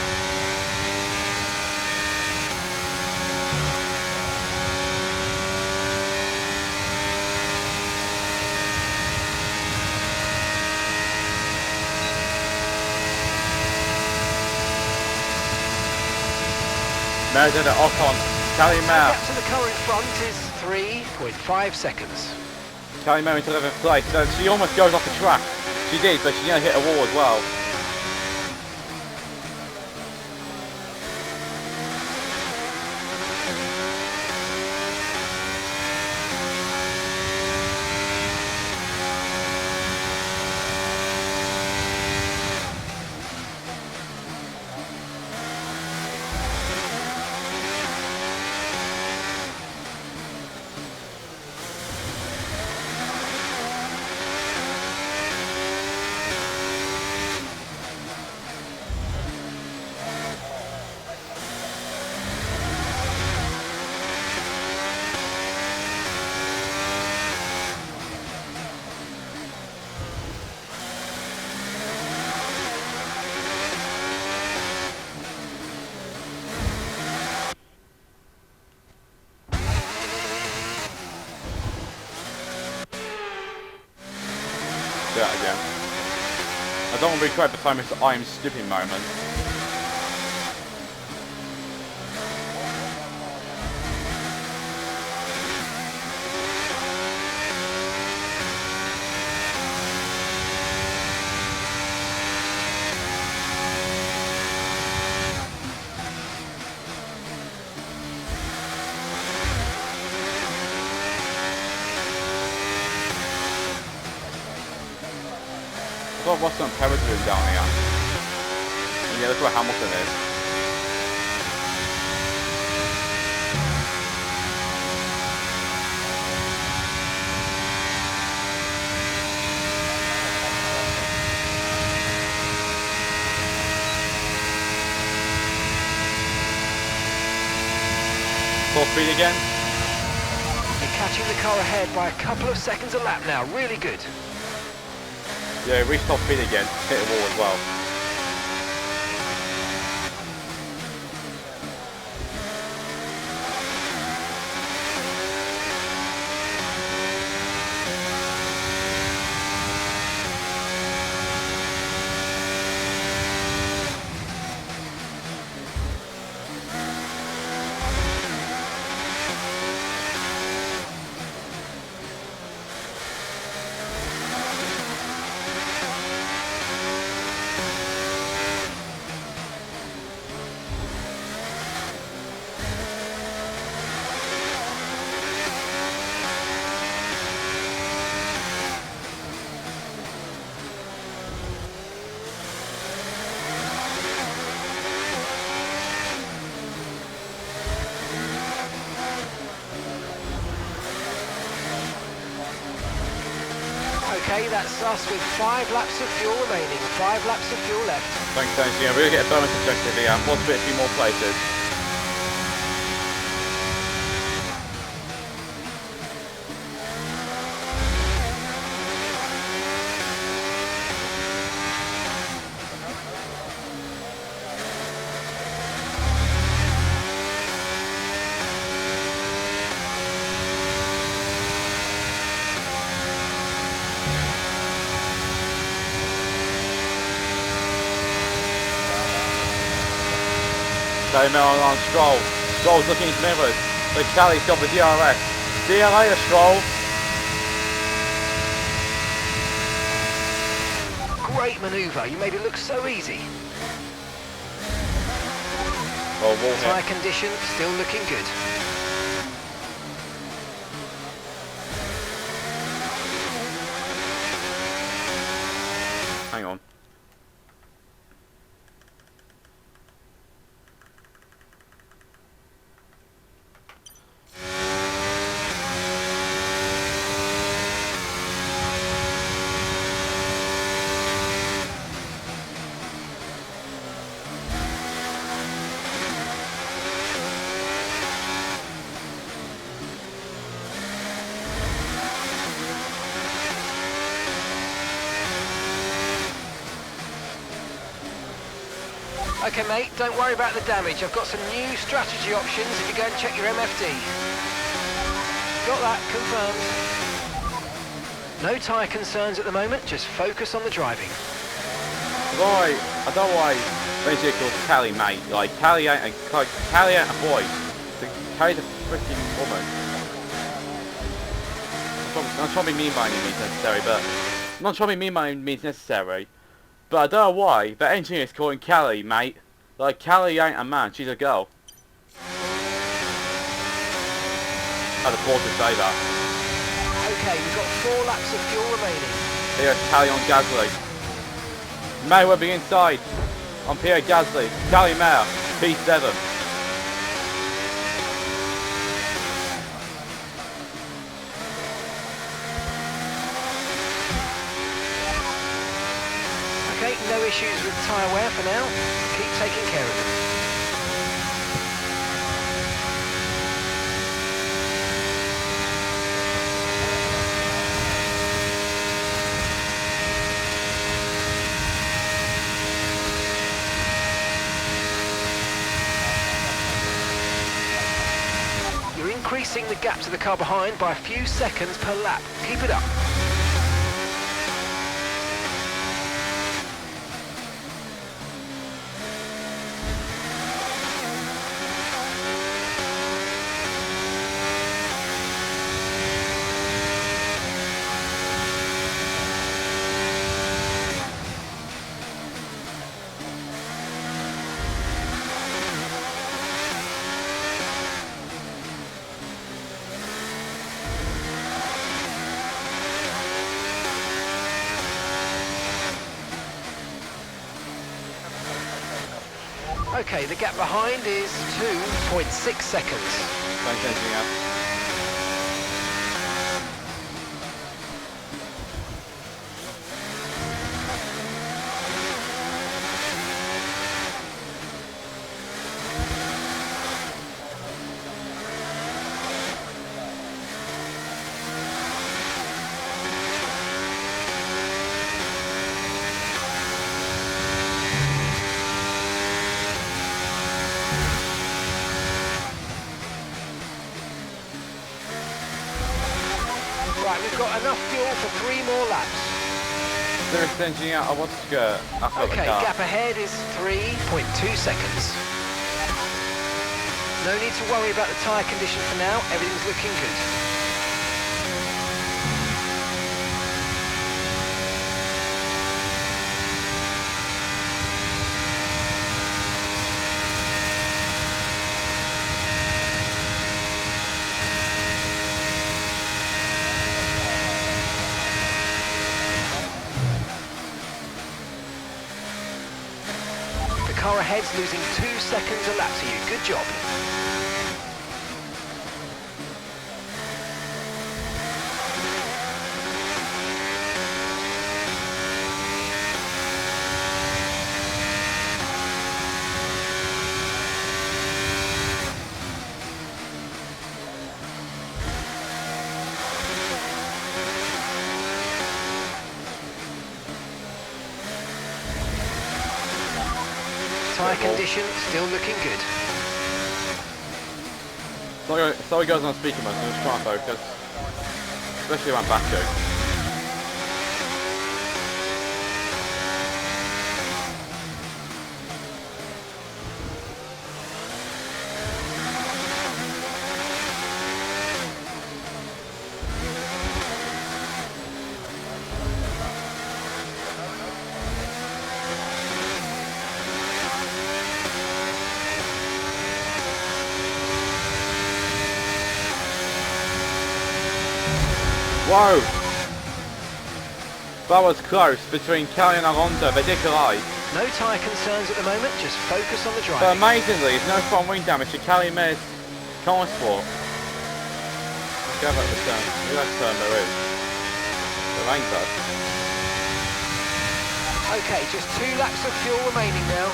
Speaker 1: Meredith at Ocon, Callie Maya.
Speaker 7: Gap to the current front is 3.5 seconds.
Speaker 1: Callie Maya into 11th place, so she almost goes off the track. She did, but she nearly hit a wall as well. do that again. I don't want to recreate the famous I am stupid moment. I've got Russell and Perez doing down here. And yeah, look where Hamilton is. Full speed again.
Speaker 7: You're catching the car ahead by a couple of seconds a lap now. Really good.
Speaker 1: Yeah, reach top speed again. Hit the wall as well.
Speaker 7: Okay, that's us with 5 laps of fuel remaining. 5 laps of fuel left.
Speaker 1: Thanks, thanks. Yeah, we're going to get a bonus objective here. Possibly a few more places. Mel on Stroll. Stroll's looking into mirrors. But Callie's got the DRS. See you later, Stroll.
Speaker 7: Great manoeuvre. You made it look so easy.
Speaker 1: Oh, wall hit.
Speaker 7: Tyre condition still looking good.
Speaker 1: Hang on.
Speaker 7: Okay, mate, don't worry about the damage. I've got some new strategy options if you go and check your MFD. Got that confirmed. No tyre concerns at the moment, just focus on the driving.
Speaker 1: Right, I don't know why Benji calls Callie mate. Like, Callie ain't a boy. Carry the freaking woman. I'm not trying to be mean by any means necessary, but... I'm not trying to be mean by any means necessary. But I don't know why the engineer is calling Callie mate. Like, Callie ain't a man, she's a girl. Had to pause to say that.
Speaker 7: Okay, we've got 4 laps of fuel remaining.
Speaker 1: Here's Callie on Gasly. May will be inside on Pierre Gasly. Callie Mayer, P7.
Speaker 7: Okay, no issues with tyre wear for now. Keep taking care of them. You're increasing the gap to the car behind by a few seconds per lap. Keep it up. Okay, the gap behind is 2.6 seconds.
Speaker 1: Don't change anything else.
Speaker 7: Right, we've got enough fuel for 3 more laps.
Speaker 1: Seriously, engineer, I want to go after the
Speaker 7: Okay,
Speaker 1: car.
Speaker 7: gap ahead is 3.2 seconds. No need to worry about the tyre condition for now, everything's looking good. The car ahead's losing 2 seconds a lap to you, good job. Tyre condition still looking good.
Speaker 1: Sorry guys, I'm speaking, but I'm just trying to focus. Especially around Baku. Whoa! That was close between Kelly and Alonso, they did collide.
Speaker 7: No tyre concerns at the moment, just focus on the
Speaker 1: But
Speaker 7: driving.
Speaker 1: amazingly, there's no front wing damage to Kelly Mays Common Sport. Let's go back to the turn. Maybe that turn there is. The rain does.
Speaker 7: Okay, just 2 laps of fuel remaining now.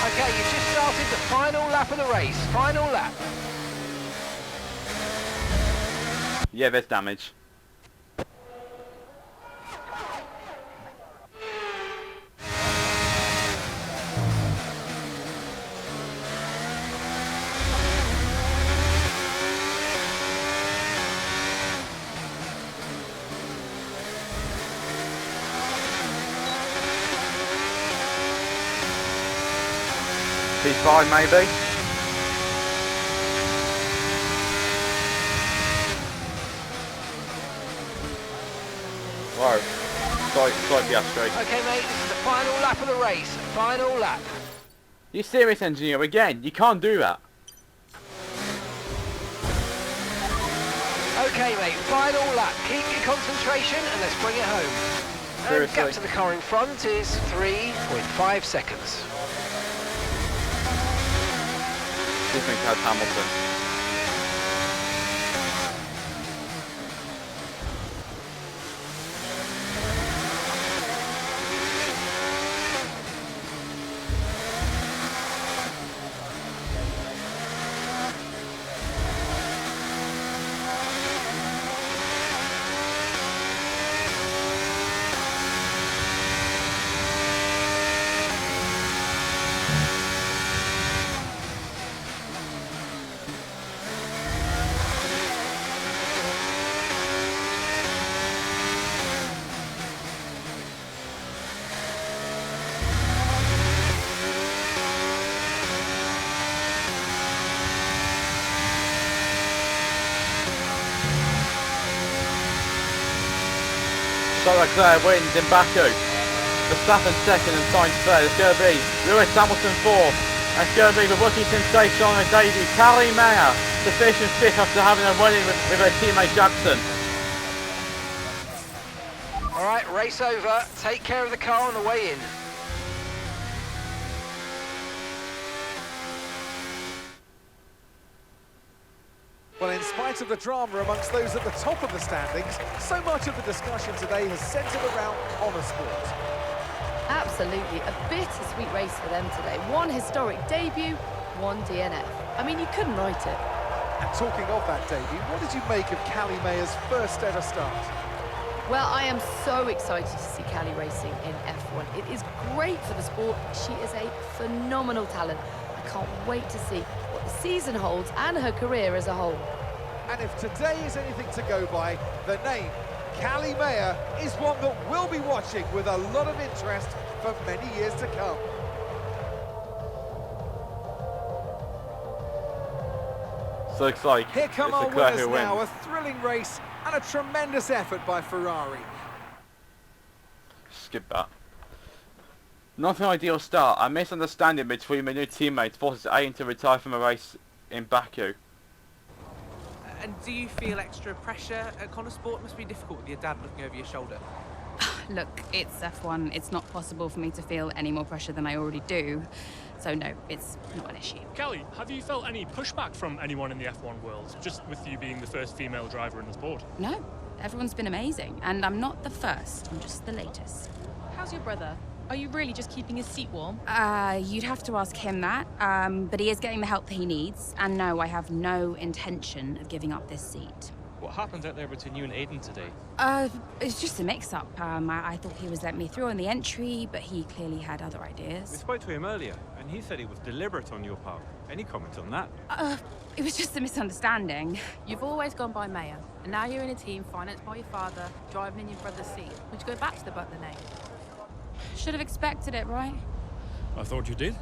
Speaker 7: Okay, you've just started the final lap of the race. Final lap.
Speaker 1: Yeah, there's damage. P5 maybe? Whoa. Slight fiasco.
Speaker 7: Okay, mate, this is the final lap of the race. Final lap.
Speaker 1: You serious, engineer? Again, you can't do that.
Speaker 7: Okay, mate, final lap. Keep your concentration and let's bring it home. And
Speaker 1: Seriously?
Speaker 7: gap to the car in front is 3.5 seconds.
Speaker 1: This thing has Hamilton. Leclerc wins in Baku. Verstappen second and Sainz third. It's going to be Lewis Hamilton fourth That's going to be the rookie sensation on her debut, Callie Mayer, to finish in 5th after having a run-in with her teammate Jackson.
Speaker 7: All right, race over. Take care of the car on the way in.
Speaker 5: Well, in spite of the drama amongst those at the top of the standings, so much of the discussion today has centred around Connor Sport.
Speaker 8: Absolutely, a bittersweet race for them today. One historic debut, one DNF. I mean, you couldn't write it.
Speaker 5: And talking of that debut, what did you make of Callie Mayer's first ever start?
Speaker 8: Well, I am so excited to see Callie racing in F1. It is great for the sport. She is a phenomenal talent. I can't wait to see what the season holds and her career as a whole.
Speaker 5: And if today is anything to go by, the name Callie Mayer is one that we'll be watching with a lot of interest for many years to come.
Speaker 1: So it's like,
Speaker 5: Here come
Speaker 1: it's
Speaker 5: our
Speaker 1: Leclerc
Speaker 5: winners
Speaker 1: who
Speaker 5: now,
Speaker 1: wins.
Speaker 5: a thrilling race and a tremendous effort by Ferrari.
Speaker 1: Skip that. Not an ideal start. A misunderstanding between my new teammates forces Aiden to retire from a race in Baku.
Speaker 16: And do you feel extra pressure at Connor Sport? It must be difficult with your dad looking over your shoulder.
Speaker 15: Look, it's F1. It's not possible for me to feel any more pressure than I already do. So no, it's not an issue.
Speaker 17: Kelly, have you felt any pushback from anyone in the F1 world, just with you being the first female driver in the sport?
Speaker 15: No, everyone's been amazing. And I'm not the first, I'm just the latest.
Speaker 18: How's your brother? Are you really just keeping his seat warm?
Speaker 15: You'd have to ask him that. But he is getting the help that he needs. And no, I have no intention of giving up this seat.
Speaker 19: What happened out there between you and Aiden today?
Speaker 15: It's just a mix-up. I thought he was letting me through on the entry, but he clearly had other
Speaker 19: We
Speaker 15: ideas.
Speaker 19: spoke to him earlier, and he said it was deliberate on your part. Any comment on that?
Speaker 15: It was just a misunderstanding.
Speaker 18: You've always gone by Mayor, and now you're in a team financed by your father, driving in your brother's seat. Would you go back to the Butler name?
Speaker 15: Should have expected it, right?
Speaker 12: I thought you did.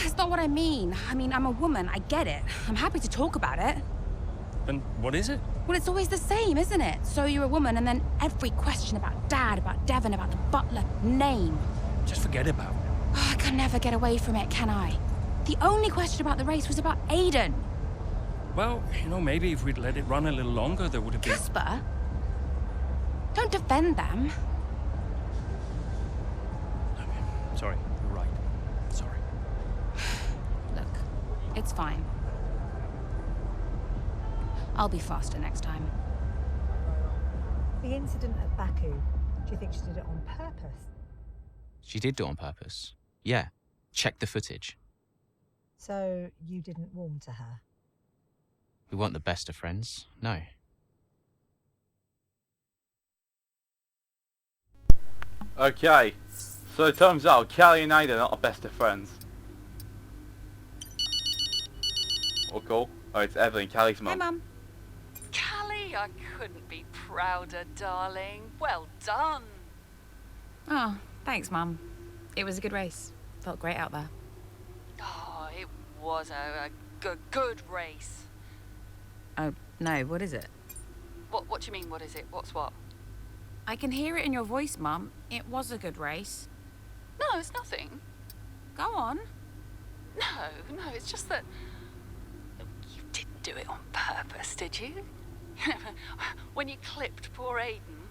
Speaker 15: It's not what I mean. I mean, I'm a woman, I get it. I'm happy to talk about it.
Speaker 12: And what is it?
Speaker 15: Well, it's always the same, isn't it? So you're a woman, and then every question about Dad, about Devon, about the Butler name.
Speaker 12: Just forget about it.
Speaker 15: Oh, I can never get away from it, can I? The only question about the race was about Aiden.
Speaker 12: Well, you know, maybe if we'd let it run a little longer, there would have been...
Speaker 15: Casper? Don't defend them.
Speaker 12: Sorry, you're right. Sorry.
Speaker 15: Look, it's fine. I'll be faster next time.
Speaker 2: The incident at Baku, do you think she did it on purpose?
Speaker 20: She did do it on purpose. Yeah. Check the footage.
Speaker 2: So you didn't warm to her?
Speaker 20: We weren't the best of friends. No.
Speaker 1: Okay, so it turns out Callie and Aiden are not the best of friends. Or cool. Oh, it's Evelyn, Callie's mum.
Speaker 15: Hey, Mum.
Speaker 21: Callie, I couldn't be prouder, darling. Well done.
Speaker 15: Oh, thanks, Mum. It was a good race. Felt great out there.
Speaker 21: Oh, it was a good race.
Speaker 15: Oh, no, what is it?
Speaker 21: What do you mean, what is it? What's what?
Speaker 15: I can hear it in your voice, Mum. It was a good race.
Speaker 21: No, it's nothing.
Speaker 15: Go on.
Speaker 21: No, it's just that you didn't do it on purpose, did you? When you clipped poor Aiden.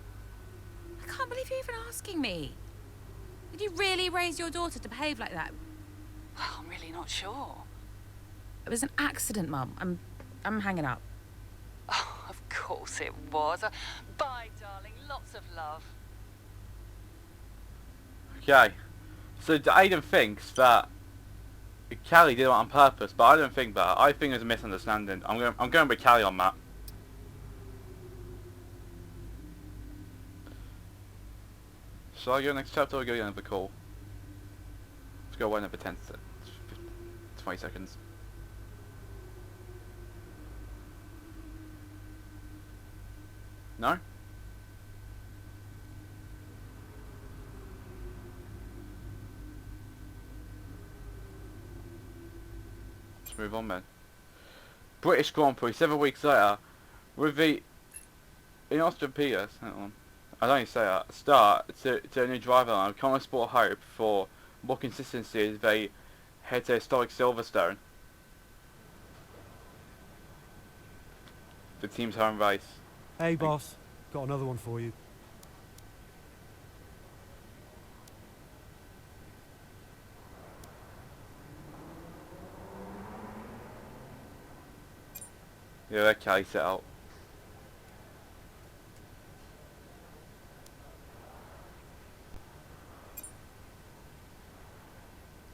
Speaker 15: I can't believe you're even asking me. Did you really raise your daughter to behave like that?
Speaker 21: Well, I'm really not sure.
Speaker 15: It was an accident, Mum. I'm hanging up.
Speaker 21: Oh, of course it was. Bye, darling. Lots of love.
Speaker 1: Okay, so Aiden thinks that Callie did it on purpose, but I don't think that. I think it was a misunderstanding. I'm going with Callie on that. Shall I go next chapter or go another call? Let's go another 20 seconds. No? Let's move on then. British Grand Prix, 7 weeks later, with the in Austin Peters, hang on, I don't even say that, start to a new driver line. Connor Sport hope for more consistency as they head to historic Silverstone. The team's home race.
Speaker 14: Hey, boss. Got another one for you.
Speaker 1: Yeah, that Kelly set out.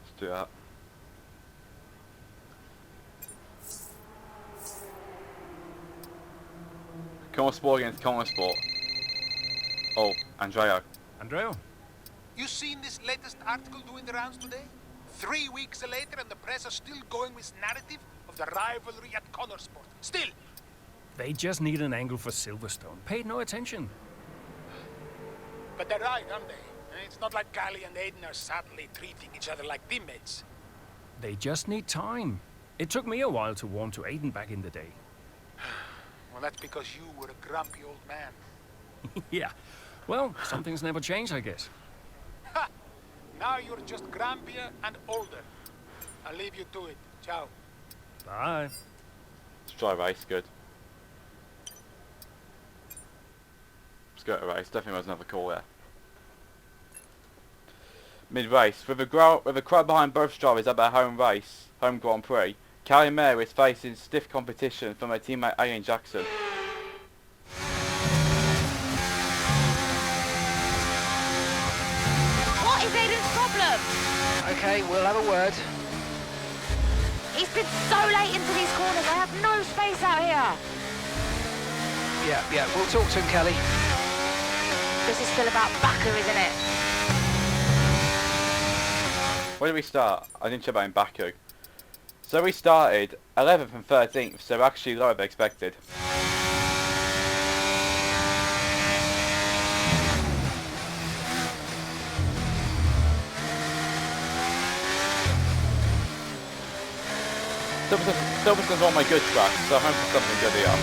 Speaker 1: Let's do that. Corner Sport against Corner Sport. Oh, Andrea.
Speaker 12: Andrea?
Speaker 13: You seen this latest article doing the rounds today? 3 weeks later and the press are still going with narrative of the rivalry at Connorsport. Still!
Speaker 12: They just need an angle for Silverstone. Paid no attention.
Speaker 13: But they're right, aren't they? It's not like Callie and Aiden are sadly treating each other like teammates.
Speaker 12: They just need time. It took me a while to warm to Aiden back in the day.
Speaker 13: Well, that's because you were a grumpy old man.
Speaker 12: Yeah. Well, some things never change, I guess.
Speaker 13: Ha! Now you're just grumpier and older. I'll leave you to it. Ciao.
Speaker 12: Bye.
Speaker 1: Let's try race, good. Let's go to race, definitely was another call there. Mid-race, with a crowd behind both drivers at their home race, home Grand Prix, Callie Mary is facing stiff competition from her teammate Aileen Jackson.
Speaker 10: What is Aiden's problem?
Speaker 7: Okay, we'll have a word.
Speaker 10: He's been so late into these corners. I have no space out here.
Speaker 7: Yeah, we'll talk to him, Kelly.
Speaker 10: This is still about Baku, isn't it?
Speaker 1: Where did we start? I didn't check about in Baku. So we started 11th and 13th, so we're actually lower than expected. Silverstone's all my good tracks, so I'm hoping for something good here.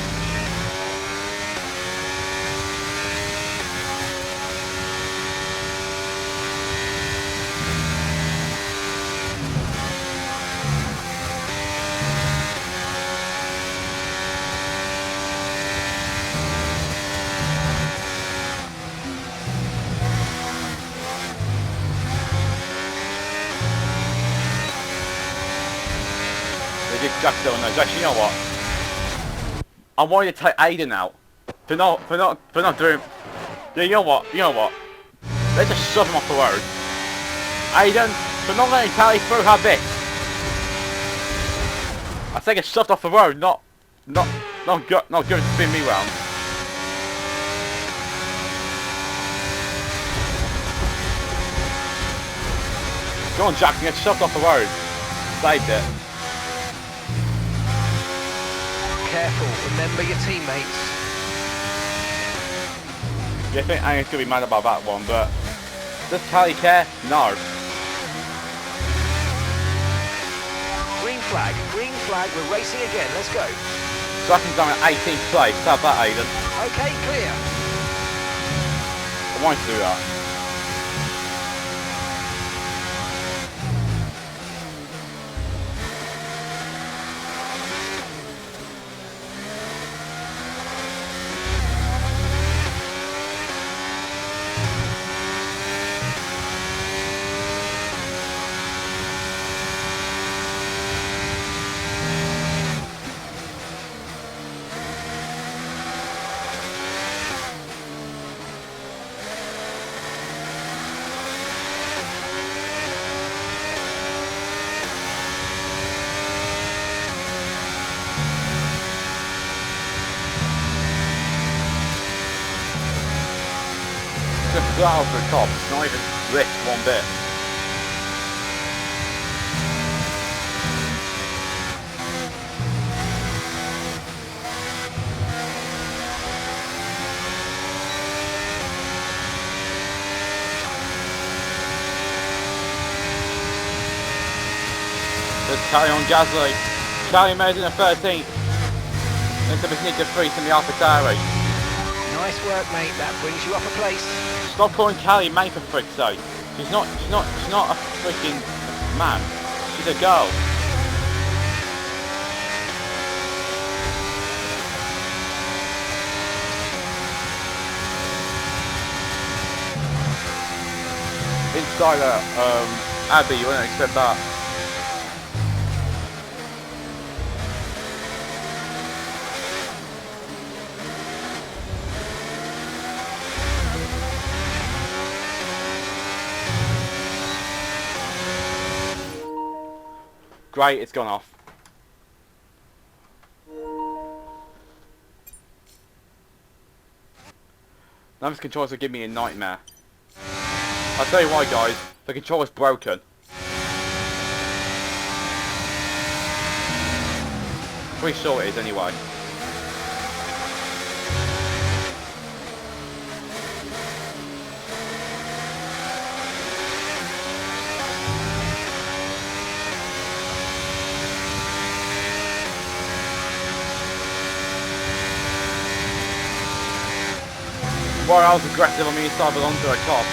Speaker 1: Jack, you know what? I want you to take Aiden out for not doing. Yeah, you know what? Let's just shove him off the road. Aiden, for not letting Callie through her bit. I say get shoved off the road, not going to spin me round. Go on, Jack, you get shoved off the road. Saved it.
Speaker 7: Careful, remember your teammates.
Speaker 1: Yeah, I think Angus gonna be mad about that one, but does Callie care? No.
Speaker 7: Green flag, we're racing again, let's go.
Speaker 1: Jackson's down at 18th place, have that, Aiden.
Speaker 7: Okay, clear.
Speaker 1: I wanted to do that. Flat over the top, it's not even lift one bit. Let's carry on Gasly. Callie made it in 13th. Into the sneaker 3 from the AlphaTauri.
Speaker 7: Nice work, mate. That brings you up a place.
Speaker 1: Stop calling Callie mate for frick's sake. She's not a freaking man. She's a girl. Inside Abby, you wouldn't expect that. Great, it's gone off. Now this controller's gonna give me a nightmare. I'll tell you why, guys. The controller's broken. Pretty sure it is anyway. Well, I was aggressive on the inside but onto a top.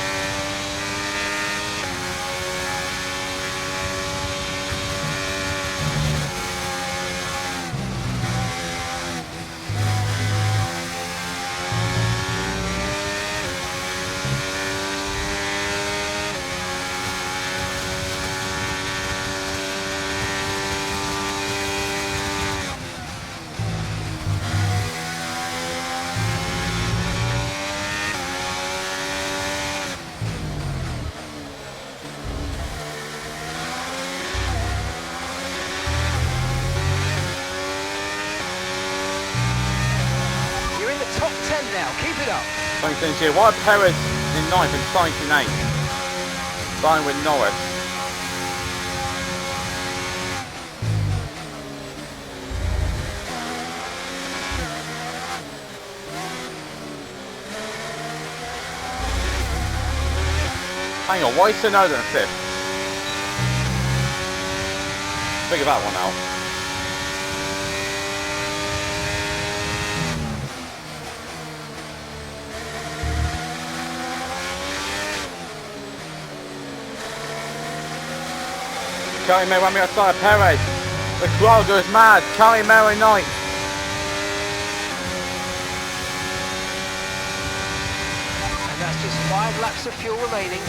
Speaker 7: Keep it up.
Speaker 1: 2017, why are Perez in 9th and Sainz in 8th? Starting with Norris. Hang on, why is Tsunoda in 5th? Figure that one out. Charlie May ran me outside Perez. The crowd goes mad. Charlie May in 9th.
Speaker 7: And that's just 5 laps of fuel remaining.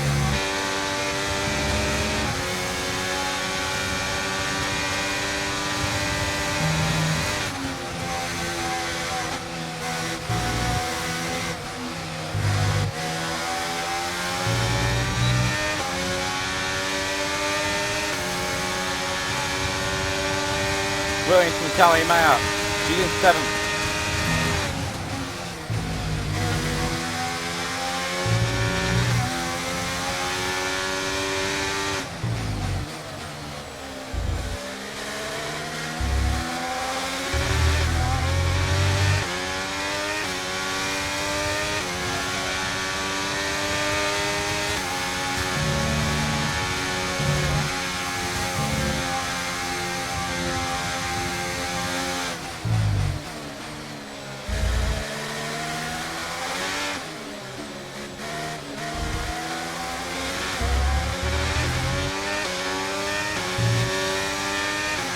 Speaker 1: Williams from Callie Mayer. She's in 7th.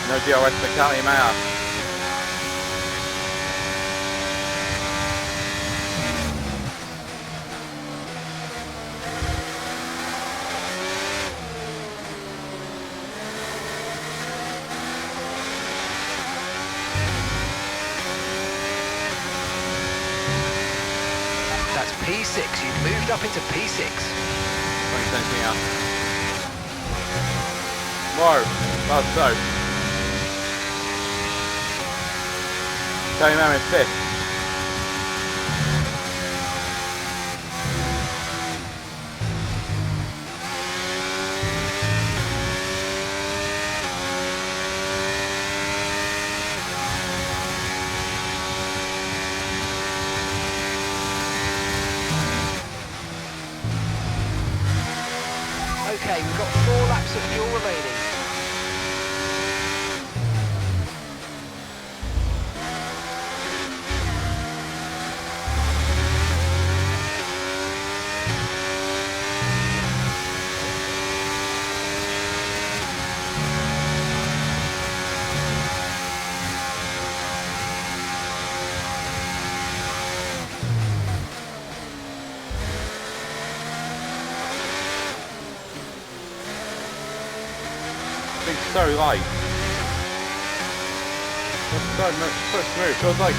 Speaker 1: No DRS for Callie Mayer.
Speaker 7: That's P6. You've moved up into P6.
Speaker 1: 2017 out. Whoa, that's so. Callie Mayer in 5th.
Speaker 7: Okay, we've got 4 laps of fuel remaining.
Speaker 1: so light. It's so smooth. Feels like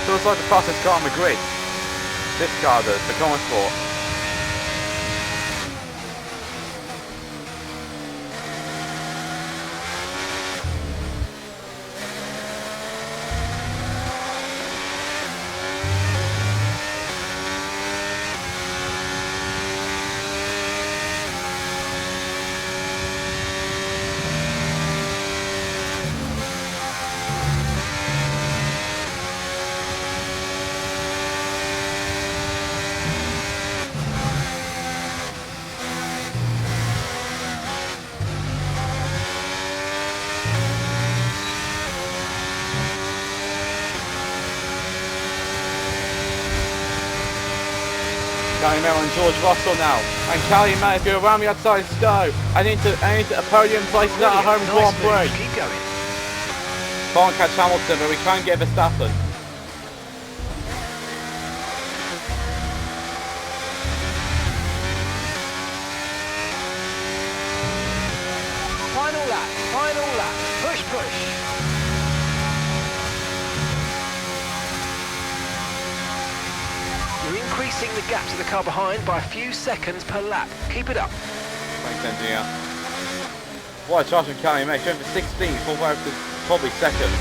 Speaker 1: the fastest car on the grid. This car does, the Common Sport. Callie Mel and George Russell now. And Callie Mel, if you're around the outside, go. And into a podium place at our home Grand Prix.
Speaker 7: Keep going.
Speaker 1: Can't catch Hamilton, but we can get Verstappen.
Speaker 7: Final lap. Push. You're increasing the gap to the car behind by a few seconds per lap. Keep it up.
Speaker 1: Thanks, engineer. What a charge from Callie May. She's going for 16th, all the way up to probably second.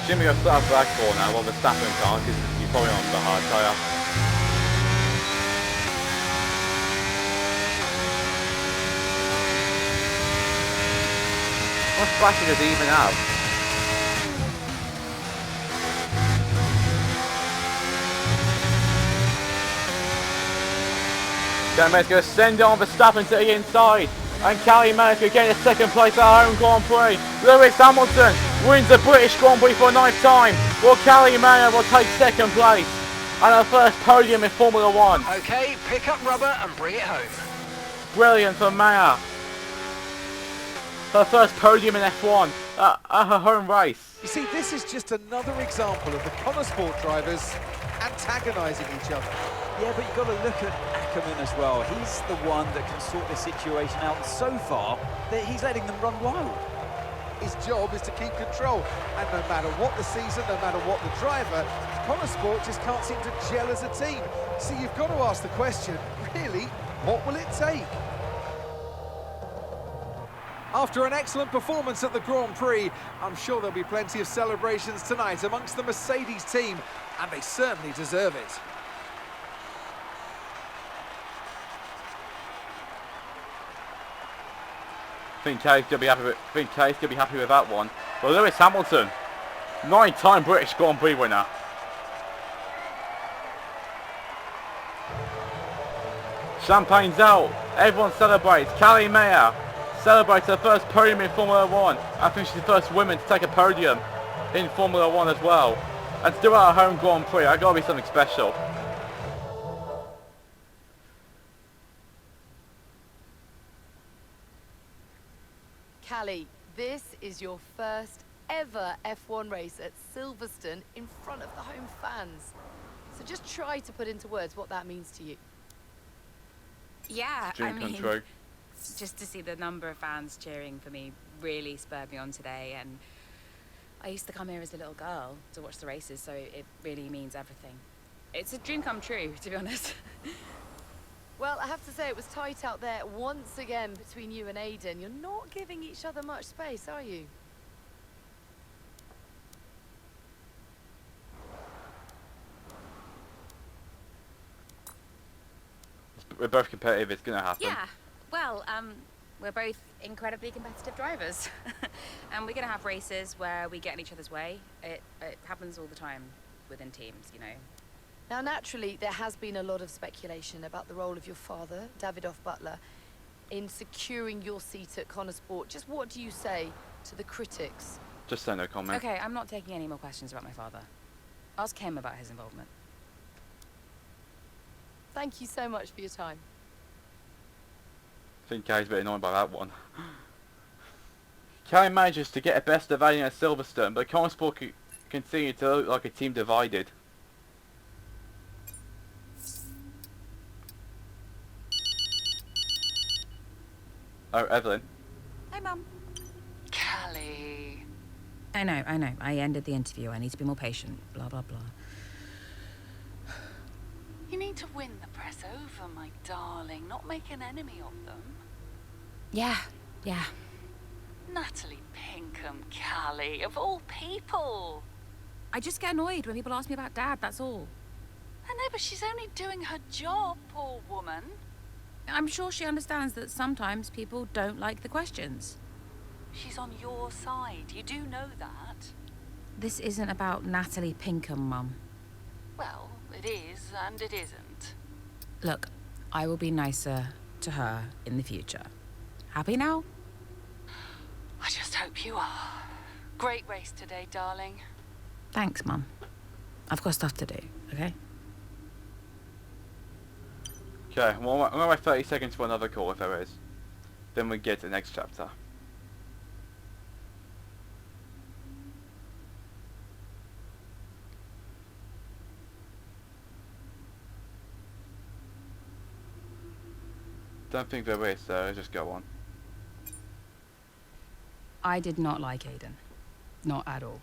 Speaker 1: Jimmy will start back for now, while Verstappen can't, because he's probably on the hard tyre. What splashing does he even have? Callie going to send it on Verstappen to the inside. And Callie May is getting a second place at our home Grand Prix. Lewis Hamilton wins the British Grand Prix for a ninth time. Well, Callie May will take second place and her first podium in Formula 1.
Speaker 7: Okay, pick up rubber and bring it home.
Speaker 1: Brilliant for Maya. Her first podium in F1 at her home race.
Speaker 5: You see, this is just another example of the Connor Sport drivers antagonising each other.
Speaker 6: Yeah, but you've got to look at Ackerman as well. He's the one that can sort this situation out. And so far, he's letting them run wild.
Speaker 5: His job is to keep control. And no matter what the season, no matter what the driver, Connor Sport just can't seem to gel as a team. So you've got to ask the question, really, what will it take? After an excellent performance at the Grand Prix, I'm sure there'll be plenty of celebrations tonight amongst the Mercedes team, and they certainly deserve it.
Speaker 1: I think Kay's gonna be happy with that one. But Lewis Hamilton, 9-time British Grand Prix winner. Champagne's out. Everyone celebrates. Callie Mayer celebrates her first podium in Formula 1. I think she's the first woman to take a podium in Formula 1 as well. And to do it at her home Grand Prix, that gotta be something special.
Speaker 8: Callie, this is your first ever F1 race at Silverstone in front of the home fans. So just try to put into words what that means to you.
Speaker 15: Yeah,
Speaker 1: Dream come true.
Speaker 15: Just to see the number of fans cheering for me really spurred me on today, and I used to come here as a little girl to watch the races, so it really means everything. It's a dream come true, to be honest.
Speaker 8: Well, I have to say it was tight out there once again between you and Aiden. You're not giving each other much space, are you?
Speaker 1: We're both competitive, it's gonna happen.
Speaker 15: Yeah, well, we're both incredibly competitive drivers. And we're gonna have races where we get in each other's way. It happens all the time. within teams, you know.
Speaker 8: Now, naturally, there has been a lot of speculation about the role of your father, Davidoff Butler, in securing your seat at Connor Sport. Just what do you say to the critics?
Speaker 1: Just say no comment.
Speaker 15: Okay, I'm not taking any more questions about my father. Ask him about his involvement.
Speaker 8: Thank you so much for your time.
Speaker 1: I think Gary's a bit annoyed by that one. Kelly manages to get a best of Aiden at Silverstone, but Connor Sport continue to look like a team divided. Oh, Evelyn.
Speaker 15: Hi, Mum.
Speaker 21: Callie.
Speaker 15: I know. I ended the interview. I need to be more patient. Blah, blah, blah.
Speaker 21: You need to win the press over, my darling, not make an enemy of them.
Speaker 15: Yeah.
Speaker 21: Natalie Pinkham, Callie, of all people.
Speaker 15: I just get annoyed when people ask me about Dad, that's all.
Speaker 21: I know, but she's only doing her job, poor woman.
Speaker 15: I'm sure she understands that sometimes people don't like the questions.
Speaker 21: She's on your side. You do know that.
Speaker 15: This isn't about Natalie Pinkham, Mum.
Speaker 21: Well, it is and it isn't.
Speaker 15: Look, I will be nicer to her in the future. Happy now?
Speaker 21: I just hope you are. Great race today, darling.
Speaker 15: Thanks, Mum. I've got stuff to do, okay?
Speaker 1: Okay, well, I'm gonna wait 30 seconds for another call if there is. Then we get to the next chapter. Don't think there is, so just go on.
Speaker 15: I did not like Aiden. Not at all.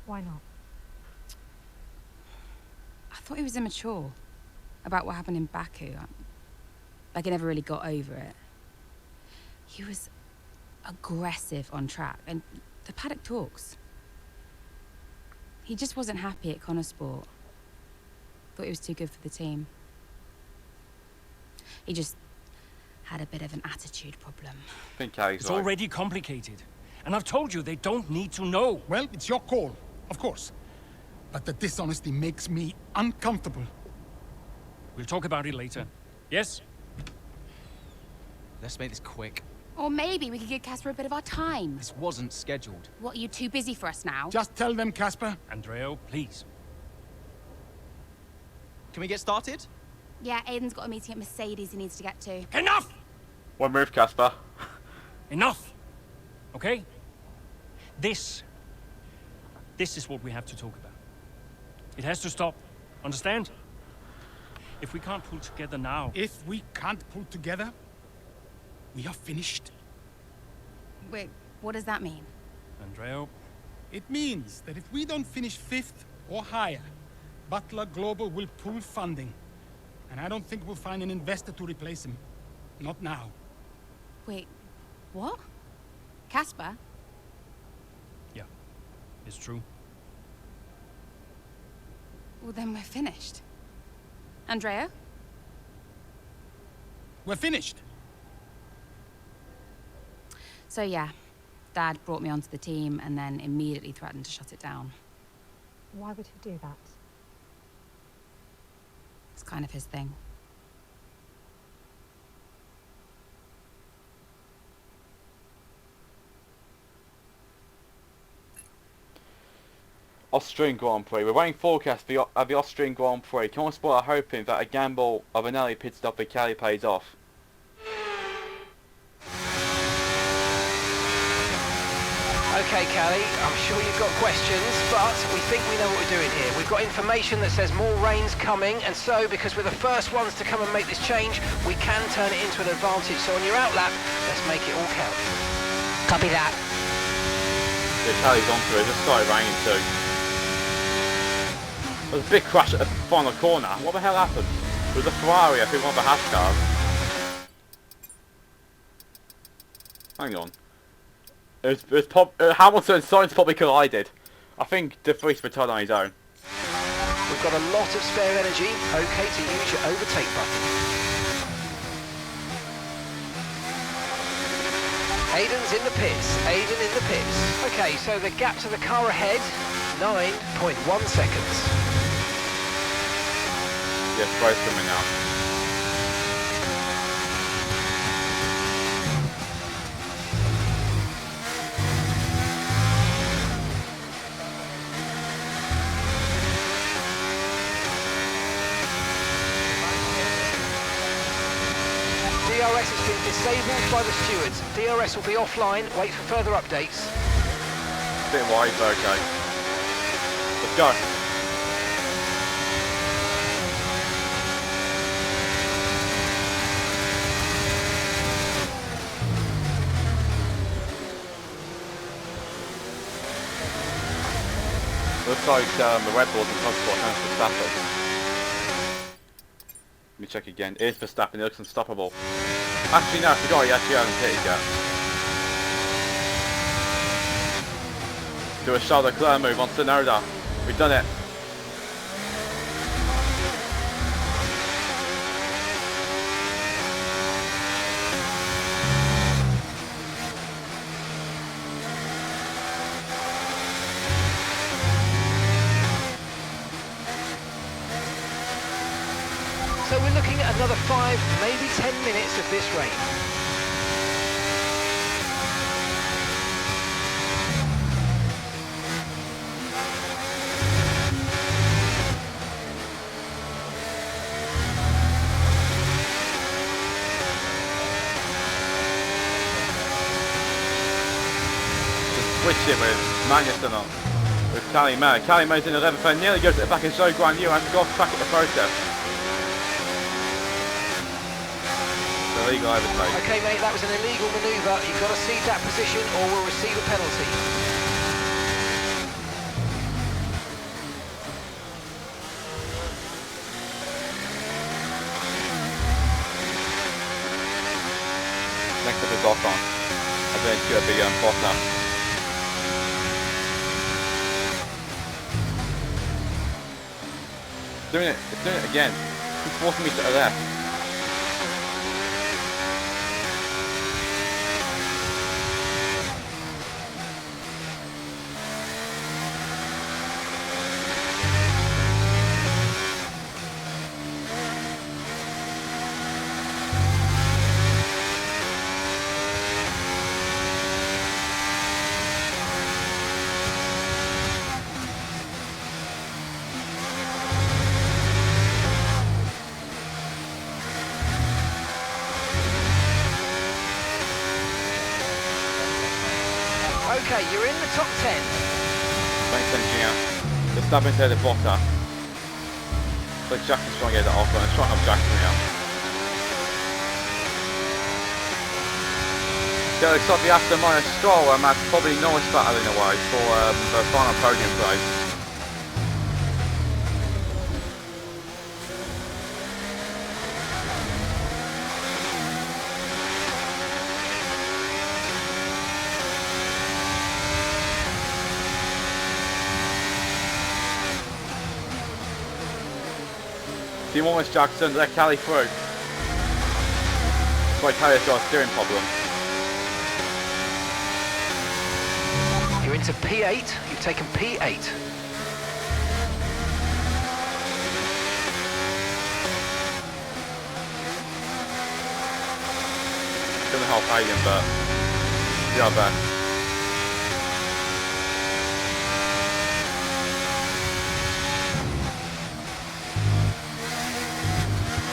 Speaker 2: Why not?
Speaker 15: I thought he was immature about what happened in Baku. Like, I never really got over it. He was aggressive on track, and the paddock talks. He just wasn't happy at Connor Sport. Thought he was too good for the team. He just had a bit of an attitude problem.
Speaker 1: I think Carrie's
Speaker 12: It's
Speaker 1: right.
Speaker 12: already complicated. And I've told you they don't need to know.
Speaker 11: Well, it's your call, of course. But the dishonesty makes me uncomfortable.
Speaker 12: We'll talk about it later. Yes?
Speaker 20: Let's make this quick.
Speaker 3: Or maybe we could give Casper a bit of our time.
Speaker 20: This wasn't scheduled.
Speaker 3: What, are you too busy for us now?
Speaker 11: Just tell them, Casper.
Speaker 12: Andreo, please.
Speaker 20: Can we get started?
Speaker 3: Yeah, Aiden's got a meeting at Mercedes he needs to get to.
Speaker 12: Enough!
Speaker 1: One move, Casper.
Speaker 12: Enough! Okay? This is what we have to talk about. It has to stop. Understand? If we can't pull together now...
Speaker 11: If we can't pull together, we are finished.
Speaker 3: Wait, what does that mean?
Speaker 12: Andreo...
Speaker 11: It means that if we don't finish 5th or higher, Butler Global will pull funding. And I don't think we'll find an investor to replace him. Not now.
Speaker 3: Wait, what? Casper?
Speaker 12: Yeah, it's true.
Speaker 3: Well, then we're finished. Andrea?
Speaker 11: We're finished.
Speaker 3: So yeah, Dad brought me onto the team and then immediately threatened to shut it down.
Speaker 2: Why would he do that?
Speaker 3: It's kind of his thing.
Speaker 1: Austrian Grand Prix. We're waiting forecast for the Austrian Grand Prix. Connor Sport are hoping that a gamble of an early pit stop for Kelly pays off.
Speaker 7: Okay, Callie, I'm sure you've got questions, but we think we know what we're doing here. We've got information that says more rain's coming, and so, because we're the first ones to come and make this change, we can turn it into an advantage. So on your outlap, let's make it all count.
Speaker 10: Copy that.
Speaker 1: Yeah, Kelly's on through. It just started raining too. There was a big crash at the final corner. What the hell happened? It was a Ferrari, I think one of the hash cars. Hang on. Hamilton and Sainz probably collided. I think De Vries returned on his own.
Speaker 7: We've got a lot of spare energy. Okay to use your overtake button. Aiden's in the pits. Aiden in the pits. Okay, so the gap to the car ahead, 9.1 seconds.
Speaker 1: Yeah, spray's coming out.
Speaker 7: DRS has been disabled by the stewards. DRS will be offline. Wait for further updates.
Speaker 1: Bit wide, but okay. Let's go. Looks like the Red Bulls and Motorsport and Verstappen. Let me check again. It is Verstappen, it looks unstoppable. Actually no, I forgot he actually hasn't hit it yet. Do a Charles Leclerc move on Tsunoda. We've done it.
Speaker 7: So we're looking at another 5, maybe 10 minutes of this race.
Speaker 1: Switched it with Magnussen on. With Callie May. Callie May's in 11th and nearly goes to the back and show Guan Yu and to go off track at the process. Illegal overtake.
Speaker 7: Okay, mate, that was an illegal manoeuvre. You've got to cede that position or we'll receive a penalty.
Speaker 1: Next up is Ocon. I think it's going to be Butler. It's doing it again. He's forcing me to the left.
Speaker 7: Okay, you're in the top 10.
Speaker 1: Thanks, engineer. They're stabbing to the bottom. But Jackson's trying to get that off, and it's trying to have Jackson now. So it's got the Aston Martin Stroll, and that's probably Norris battle in a way for the final podium place. Team almost Jackson, let Callie through. That's why Callie's got a steering problem.
Speaker 7: You're into P8, you've taken P8.
Speaker 1: Gonna help Hayden, but yeah, bad.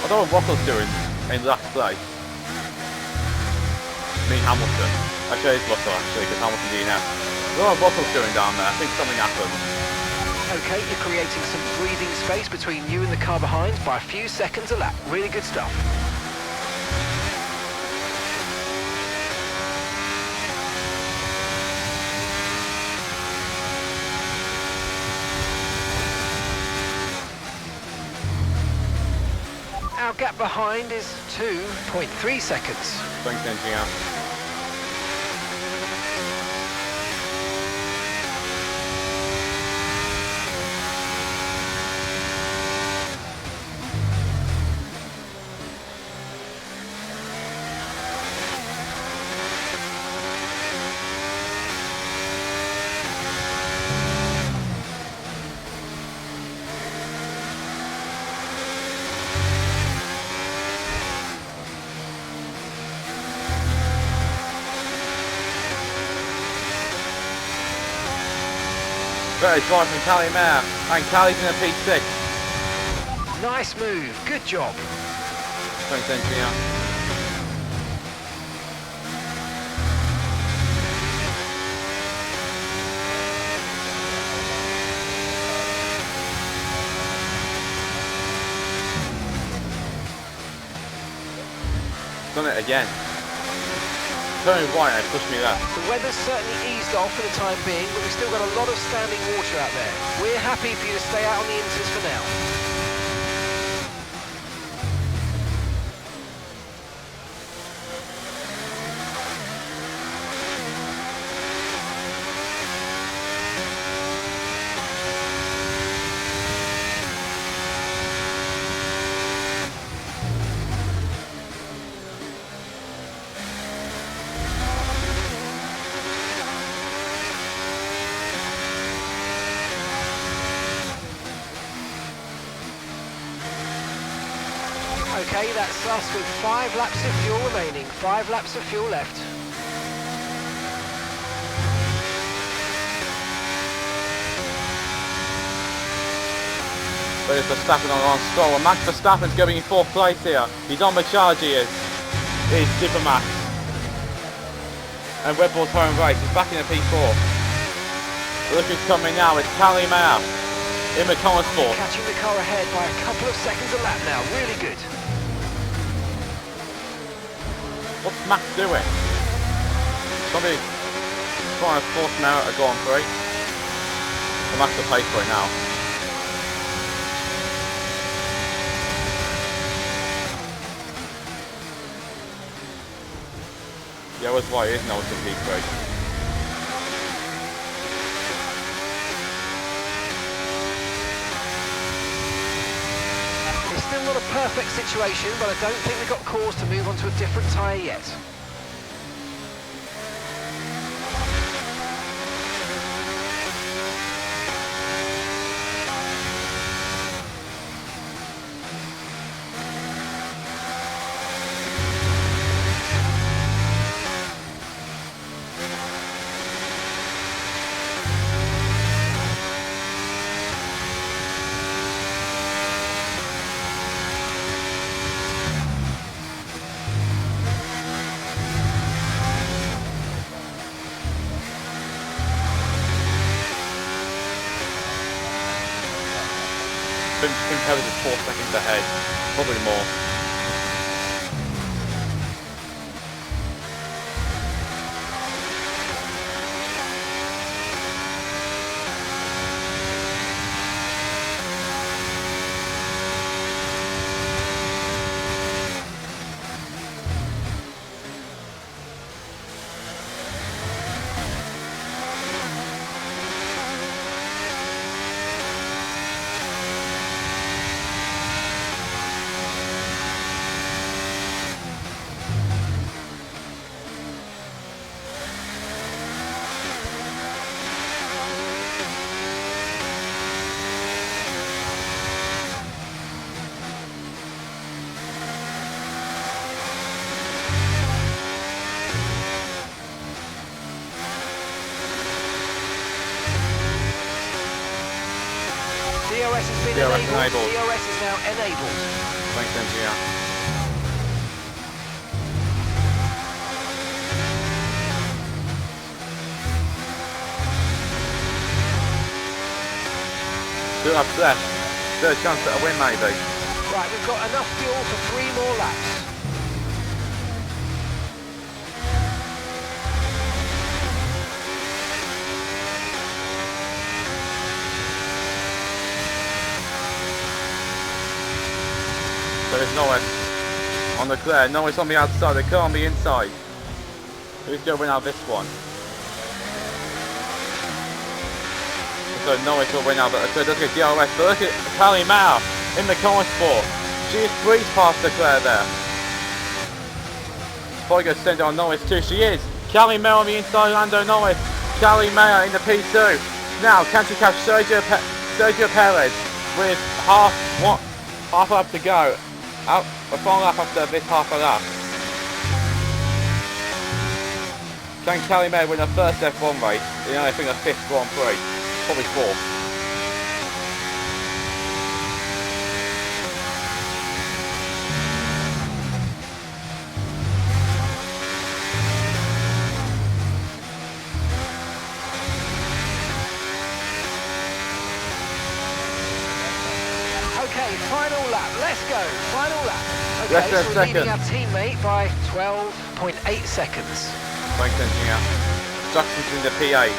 Speaker 1: I don't know what Russell's doing in last place. I mean Hamilton. Actually it's Russell actually, because Hamilton DNF. I don't know what Russell's doing down there. I think something happened.
Speaker 7: Okay, you're creating some breathing space between you and the car behind by a few seconds a lap. Really good stuff. Our gap behind is 2.3 seconds.
Speaker 1: Thanks, engineer. Better drive from Callie Mayer, and Callie's in a P6.
Speaker 7: Nice move, good job.
Speaker 1: Thanks, engineer. Done it again. Turn right and push me left.
Speaker 7: The weather's certainly eased off for the time being, but we've still got a lot of standing water out there. We're happy for you to stay out on the inters for now. Okay, that's us with 5 laps of fuel remaining. 5 laps of fuel left.
Speaker 1: There's Verstappen on Stroll, and Max Verstappen's going in 4th place here. He's on the charge, he is. He's Super Max. And Red Bull's home race, he's back in the P4. Look who's coming now, it's Callie Mayer in the Sport.
Speaker 7: Catching the car ahead by a couple of seconds a lap now, really good.
Speaker 1: What's Max doing? Somebody trying to force him out to go on 3. So Max will pay for it now. Yeah, that's why it is now it's a P3.
Speaker 7: It's still not a perfect situation, but I don't think we've got cause to move on to a different tyre yet.
Speaker 1: Kelly is 4 seconds ahead, probably more.
Speaker 7: DRS has been enabled. DRS is now enabled.
Speaker 1: Thanks, engineer. Two laps left. There's a chance at a win, maybe.
Speaker 7: Right, we've got enough fuel for 3 more laps.
Speaker 1: There's Norris on the clear, Norris on the outside, the car on the inside. Who's going to win out this one? So Norris will win out, but look at DRS, but look at Callie Mayer in the Sport. She is breezed past the clear there. Probably going to send it on Norris too, she is. Callie Mayer on the inside, Lando Norris. Callie Mayer in the P2. Now, can she catch Sergio Perez with half a lap to go? Out a final lap after this half a lap. Can Callie Mayer win her first F1 race in I think a 5th Grand Prix? Probably fourth.
Speaker 7: Okay, final lap. Let's go. Final lap. Okay,
Speaker 1: Less than
Speaker 7: so
Speaker 1: a
Speaker 7: we're leading
Speaker 1: second.
Speaker 7: our teammate by 12.8 seconds.
Speaker 1: Thanks, engineer. Jackson's in the P8.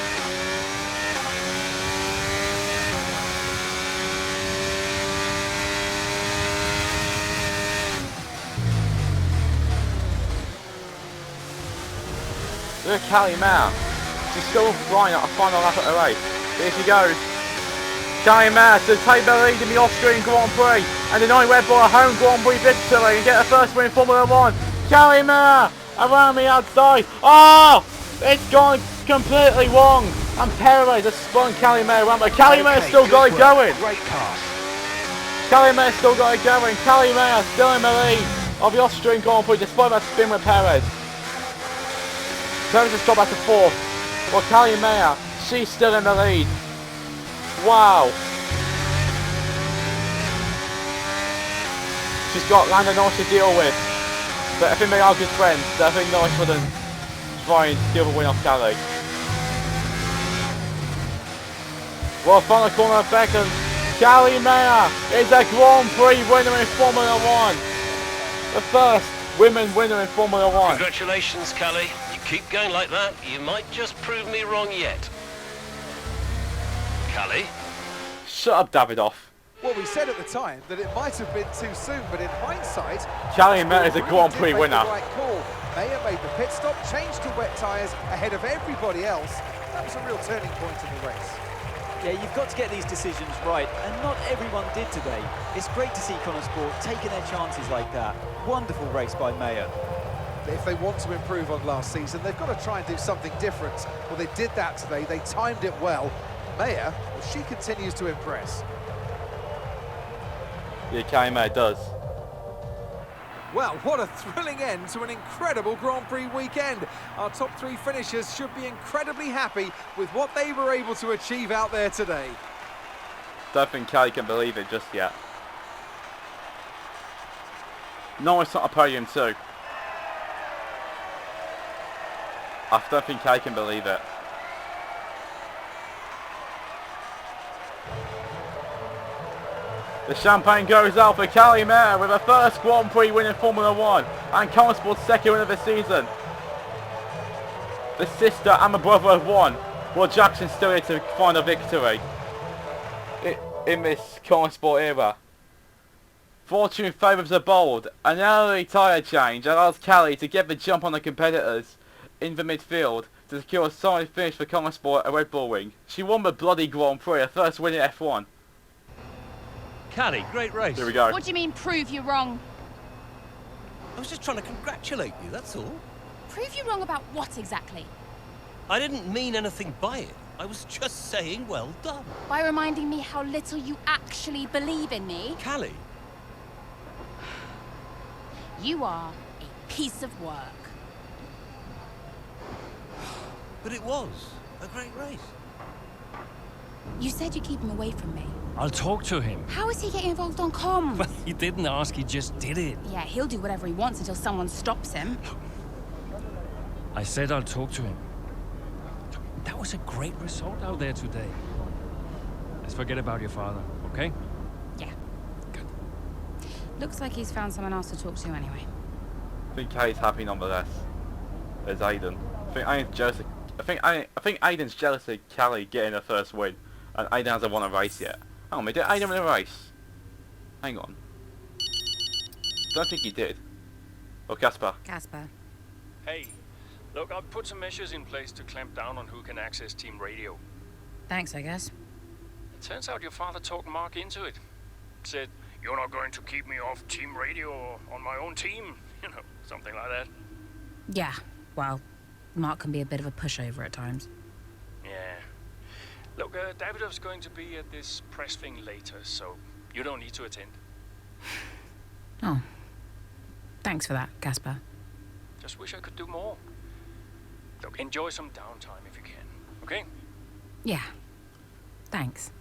Speaker 1: Look at Callie Mayer. She's still flying at a final lap at the race. Here she goes. Callie Mayer to take the lead in the Austrian Grand Prix and deny Red Bull a home Grand Prix victory and get her first win in Formula 1. Callie Mayer around the outside. Oh! It's gone completely wrong. And Perez has spun Callie Mayer around, but Callie Mayer's still got it going.
Speaker 7: Great pass.
Speaker 1: Callie Mayer's still got it going. Callie Mayer still in the lead of the Austrian Grand Prix despite that spin with Perez. Perez has got back to fourth. Well, Callie Mayer, she's still in the lead. Wow. She's got Lando Norris to deal with. But I think they are good friends. So I think Norris wouldn't try and steal the win off Callie. Well, final corner of Beckham. Callie Mayer is a Grand Prix winner in Formula 1. The first women winner in Formula 1.
Speaker 4: Congratulations, Callie. You keep going like that, you might just prove me wrong yet. Callie?
Speaker 1: Shut up, Davidoff.
Speaker 5: Well, we said at the time that it might have been too soon, but in hindsight,
Speaker 1: Callie Mayer is a Grand Prix
Speaker 5: did make
Speaker 1: winner.
Speaker 5: the right call. Mayer made the pit stop, changed to wet tyres ahead of everybody else. That was a real turning point in the race.
Speaker 6: Yeah, you've got to get these decisions right, and not everyone did today. It's great to see Connor Sport taking their chances like that. Wonderful race by Mayer.
Speaker 5: If they want to improve on last season, they've got to try and do something different. Well, they did that today. They timed it well. Mayer, well, she continues to impress.
Speaker 1: Yeah, Callie Mayer does.
Speaker 5: Well, what a thrilling end to an incredible Grand Prix weekend. Our top three finishers should be incredibly happy with what they were able to achieve out there today.
Speaker 1: Don't think Callie can believe it just yet. Norris on a podium too. I don't think Callie can believe it. The champagne goes out for Callie Mayer with her first Grand Prix win in Formula 1 and Connor Sport's second win of the season. The sister and the brother have won, while Jackson's still here to find a victory in this Connor Sport era. Fortune favours the bold. An early tyre change allows Callie to get the jump on the competitors in the midfield to secure a solid finish for Connor Sport at Red Bull Ring. She won the bloody Grand Prix, her first win in F1.
Speaker 4: Callie, great race.
Speaker 1: Here we go.
Speaker 3: What do you mean, prove you wrong?
Speaker 4: I was just trying to congratulate you, that's all.
Speaker 3: Prove you wrong about what exactly?
Speaker 4: I didn't mean anything by it. I was just saying well done.
Speaker 3: By reminding me how little you actually believe in me?
Speaker 4: Callie.
Speaker 3: You are a piece of work.
Speaker 4: But it was a great race.
Speaker 3: You said you'd keep him away from me.
Speaker 12: I'll talk to him.
Speaker 3: How is he getting involved on comms?
Speaker 12: Well, he didn't ask, he just did it.
Speaker 3: Yeah, he'll do whatever he wants until someone stops him.
Speaker 12: I said I'll talk to him. That was a great result out there today. Let's forget about your father, okay?
Speaker 3: Yeah. Good. Looks like he's found someone else to talk to anyway.
Speaker 1: I think Callie's happy nonetheless. There's Aiden. I think Aiden's jealous of Callie getting her first win, and Aiden hasn't won a race yet. Hang on, did Aiden win a race? Hang on. Don't think he did. Oh, Casper.
Speaker 3: Casper.
Speaker 17: Hey, look, I've put some measures in place to clamp down on who can access team radio.
Speaker 3: Thanks, I guess.
Speaker 17: It turns out your father talked Mark into it. Said, "You're not going to keep me off team radio or on my own team." You know, something like that.
Speaker 3: Yeah, well, Mark can be a bit of a pushover at times.
Speaker 17: Yeah. Look, Davidov's going to be at this press thing later, so you don't need to attend.
Speaker 3: Oh. Thanks for that, Casper.
Speaker 17: Just wish I could do more. Look, enjoy some downtime if you can, okay?
Speaker 3: Yeah. Thanks.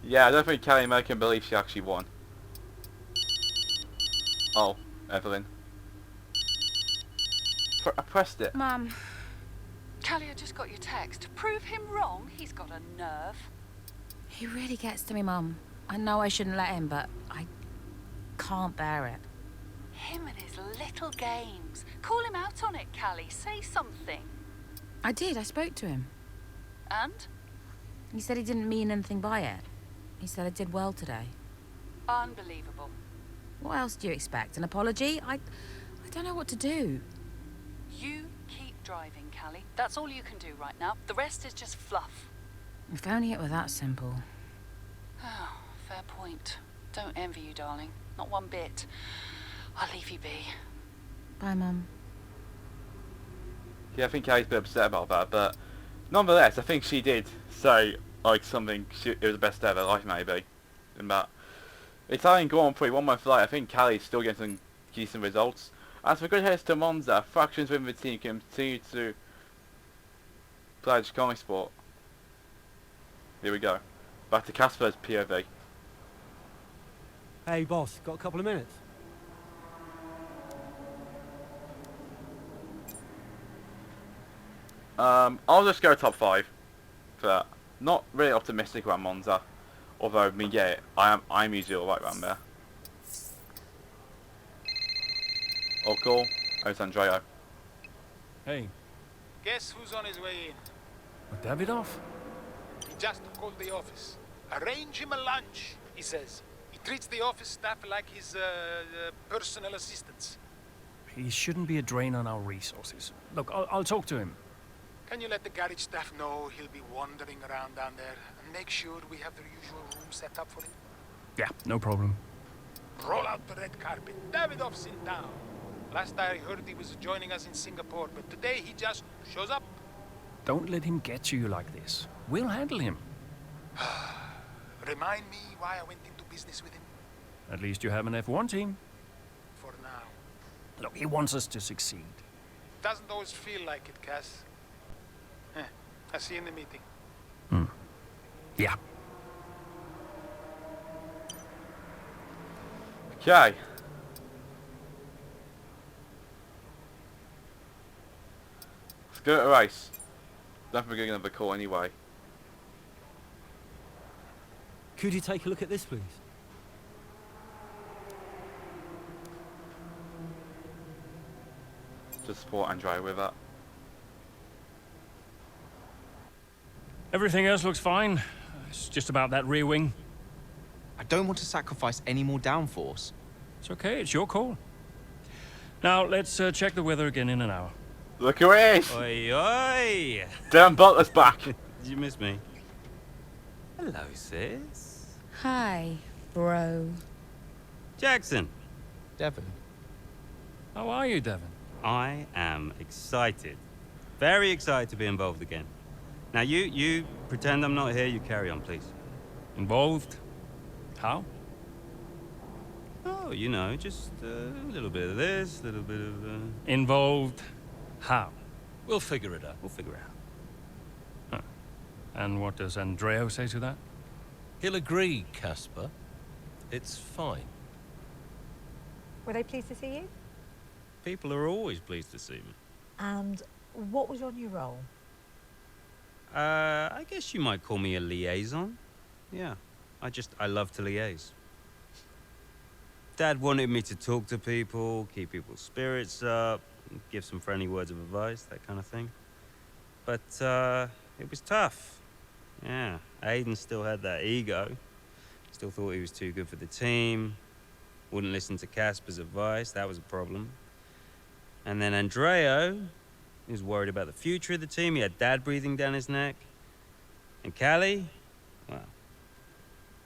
Speaker 1: Yeah, I don't think Callie May can believe she actually won. Oh, Evelyn. I pressed it.
Speaker 3: Mum.
Speaker 21: Callie, I just got your text. Prove him wrong. He's got a nerve.
Speaker 3: He really gets to me, Mum. I know I shouldn't let him, but I can't bear it.
Speaker 21: Him and his little games. Call him out on it, Callie. Say something.
Speaker 3: I did. I spoke to him.
Speaker 21: And?
Speaker 3: He said he didn't mean anything by it. He said I did well today.
Speaker 21: Unbelievable.
Speaker 3: What else do you expect? An apology? I don't know what to do.
Speaker 21: You keep driving, Callie. That's all you can do right now. The rest is just fluff.
Speaker 3: If only it were that simple.
Speaker 21: Oh, fair point. Don't envy you, darling. Not one bit. I'll leave you be.
Speaker 3: Bye, Mum.
Speaker 1: Yeah, I think Callie's a bit upset about that, but nonetheless, I think she did say like something. It was the best day of her life, maybe. And that Italian Grand Prix 1 month later, I think Callie's still getting some decent results. As for good heads to Monza, fractions within the team continue to play the comic sport. Here we go. Back to Casper's POV.
Speaker 14: Hey, boss, got a couple of minutes?
Speaker 1: I'll just go top 5 for that. Not really optimistic about Monza, although I mean, yeah, I'm usually alright around there. Oh, cool. Oh, it's Andreo.
Speaker 12: Hey.
Speaker 13: Guess who's on his way in?
Speaker 12: Davidov?
Speaker 13: He just called the office. Arrange him a lunch, he says. He treats the office staff like his personal assistants.
Speaker 12: He shouldn't be a drain on our resources. Look, I'll talk to him.
Speaker 13: Can you let the garage staff know he'll be wandering around down there and make sure we have the usual room set up for him?
Speaker 12: Yeah, no problem.
Speaker 13: Roll out the red carpet. Davidov's in town. Last I heard he was joining us in Singapore, but today he just shows up.
Speaker 12: Don't let him get to you like this. We'll handle him.
Speaker 13: Remind me why I went into business with him.
Speaker 12: At least you have an F1 team.
Speaker 13: For now.
Speaker 12: Look, he wants us to succeed.
Speaker 13: Doesn't always feel like it, Cass. I'll see you in the meeting.
Speaker 12: Yeah.
Speaker 1: Okay. Let's go to a race. Don't think we're going to have a call anyway.
Speaker 14: Could you take a look at this, please?
Speaker 1: Just support Andrea with that.
Speaker 12: Everything else looks fine. It's just about that rear wing.
Speaker 20: I don't want to sacrifice any more downforce.
Speaker 12: It's okay, it's your call. Now, let's check the weather again in an hour.
Speaker 1: Look who it is!
Speaker 9: Oi, oi!
Speaker 1: Dan Butler's back!
Speaker 9: Did you miss me? Hello, sis.
Speaker 3: Hi, bro.
Speaker 9: Jackson.
Speaker 20: Devon.
Speaker 12: How are you, Devon?
Speaker 9: I am excited. Very excited to be involved again. Now, you pretend I'm not here, you carry on, please.
Speaker 12: Involved? How?
Speaker 9: Oh, you know, just a little bit of this, a little bit of...
Speaker 12: Involved? How?
Speaker 4: We'll figure it out.
Speaker 9: We'll figure it out.
Speaker 12: Huh. And what does Andreo say to that?
Speaker 4: He'll agree, Casper. It's fine.
Speaker 2: Were they pleased to see you?
Speaker 9: People are always pleased to see me.
Speaker 2: And what was your new role?
Speaker 9: I guess you might call me a liaison. Yeah, I love to liaise. Dad wanted me to talk to people, keep people's spirits up, give some friendly words of advice, that kind of thing. But, it was tough. Yeah, Aiden still had that ego. Still thought he was too good for the team. Wouldn't listen to Casper's advice, that was a problem. And then Andreo, he was worried about the future of the team. He had Dad breathing down his neck. And Callie, well,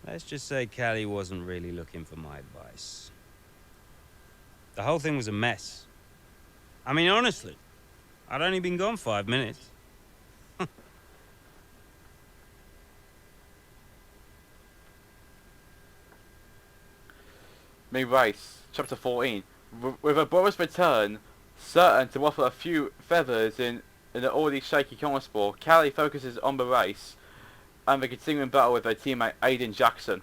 Speaker 9: let's just say Callie wasn't really looking for my advice. The whole thing was a mess. I mean, honestly, I'd only been gone 5 minutes.
Speaker 1: Mid-race, chapter 14. With a brother's return certain to ruffle a few feathers in the already shaky corner sport, Callie focuses on the race and the continuing battle with their teammate Aiden Jackson.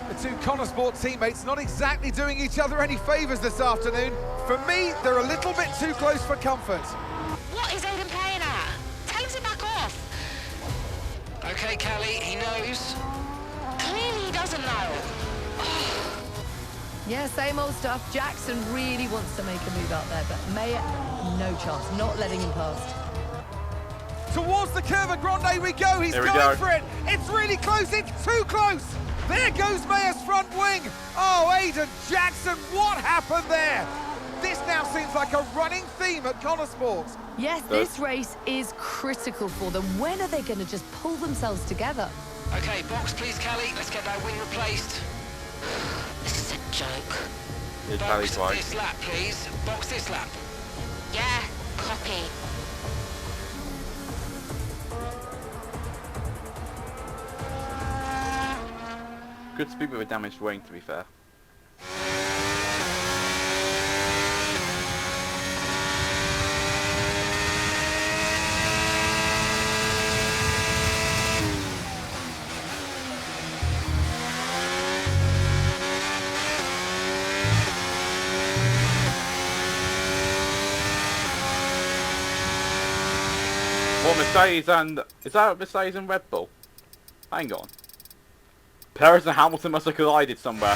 Speaker 5: The two Connorsport teammates not exactly doing each other any favours this afternoon. For me, they're a little bit too close for comfort.
Speaker 10: What is Aiden playing at? Tell him to back off.
Speaker 7: Okay, Callie, he knows.
Speaker 10: Clearly he doesn't know.
Speaker 8: Yeah, same old stuff. Jackson really wants to make a move out there, but Mayer, no chance, not letting him past.
Speaker 5: Towards the Curva Grande we go. He's going for it. It's really close. It's too close. There goes Mayer's front wing. Oh, Aiden Jackson, what happened there? This now seems like a running theme at Connorsport.
Speaker 8: Yes, this race is critical for them. When are they going to just pull themselves together?
Speaker 7: Okay, box please, Callie. Let's get that wing replaced.
Speaker 10: This is a joke.
Speaker 7: Box this lap, please. Box this lap.
Speaker 10: Yeah, copy.
Speaker 1: Good speed with a damaged wing, to be fair. Well, Mercedes and... Is that Mercedes and Red Bull? Hang on. Perez and Hamilton must have collided somewhere.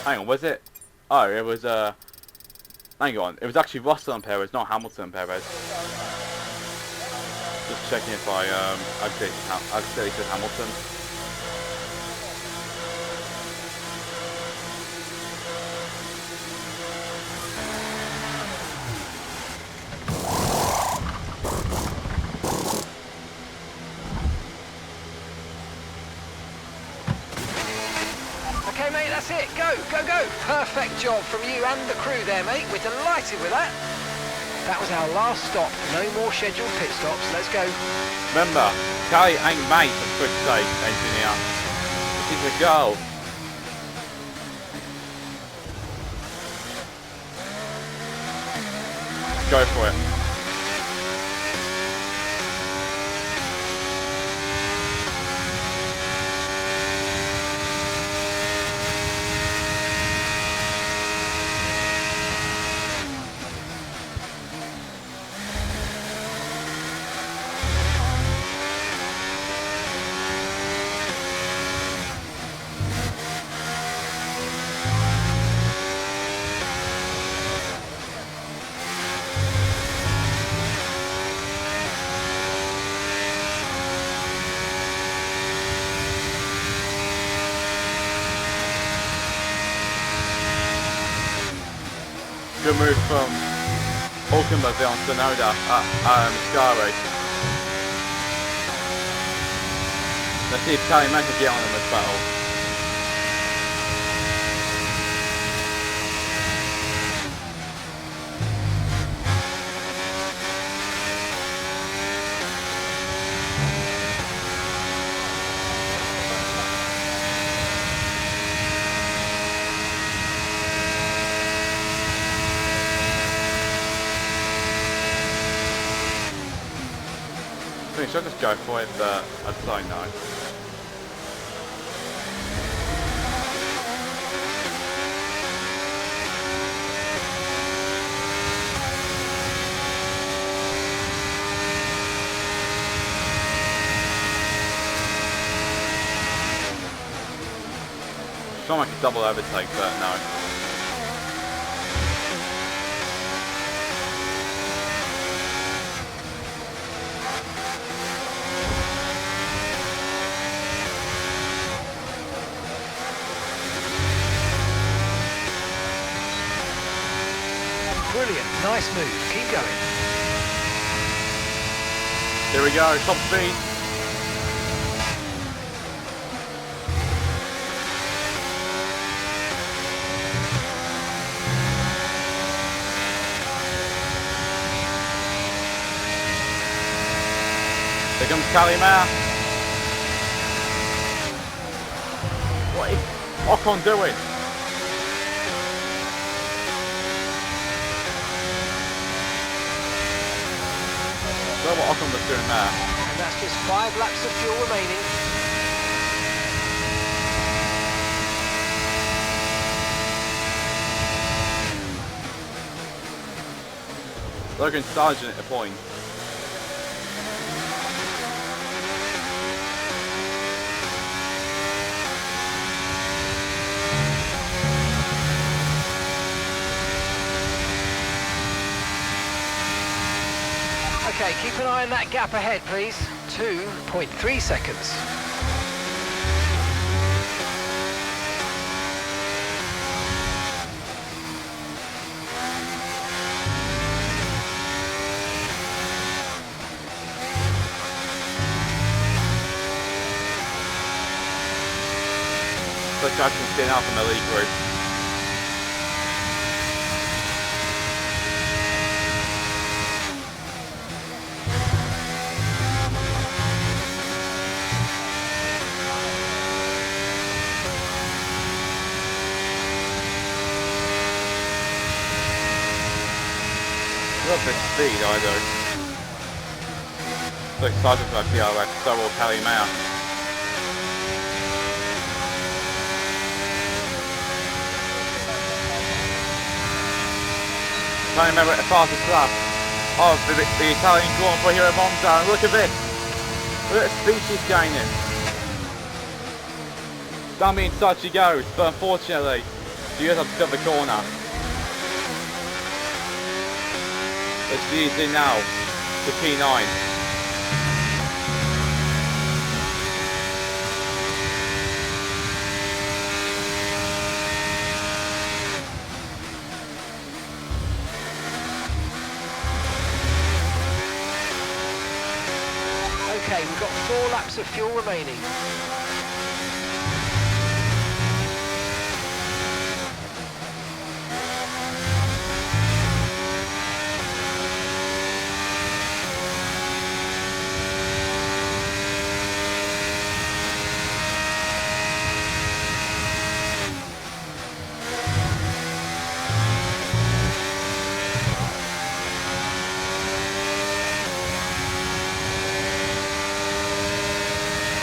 Speaker 1: Hang on, was it? Oh, it was, hang on. It was actually Russell and Perez, not Hamilton and Perez. Just checking if I accidentally said Hamilton.
Speaker 7: Okay, mate, that's it. Go, go, go. Perfect job from you and the crew there, mate. We're delighted with that. That was our last stop. No more scheduled pit stops. Let's go.
Speaker 1: Remember, Callie ain't mate, for God's sake, engineer. This is a girl. Go for it. Good move from Hulkenberg on Sonoda at Sky. Let's see if Callie can get on in this battle. I should just go for it, but I'd say no. Trying to make a double overtake, but no.
Speaker 7: Brilliant. Nice move. Keep going.
Speaker 1: Here we go. Top speed. comes Calimere. What is Ocon doing? I don't know what Ocon was doing there.
Speaker 7: And that's just 5 laps of fuel remaining.
Speaker 1: Logan Sargent at a point.
Speaker 7: Okay, keep an eye on that gap ahead, please. 2.3 seconds.
Speaker 1: But Jackson's getting out from the lead group. Not for speed either. So excited for PRX, so will Calimere. Calimere at the fastest lap of the Italian Grand Prix here at Monza. And look at this. Look at the speed she's gaining. Down the inside she goes, but unfortunately, she does have to cut the corner. But she's in now to P9.
Speaker 7: Okay, we've got 4 laps of fuel remaining.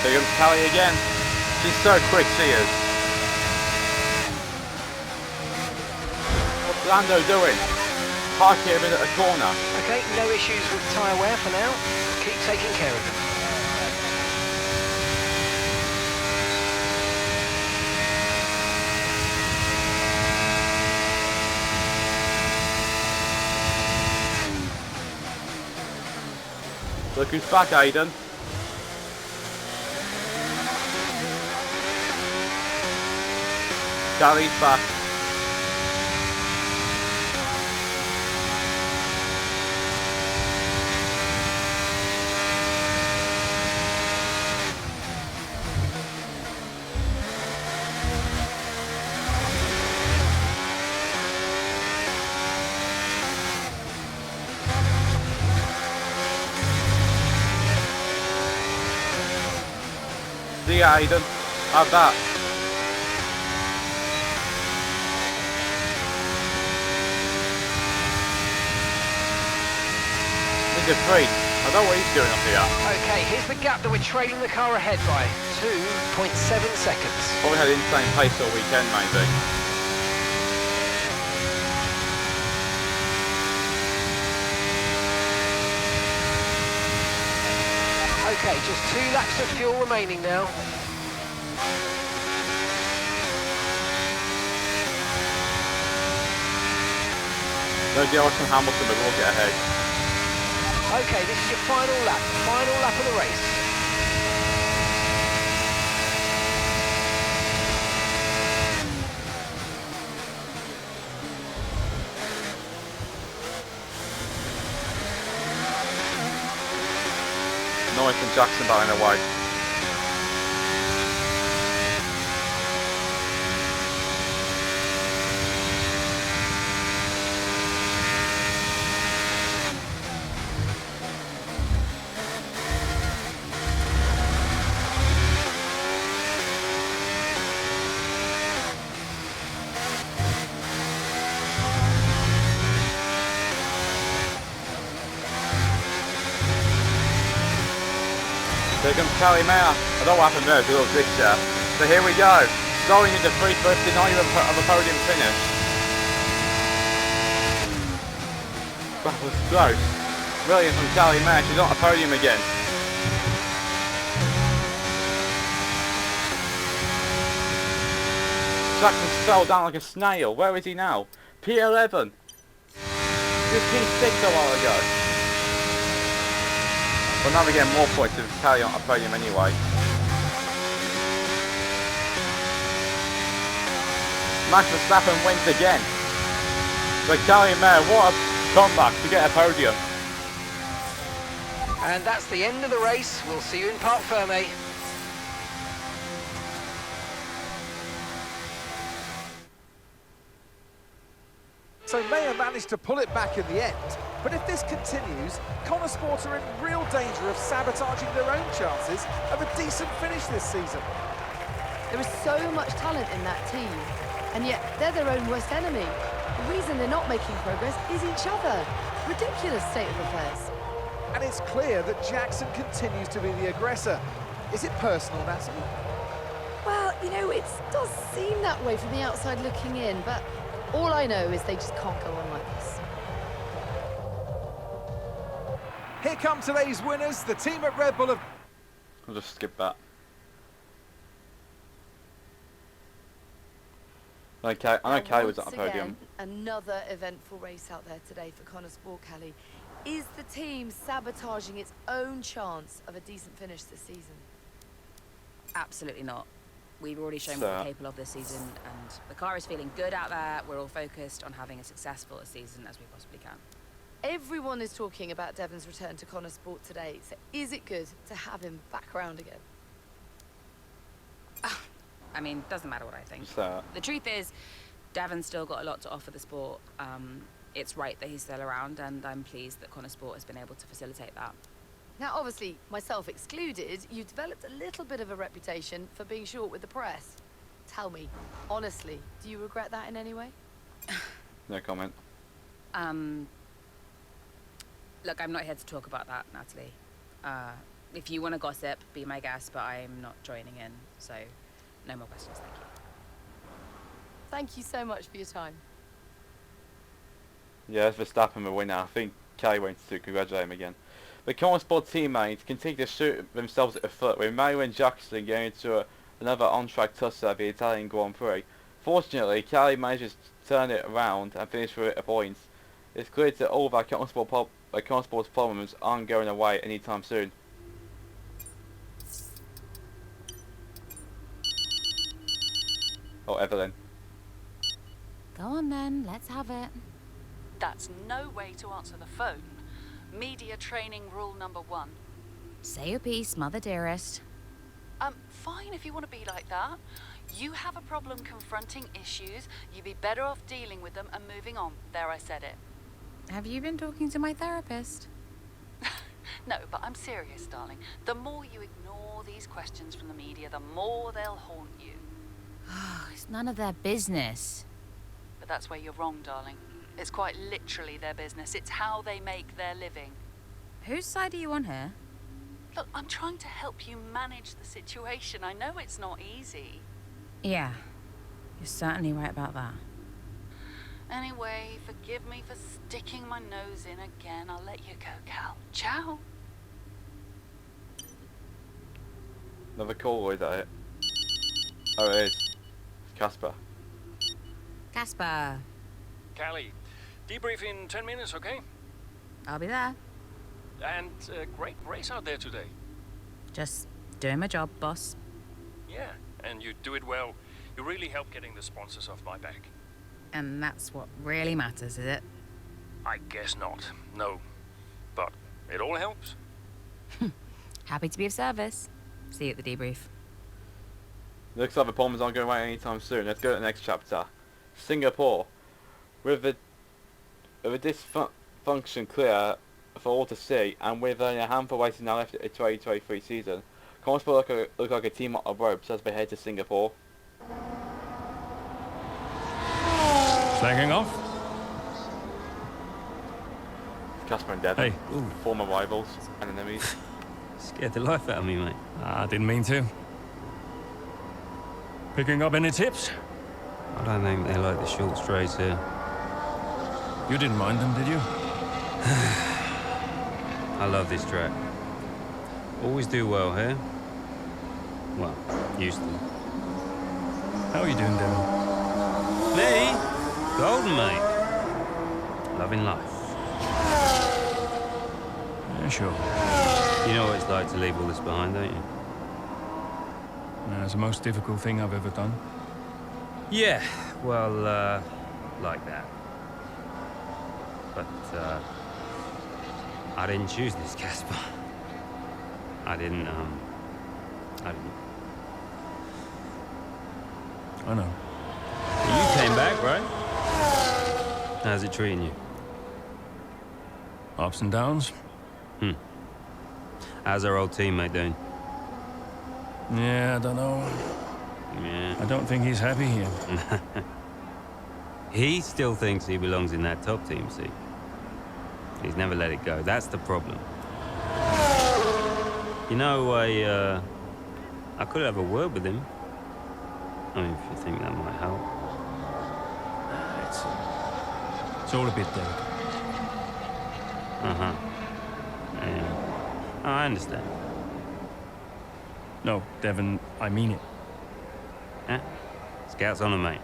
Speaker 1: Here comes Callie again. She's so quick, she is. What's Lando doing? Parking a bit at a corner.
Speaker 7: Okay, no issues with tyre wear for now. Keep taking care of them.
Speaker 1: Look who's back, Aiden. Callie's back. See ya, Aiden. Have that. Ninja 3. I don't know what he's doing up here.
Speaker 7: Okay, here's the gap that we're trailing the car ahead by. 2.7 seconds.
Speaker 1: Probably had insane pace all weekend, maybe.
Speaker 7: Okay, just 2 laps of fuel remaining now.
Speaker 1: No deal from Hamilton, but we'll get ahead.
Speaker 7: Okay, this is your final lap of the race.
Speaker 1: Norris and Jackson battling away. Here comes Callie Mayer. I don't know what happened there, it's a little glitch there. So here we go. Going into free first denial of a podium finish. That was close. Brilliant from Callie Mayer. She's on a podium again. Jackson fell down like a snail. Where is he now? P11. He was P6 a while ago. Well, now we're getting more points with Callie on a podium anyway. Max Verstappen wins again. But Callie Mayer, what a comeback to get a podium.
Speaker 7: And that's the end of the race. We'll see you in Parc Fermé.
Speaker 5: So Mayer managed to pull it back in the end, but if this continues, Connor Sport are in real danger of sabotaging their own chances of a decent finish this season.
Speaker 8: There is so much talent in that team, and yet they're their own worst enemy. The reason they're not making progress is each other. Ridiculous state of affairs.
Speaker 5: And it's clear that Jackson continues to be the aggressor. Is it personal, Natalie?
Speaker 8: Well, you know, it does seem that way from the outside looking in, but all I know is they just can't go on like this.
Speaker 5: Here come today's winners, the team at Red Bull have...
Speaker 1: I'll just skip that. Okay, I know Callie was at a podium.
Speaker 8: Another eventful race out there today for Connor Sport, Callie. Is the team sabotaging its own chance of a decent finish this season?
Speaker 15: Absolutely not. We've already shown what we're capable of this season, and the car is feeling good out there. We're all focused on having as successful a season as we possibly can.
Speaker 8: Everyone is talking about Devon's return to Connor Sport today, so is it good to have him back around again?
Speaker 15: I mean, doesn't matter what I think.
Speaker 1: So
Speaker 15: the truth is, Devon's still got a lot to offer the sport. It's right that he's still around, and I'm pleased that Connor Sport has been able to facilitate that.
Speaker 8: Now, obviously, myself excluded, you've developed a little bit of a reputation for being short with the press. Tell me, honestly, do you regret that in any way?
Speaker 1: No comment.
Speaker 15: Look, I'm not here to talk about that, Natalie. If you want to gossip, be my guest, but I'm not joining in, so no more questions, thank you.
Speaker 8: Thank you so much for your time.
Speaker 1: Yeah, it's Verstappen the winner. I think Callie wants to congratulate him again. The Connor Sport teammates continue to shoot themselves at the foot, with Mayer and Jackson going into another on-track tussle at the Italian Grand Prix. Fortunately, Callie manages to turn it around and finish with a point. It's clear that all of our Connor Sport's problems aren't going away anytime soon. Oh, Evelyn.
Speaker 3: Go on then, let's have it.
Speaker 21: That's no way to answer the phone. Media training rule number 1.
Speaker 3: Say your piece, mother dearest.
Speaker 21: Fine if you want to be like that. You have a problem confronting issues, you'd be better off dealing with them and moving on. There, I said it.
Speaker 3: Have you been talking to my therapist?
Speaker 21: No, but I'm serious, darling. The more you ignore these questions from the media, the more they'll haunt you.
Speaker 3: It's none of their business.
Speaker 21: But that's where you're wrong, darling. It's quite literally their business. It's how they make their living.
Speaker 3: Whose side are you on here?
Speaker 21: Look, I'm trying to help you manage the situation. I know it's not easy.
Speaker 3: Yeah, you're certainly right about that.
Speaker 21: Anyway, forgive me for sticking my nose in again. I'll let you go, Cal. Ciao.
Speaker 1: Another call, or is that it? Oh, it is. It's Casper.
Speaker 3: Casper.
Speaker 17: Callie, debrief in 10 minutes, okay?
Speaker 3: I'll be there.
Speaker 17: And great race out there today.
Speaker 3: Just doing my job, boss.
Speaker 17: Yeah, and you do it well. You really help getting the sponsors off my back.
Speaker 3: And that's what really matters, is it?
Speaker 17: I guess not. No. But it all helps.
Speaker 3: Happy to be of service. See you at the debrief.
Speaker 1: Looks like the problems aren't going away anytime soon. Let's go to the next chapter. Singapore. With the dysfunction clear for all to see, and with only a handful of races now left in the 2023 season, Connor Sport look like a team on ropes as they head to Singapore.
Speaker 12: Flagging off.
Speaker 1: Casper and Devon,
Speaker 12: Hey.
Speaker 1: former rivals and enemies.
Speaker 9: Scared the life out of me, mate.
Speaker 12: I didn't mean to. Picking up any tips?
Speaker 9: I don't think they like the short straights here.
Speaker 12: You didn't mind them, did you?
Speaker 9: I love this track. Always do well here. Well, used to.
Speaker 12: How are you doing, Devon?
Speaker 9: Me? Golden, mate. Loving life.
Speaker 12: Yeah, sure.
Speaker 9: You know what it's like to leave all this behind, don't you?
Speaker 12: Yeah, it's the most difficult thing I've ever done.
Speaker 9: Yeah, well, like that. But, I didn't choose this, Casper. I didn't.
Speaker 12: I know.
Speaker 9: You came back, right? How's it treating you?
Speaker 12: Ups and downs.
Speaker 9: How's our old teammate doing?
Speaker 12: Yeah, I don't know.
Speaker 9: Yeah.
Speaker 12: I don't think he's happy here.
Speaker 9: He still thinks he belongs in that top team, see? He's never let it go. That's the problem. You know, I could have a word with him. I mean, if you think that might help.
Speaker 12: It's all a bit delicate.
Speaker 9: Uh-huh. Yeah. Oh, I understand.
Speaker 12: No, Devon, I mean it.
Speaker 9: Eh? Scouts on him, mate.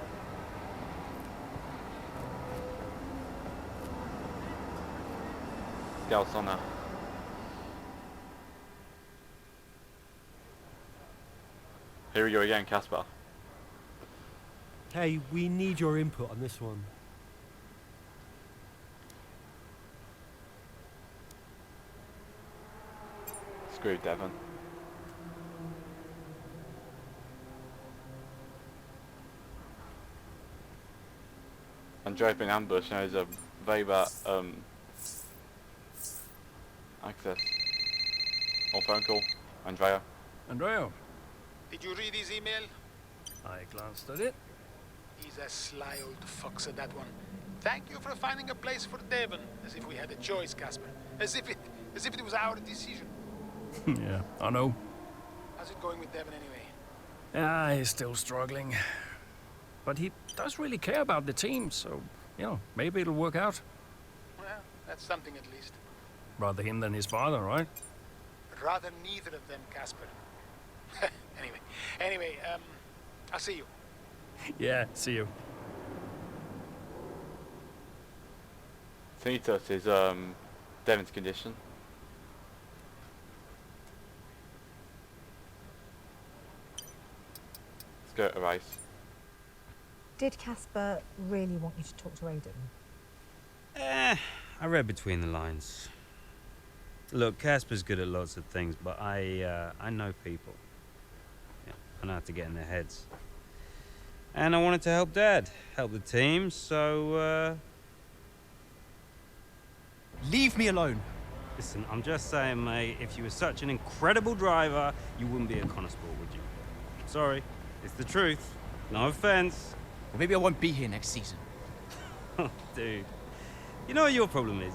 Speaker 1: Scouts on her. Here we go again, Casper.
Speaker 14: Hey, we need your input on this one.
Speaker 1: Screw Devon. Andrea's been ambushed and there's a very bad access. Or phone call. Andrea.
Speaker 12: Andrea.
Speaker 13: Did you read his email?
Speaker 12: I glanced at it.
Speaker 13: He's a sly old fox at that one. Thank you for finding a place for Devon, as if we had a choice, Casper. As if it was our decision.
Speaker 12: Yeah, I know.
Speaker 13: How's it going with Devon anyway?
Speaker 12: Yeah, he's still struggling. But he does really care about the team, so, you know, maybe it'll work out.
Speaker 13: Well, that's something at least.
Speaker 12: Rather him than his father, right?
Speaker 13: Rather neither of them, Casper. Anyway, I'll see you.
Speaker 12: Yeah, see you.
Speaker 1: Tinnitus is Devon's condition. Let's go to race.
Speaker 2: Did Casper really want you to talk to Aiden?
Speaker 9: I read between the lines. Look, Casper's good at lots of things, but I know people. Yeah, I know how to get in their heads. And I wanted to help Dad, help the team, so,
Speaker 16: Leave me alone.
Speaker 9: Listen, I'm just saying, mate, if you were such an incredible driver, you wouldn't be a Connor Sport, would you? Sorry, it's the truth. No offense.
Speaker 16: Well, maybe I won't be here next season.
Speaker 9: Oh, dude. You know what your problem is?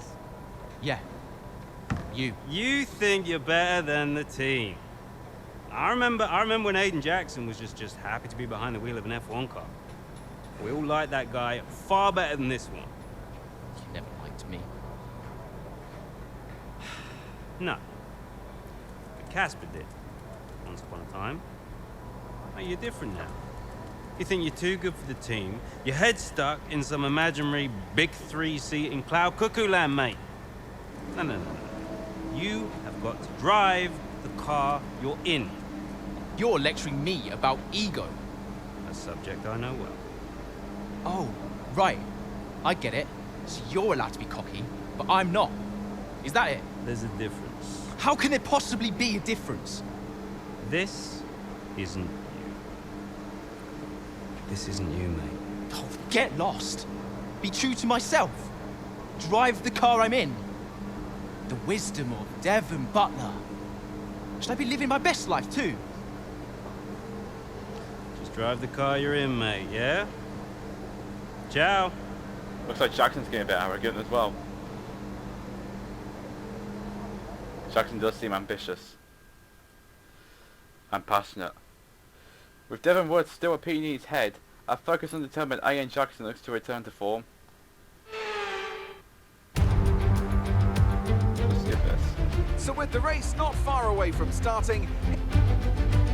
Speaker 16: Yeah. You.
Speaker 9: You think you're better than the team. I remember when Aiden Jackson was just happy to be behind the wheel of an F1 car. We all like that guy far better than this one.
Speaker 16: You never liked me.
Speaker 9: No. But Casper did. Once upon a time. Oh, you're different now. You think you're too good for the team. Your head's stuck in some imaginary big three-seat in cloud cuckoo land, mate. No. You have got to drive the car you're in.
Speaker 16: You're lecturing me about ego.
Speaker 9: A subject I know well.
Speaker 16: Oh, right. I get it. So you're allowed to be cocky, but I'm not. Is that it?
Speaker 9: There's a difference.
Speaker 16: How can there possibly be a difference?
Speaker 9: This isn't you. This isn't you, mate.
Speaker 16: Oh, get lost. Be true to myself. Drive the car I'm in. The wisdom of Devon Butler. Should I be living my best life too?
Speaker 9: Just drive the car you're in, mate, yeah? Ciao.
Speaker 1: Looks like Jackson's getting a bit arrogant as well. Jackson does seem ambitious. and passionate. With Devon Wood still repeating in his head, a focused and determined Ian Jackson looks to return to form. Let's skip this.
Speaker 5: So with the race not far away from starting,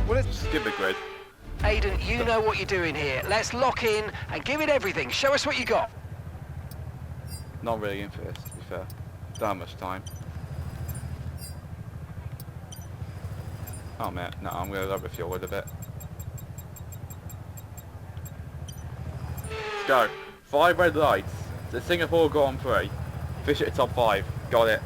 Speaker 5: well, it's
Speaker 1: skip the grid.
Speaker 7: Aidan, you know what you're doing here. Let's lock in and give it everything. Show us what you got.
Speaker 1: Not really in for this, to be fair. Don't have much time. Oh man, no, I'm gonna lower the fuel a little bit. Let's go. 5 red lights. The Singapore Grand Prix. Fish at the top 5. Got it.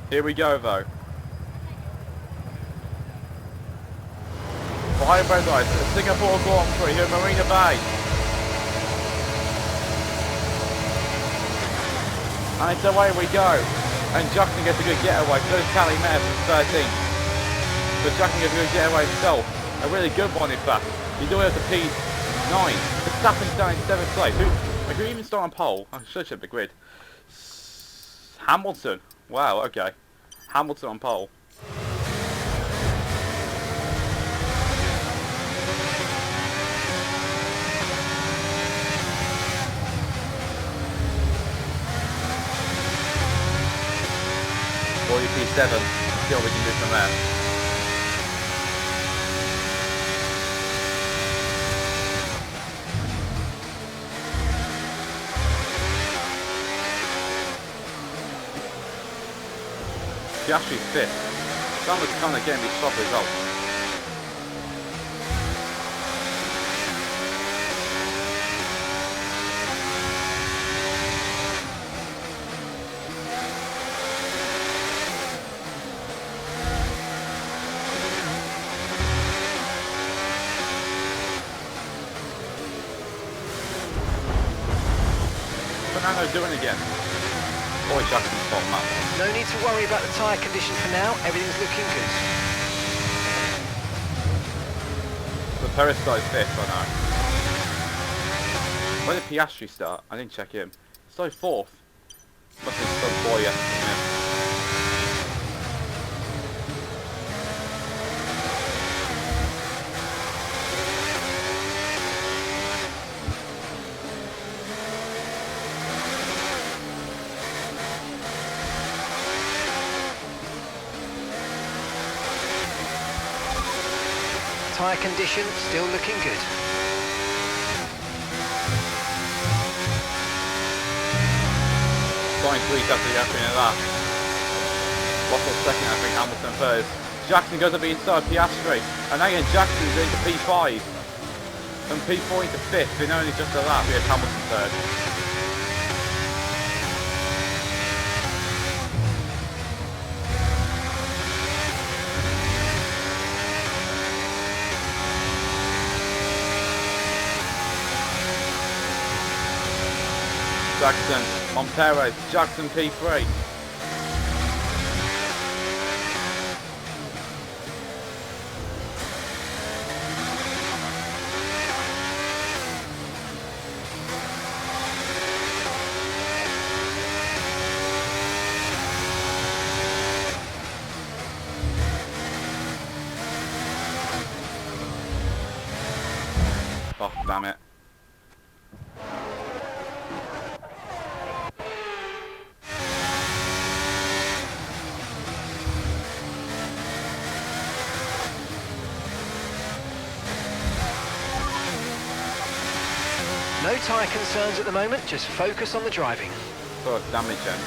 Speaker 1: Here we go though. 5 red lights at the Singapore Grand Prix here at Marina Bay. And it's away we go. And Jackson gets a good getaway. So does Cali Mayer from 13th. But Jackson gets a good getaway himself. A really good one in fact. He's all up to P9. Verstappen's down in 7th place. Who even start on pole? I should check the grid. Hamilton. Wow, okay. Hamilton on pole. P7, see what we can do from there. Piastri's 5th. Someone's kind of getting these top results. Fernando doing again. Boy, Jackson's bottom up.
Speaker 7: No need to worry about the tyre condition for now. Everything's looking good.
Speaker 1: The Perez started 5th, I know. Where did Piastri start? I didn't check him. He started 4th. Must have been some boy yesterday.
Speaker 7: Tyre condition still looking good.
Speaker 1: Starting 3 after Jackson in that. Russell 2nd, I think Hamilton 3rd. Jackson goes up inside Piastri. And again Jackson's into P5. From P4 into 5th in only just a lap. We had Hamilton 3rd. Jackson on Perez, Jackson P3. Oh, damn it.
Speaker 7: No tyre concerns at the moment, just focus on the driving.
Speaker 1: Oh, damage then.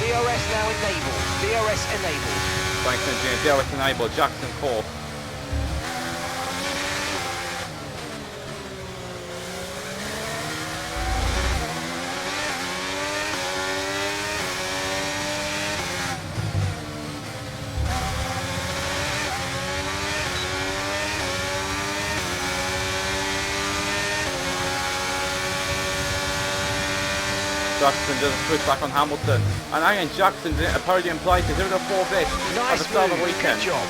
Speaker 7: DRS now enabled. DRS enabled.
Speaker 1: Thanks to engineer Darius Enable, Jackson 4th. Jackson does a push back on Hamilton. And again, Jackson's in a podium place. He's doing a 4th at the start of the weekend.
Speaker 7: Good job.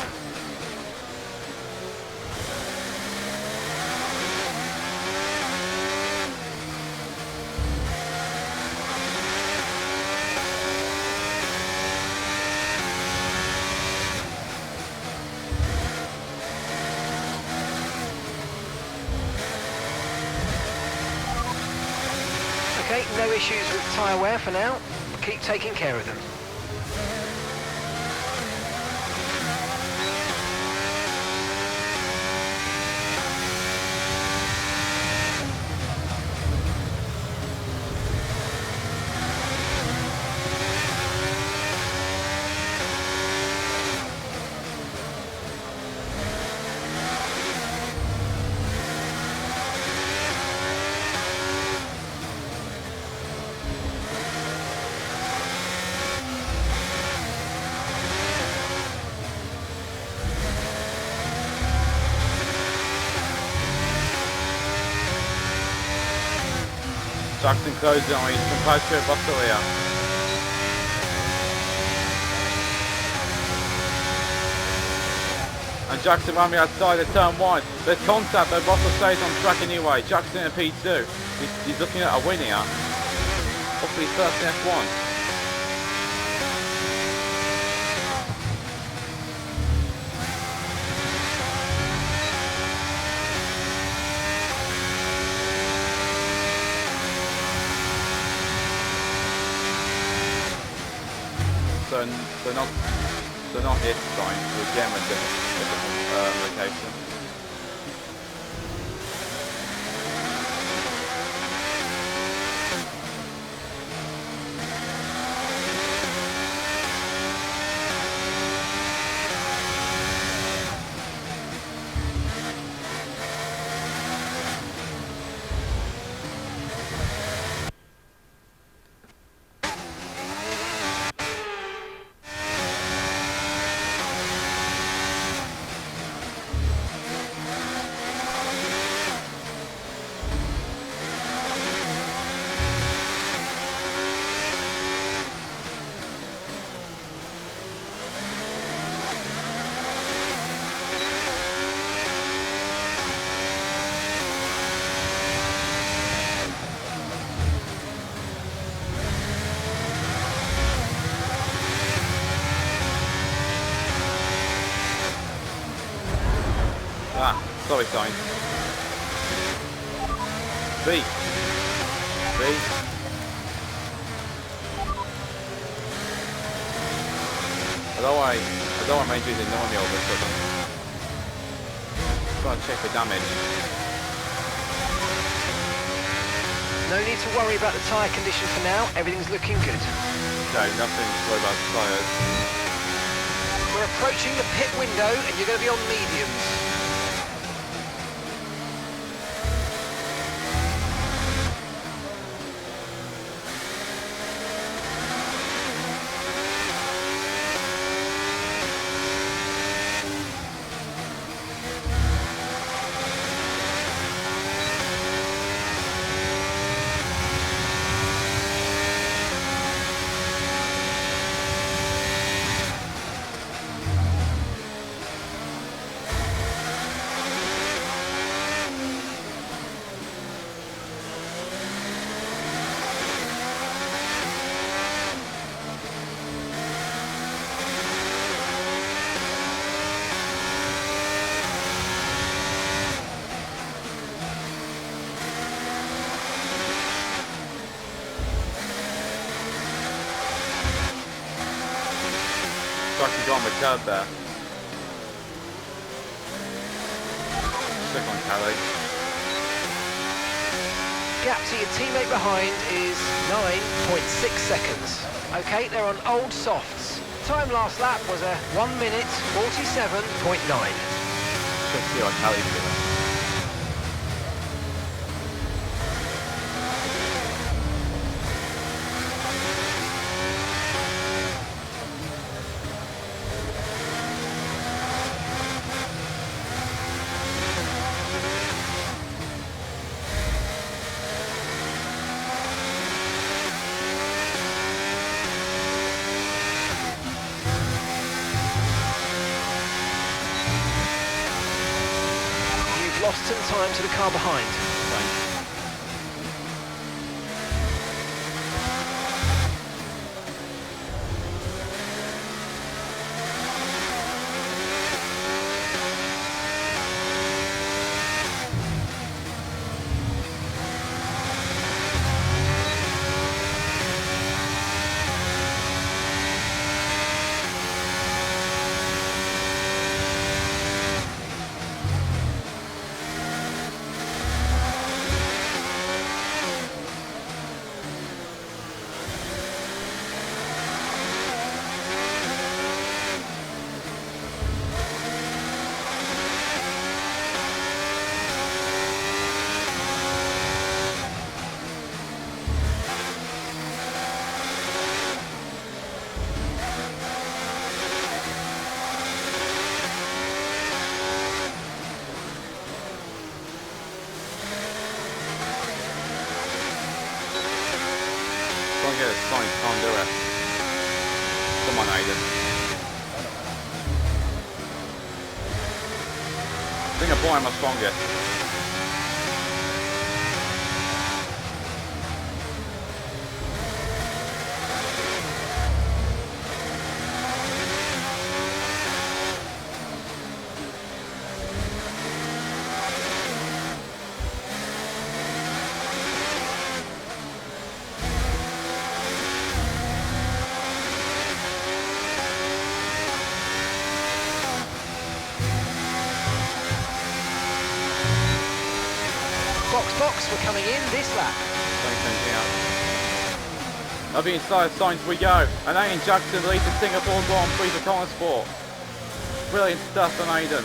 Speaker 7: Okay, no issues with tyre wear for now. Keep taking care of them.
Speaker 1: Jackson closing on his compatriot Butler here. And Jackson ran me outside of turn 1. There's contact, but Butler stays on track anyway. Jackson in a P2. He's looking at a win here. Hopefully he's first in F1. So not this time, so again with different location. Sorry, sign. B. I don't want my injuries to ignore me all of a sudden. Just want to check for damage.
Speaker 7: No need to worry about the tyre condition for now. Everything's looking good.
Speaker 1: Okay, nothing to worry about tyres.
Speaker 7: We're approaching the pit window and you're going to be on mediums.
Speaker 1: Actually got on the curb there. Stick on Callie.
Speaker 7: Gap to your teammate behind is 9.6 seconds. Okay, they're on old softs. Time last lap was a 1 minute 47.9.
Speaker 1: Should see what Callie's doing.
Speaker 7: Lost some time to the car behind.
Speaker 1: Don't get it, fine, can't do it. Come on, Aiden. I think a boy am strongest.
Speaker 7: Box, we're coming in this lap.
Speaker 1: Up the inside signs we go. And Aiden Jackson leads the Singapore Grand Prix for Common Sport. Brilliant stuff from Aiden.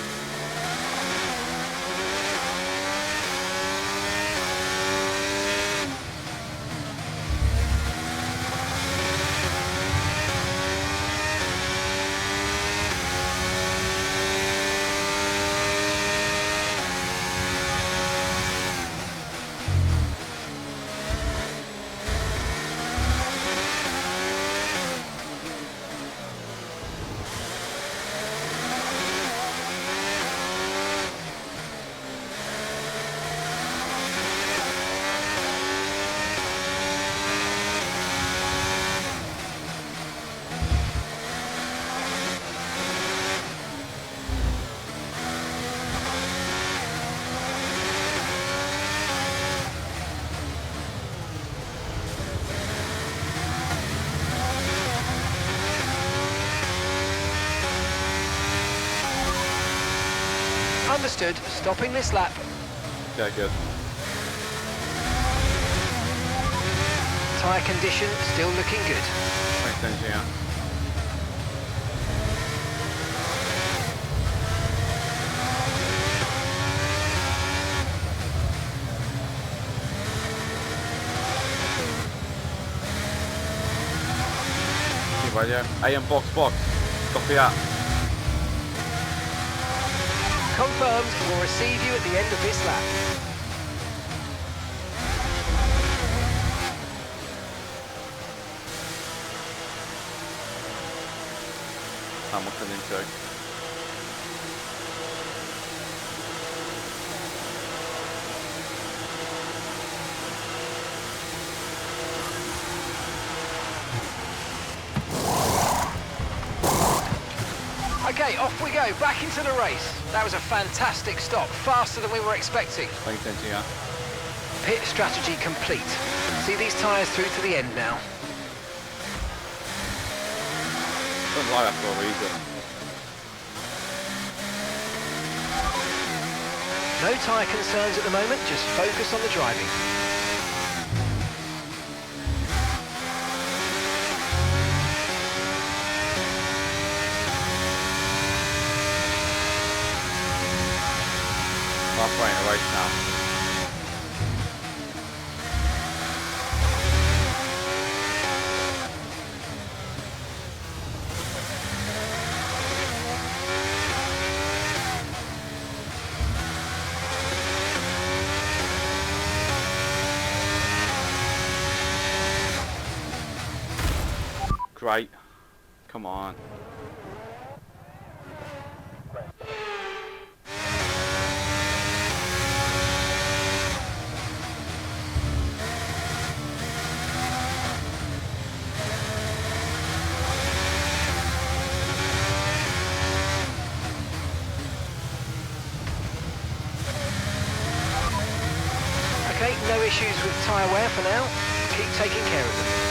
Speaker 7: Understood, stopping this lap.
Speaker 1: Yeah, good.
Speaker 7: Tyre condition still looking good.
Speaker 1: Thanks, engineer. Radio. AM box. Copy that.
Speaker 7: Confirmed, we'll receive you at the end of this lap.
Speaker 1: Hamilton into.
Speaker 7: Okay, off we go, back into the race. That was a fantastic stop, faster than we were expecting.
Speaker 1: Thanks, engineer.
Speaker 7: Pit strategy complete. See these tyres through to the end now.
Speaker 1: Doesn't like that for a reason.
Speaker 7: No tyre concerns at the moment, just focus on the driving.
Speaker 1: halfway in the race now. Great. Come on.
Speaker 7: Okay, no issues with tyre wear for now. Keep taking care of them.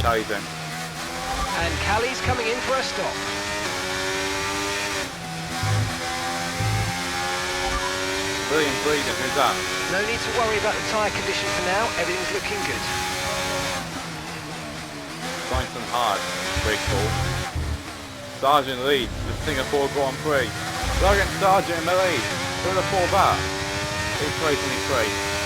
Speaker 1: Calvin.
Speaker 7: And Callie's coming in for a stop.
Speaker 1: Brilliant breathing, who's that?
Speaker 7: No need to worry about the tyre condition for now. Everything's looking good.
Speaker 1: Going some hard. Pretty cool. Sargent leads the Singapore Grand Prix. Logan Sargent in the lead. Who would have thought that? It's 2023.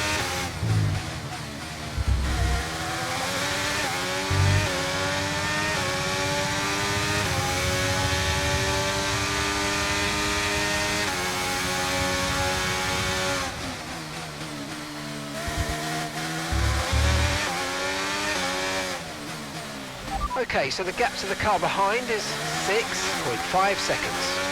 Speaker 7: Okay, so the gap to the car behind is 6.5 seconds.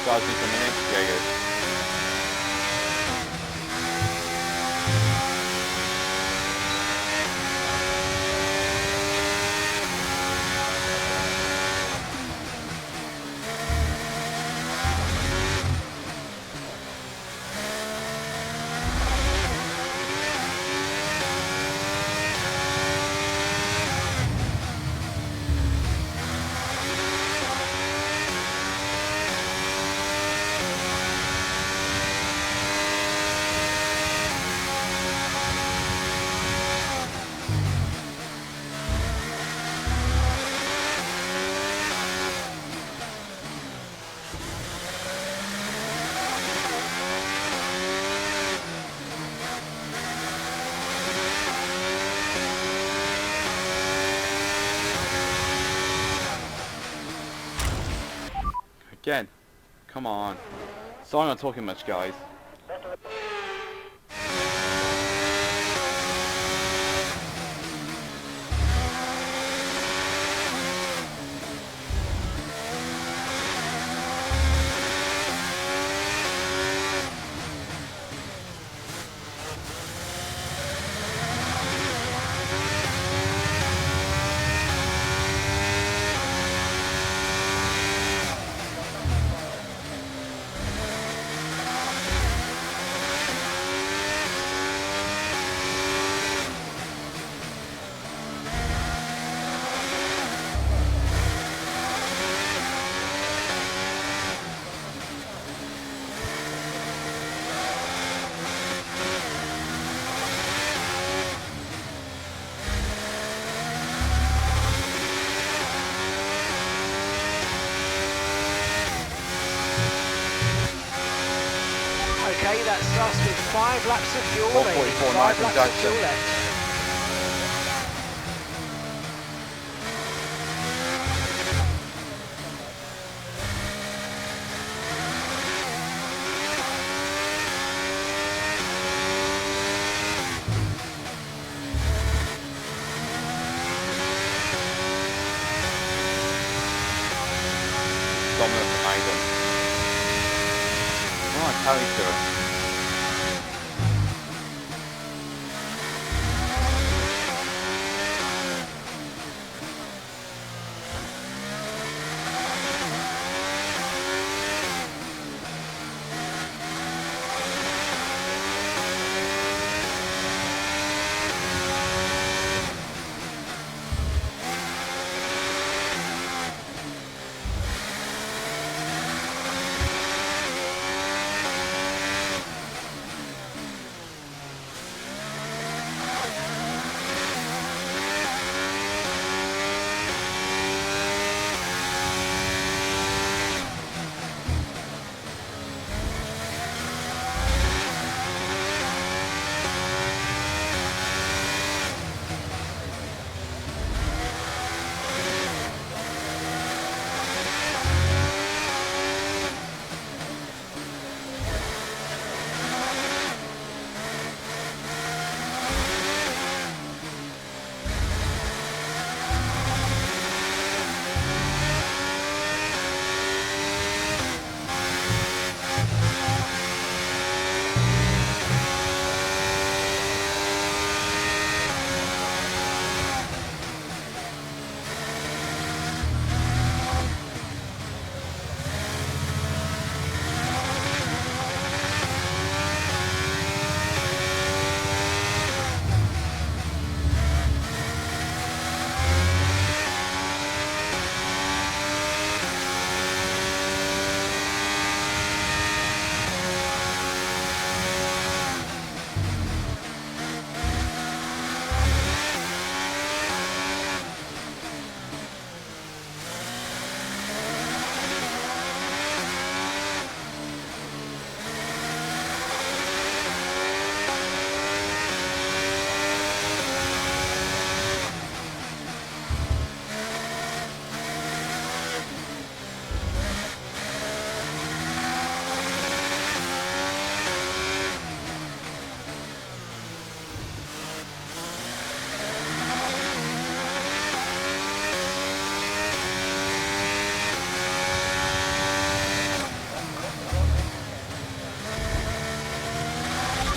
Speaker 1: Sargent coming in. Yeah, good. Again. Come on. Sorry I'm not talking much, guys.
Speaker 7: Okay, that's us with 5 laps of fuel remaining.
Speaker 1: 1:44,
Speaker 7: 5
Speaker 1: Nathan
Speaker 7: laps of
Speaker 1: Jackson.
Speaker 7: fuel left.
Speaker 1: Dominant for Maiden. Oh, Kelly's doing.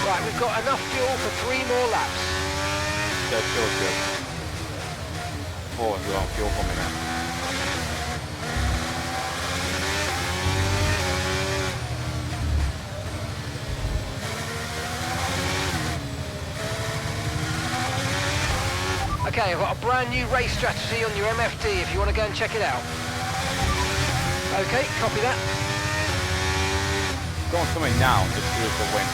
Speaker 1: Right, we've got enough fuel for 3 more laps. Yeah, fuel's good. 4 as well, fuel coming in.
Speaker 7: Okay, I've got a brand new race strategy on your MFD if you want to go and check it out. Okay, copy that.
Speaker 1: Go on something now, just do it for win.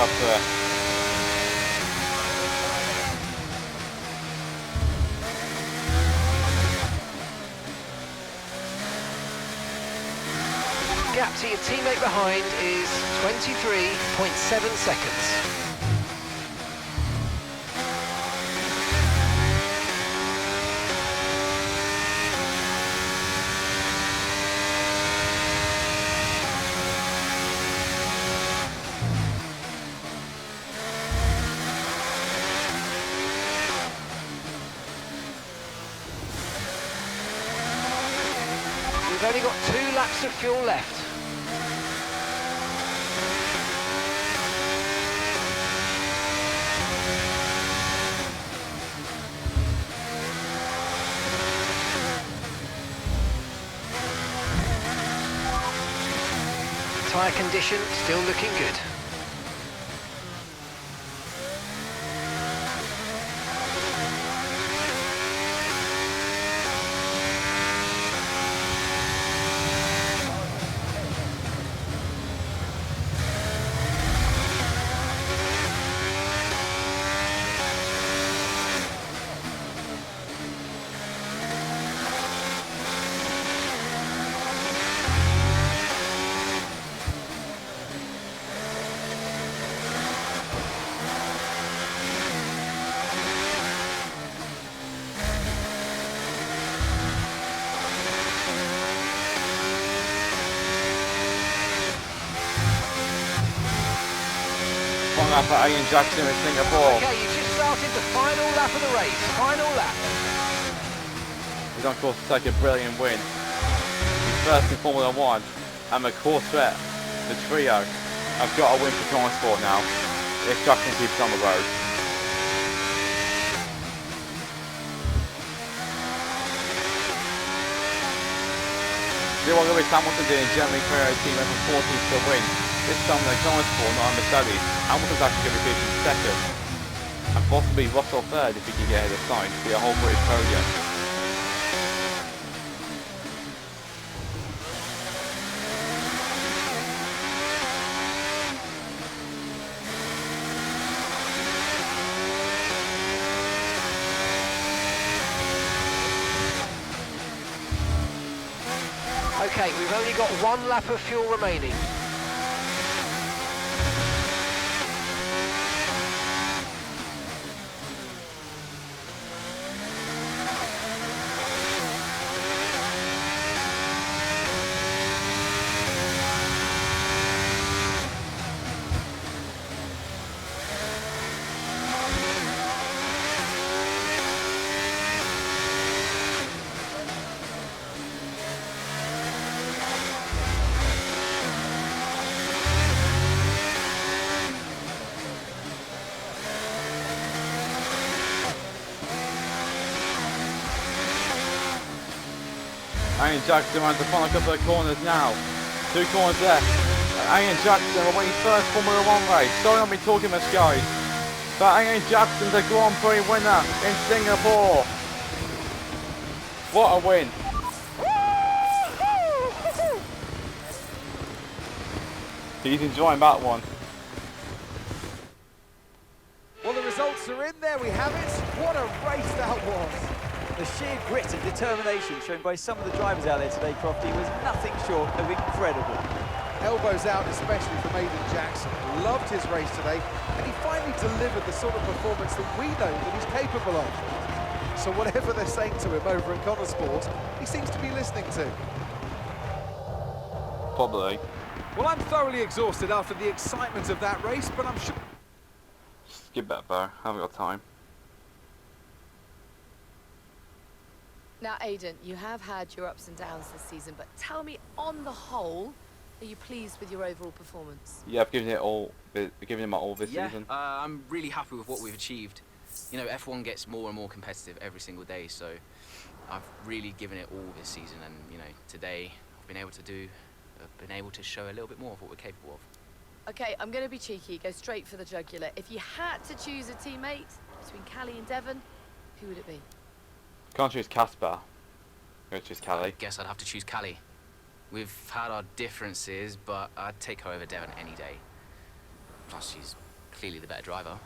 Speaker 1: up there.
Speaker 7: Gap to your teammate behind is 23.7 seconds. We've only got 2 laps of fuel left. Tyre condition still looking good.
Speaker 1: One lap at Ian Jackson in Singapore.
Speaker 7: Okay, you just started the final lap of the race. Final lap.
Speaker 1: He's on course to take a brilliant win. He's first in Formula 1 and the quartet, the trio, have got a win for Transport now if Jackson keeps on the road. See what Lewis Hamilton did in Germany Ferrari team went from 14th to win. This time they're Transport, not a Mercedes. Hamilton's actually going to be finishing second. And possibly Russell third if he can get ahead of Sainz to be a whole British podium.
Speaker 7: Okay, we've only got 1 lap of fuel remaining.
Speaker 1: Ian Jackson runs the final couple of corners now. 2 corners left. Ian Jackson will win his first Formula 1 race. Sorry I've been talking much, guys. But Ian Jackson's a Grand Prix winner in Singapore. What a win. He's enjoying that one.
Speaker 5: Well, the results are in. There we have it. What a race that was.
Speaker 6: The sheer grit and determination shown by some of the drivers out there today, Crofty, was nothing short of incredible.
Speaker 5: Elbows out, especially from Aiden Jackson. Loved his race today, and he finally delivered the sort of performance that we know that he's capable of. So whatever they're saying to him over at Connor Sport, he seems to be listening to.
Speaker 1: Probably.
Speaker 5: Well, I'm thoroughly exhausted after the excitement of that race, but I'm sure...
Speaker 1: Skip that, Bo. Haven't got time.
Speaker 8: Now, Aidan, you have had your ups and downs this season, but tell me, on the whole, are you pleased with your overall performance?
Speaker 1: Yeah, I've given it my all this season.
Speaker 20: I'm really happy with what we've achieved. You know, F1 gets more and more competitive every single day, so I've really given it all this season, and you know, today I've been able to show a little bit more of what we're capable of.
Speaker 8: Okay, I'm going to be cheeky, go straight for the jugular. If you had to choose a teammate between Callie and Devon, who would it be?
Speaker 1: Can't choose Casper. Go choose Callie.
Speaker 20: I guess I'd have to choose Callie. We've had our differences, but I'd take her over Devon any day. Plus, she's clearly the better driver.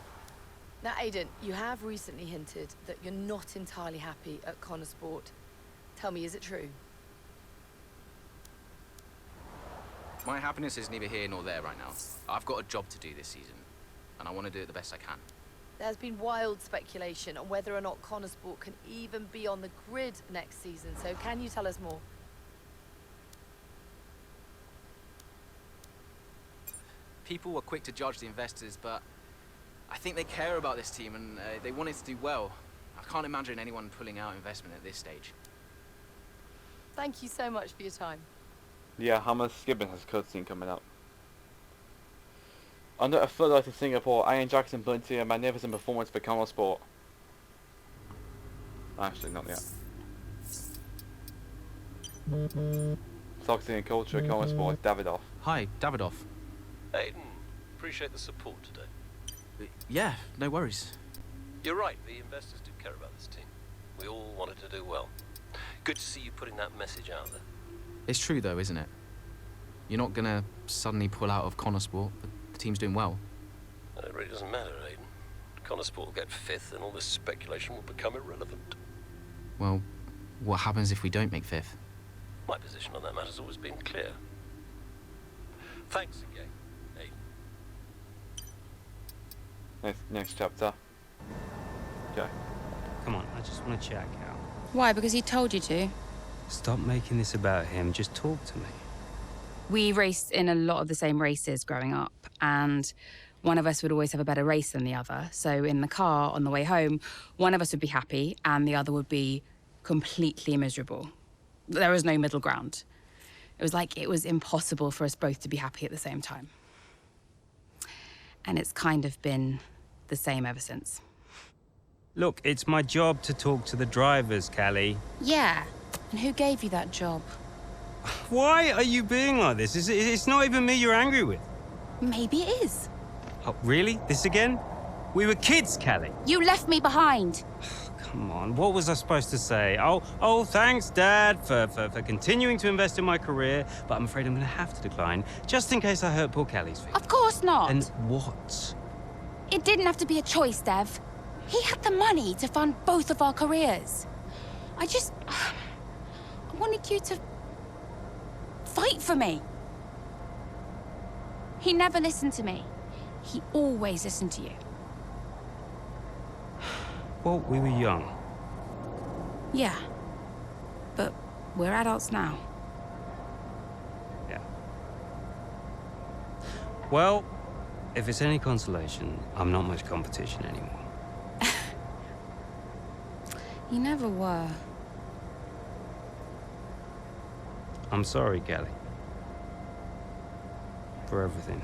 Speaker 8: Now, Aidan, you have recently hinted that you're not entirely happy at Connor Sport. Tell me, is it true?
Speaker 20: My happiness is neither here nor there right now. I've got a job to do this season, and I want to do it the best I can.
Speaker 8: There's been wild speculation on whether or not Connor Sport can even be on the grid next season, so can you tell us more?
Speaker 20: People were quick to judge the investors, but I think they care about this team and they want it to do well. I can't imagine anyone pulling out investment at this stage.
Speaker 8: Thank you so much for your time.
Speaker 1: Yeah, Hammer Skibbon has a cutscene coming up. Under a floodlight in Singapore, Ian Jackson put into a magnificent performance for Connor Sport. Actually, not yet. Toxic and culture, Connor Sport, Davidoff.
Speaker 20: Hi, Davidoff.
Speaker 4: Aiden, appreciate the support today.
Speaker 20: Yeah, no worries.
Speaker 4: You're right, the investors do care about this team. We all wanted to do well. Good to see you putting that message out there.
Speaker 20: It's true though, isn't it? You're not gonna suddenly pull out of Connor Sport, but the team's doing well.
Speaker 4: It really doesn't matter, Aiden. Connor Sport will get 5th and all this speculation will become irrelevant.
Speaker 20: Well, what happens if we don't make 5th?
Speaker 4: My position on that matter has always been clear. Thanks again, Aiden.
Speaker 1: Next chapter. Okay.
Speaker 9: Come on, I just want to check out.
Speaker 3: Why? Because he told you to.
Speaker 9: Stop making this about him. Just talk to me.
Speaker 3: We raced in a lot of the same races growing up, and one of us would always have a better race than the other. So in the car on the way home, one of us would be happy and the other would be completely miserable. There was no middle ground. It was like it was impossible for us both to be happy at the same time. And it's kind of been the same ever since.
Speaker 9: Look, it's my job to talk to the drivers, Callie.
Speaker 3: Yeah, and who gave you that job?
Speaker 9: Why are you being like this? It's not even me you're angry with.
Speaker 3: Maybe it is.
Speaker 9: Oh, really? This again? We were kids, Callie.
Speaker 3: You left me behind.
Speaker 9: Come on, what was I supposed to say? Oh, thanks, Dad, for continuing to invest in my career, but I'm afraid I'm going to have to decline, just in case I hurt poor Callie's feelings.
Speaker 3: Of course not.
Speaker 9: And what?
Speaker 3: It didn't have to be a choice, Dev. He had the money to fund both of our careers. I wanted you to fight for me. He never listened to me. He always listened to you.
Speaker 9: Well, we were young.
Speaker 3: Yeah. But we're adults now.
Speaker 9: Yeah. Well, if it's any consolation, I'm not much competition anymore.
Speaker 3: You never were.
Speaker 9: I'm sorry, Callie. For everything.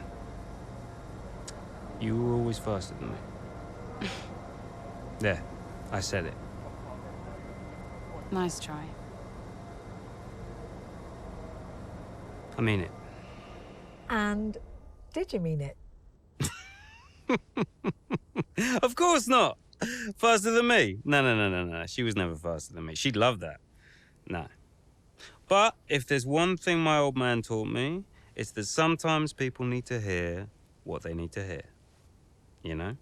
Speaker 9: You were always faster than me. There, I said it.
Speaker 3: Nice try.
Speaker 9: I mean it.
Speaker 2: And did you mean it?
Speaker 9: Of course not! Faster than me? No. She was never faster than me. She'd love that. No. But if there's one thing my old man taught me, it's that sometimes people need to hear what they need to hear. You know?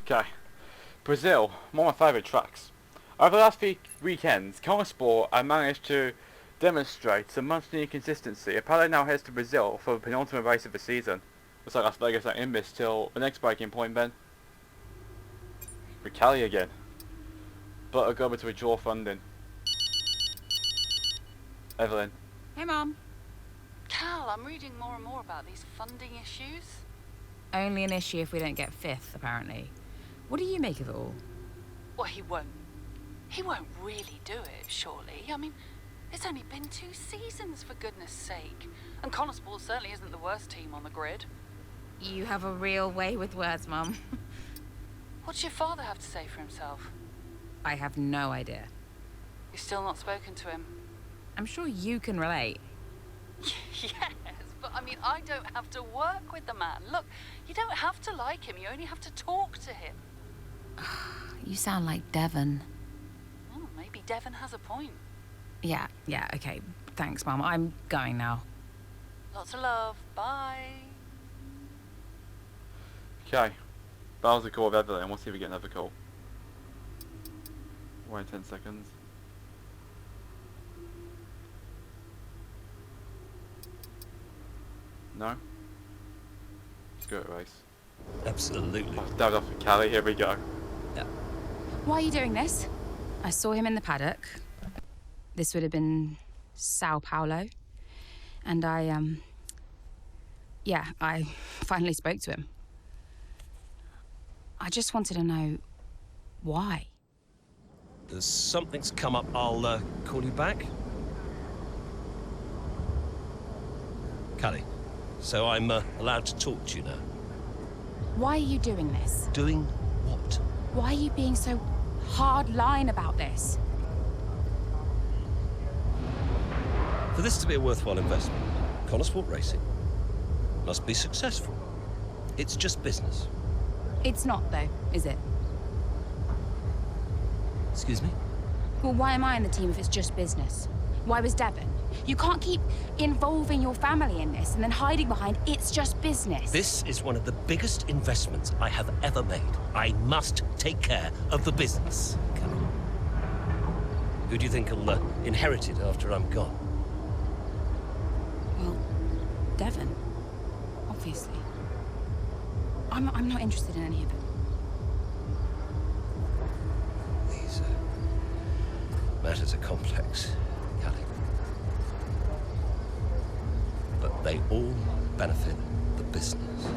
Speaker 1: Okay. Brazil, one of my favourite tracks. Over the last few weekends, Connor Sport have managed to demonstrate some much needed consistency. Apollo now heads to Brazil for the penultimate race of the season. Looks like Las Vegas are in this till the next breaking point, Ben. For Cali again. Butler go over to withdraw funding. Evelyn.
Speaker 15: Hey, Mom.
Speaker 21: Cal, I'm reading more and more about these funding issues.
Speaker 15: Only an issue if we don't get 5th, apparently. What do you make of it all?
Speaker 21: Well, he won't really do it, surely. I mean, it's only been 2 seasons, for goodness sake. And Connor Sport certainly isn't the worst team on the grid.
Speaker 15: You have a real way with words, Mum.
Speaker 21: What's your father have to say for himself?
Speaker 15: I have no idea.
Speaker 21: You've still not spoken to him?
Speaker 15: I'm sure you can relate.
Speaker 21: Yes, but I mean, I don't have to work with the man. Look, you don't have to like him, you only have to talk to him.
Speaker 3: You sound like Devon.
Speaker 21: Oh, maybe Devon has a point.
Speaker 15: Yeah, okay. Thanks, Mum. I'm going now.
Speaker 21: Lots of love. Bye.
Speaker 1: Okay. That was the call of Evelyn. We'll see if we get another call. Wait 10 seconds. No? Let's go at race.
Speaker 4: Absolutely.
Speaker 1: Oh, that was off for Callie. Here we go.
Speaker 4: Yeah.
Speaker 3: Why are you doing this? I saw him in the paddock. This would have been Sao Paulo. And I finally spoke to him. I just wanted to know why.
Speaker 4: Something's come up. I'll call you back. Callie, so I'm allowed to talk to you now.
Speaker 3: Why are you doing this?
Speaker 4: Doing what?
Speaker 3: Why are you being so hard line about this?
Speaker 4: For this to be a worthwhile investment, Connor Sport Racing must be successful. It's just business.
Speaker 3: It's not, though, is it?
Speaker 4: Excuse me?
Speaker 3: Well, why am I in the team if it's just business? Why was Devon? You can't keep involving your family in this and then hiding behind it's just business.
Speaker 4: This is one of the biggest investments I have ever made. I must take care of the business. Come on. Who do you think will inherit it after I'm gone?
Speaker 3: Well, Devon, obviously. I'm not interested in any of it.
Speaker 4: These matters are complex, Callie. But they all benefit the business.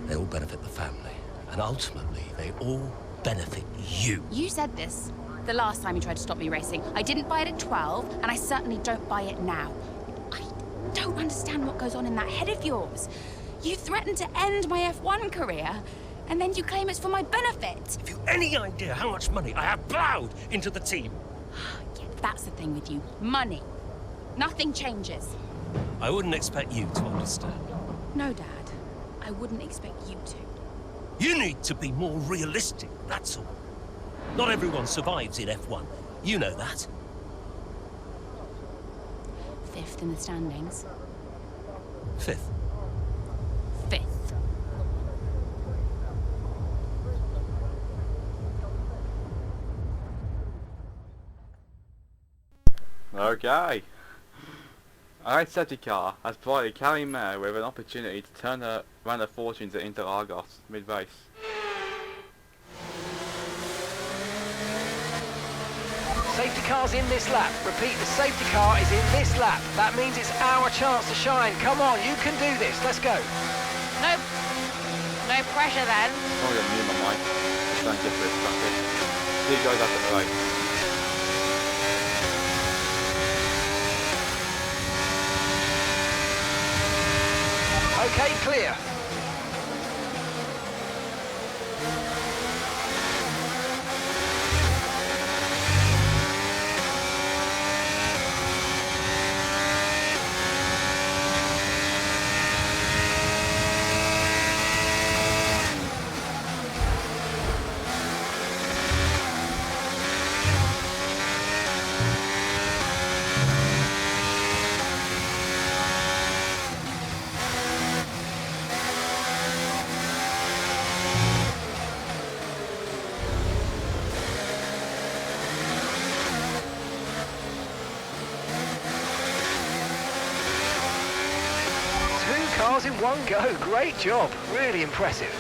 Speaker 4: They all benefit the family. And ultimately, they all benefit you.
Speaker 3: You said this the last time you tried to stop me racing. I didn't buy it at 12, and I certainly don't buy it now. I don't understand what goes on in that head of yours. You threatened to end my F1 career, and then you claim it's for my benefit.
Speaker 4: Have you any idea how much money I have plowed into the team?
Speaker 3: Yeah, that's the thing with you. Money. Nothing changes.
Speaker 4: I wouldn't expect you to understand.
Speaker 3: No, Dad. I wouldn't expect you to.
Speaker 4: You need to be more realistic, that's all. Not everyone survives in F1. You know that.
Speaker 3: 5th in the standings.
Speaker 4: 5th.
Speaker 3: 5th.
Speaker 1: Okay. Alright, safety car has provided Callie Mayer with an opportunity to turn around her fortunes at Interlagos mid-race.
Speaker 7: Safety car's in this lap. Repeat, the safety car is in this lap. That means it's our chance to shine. Come on, you can do this. Let's go.
Speaker 10: No pressure then.
Speaker 1: I'm going to mute my mic. Just don't get this back in. See you guys after the race.
Speaker 7: Okay, clear. Cars in one go. Great job. Really impressive.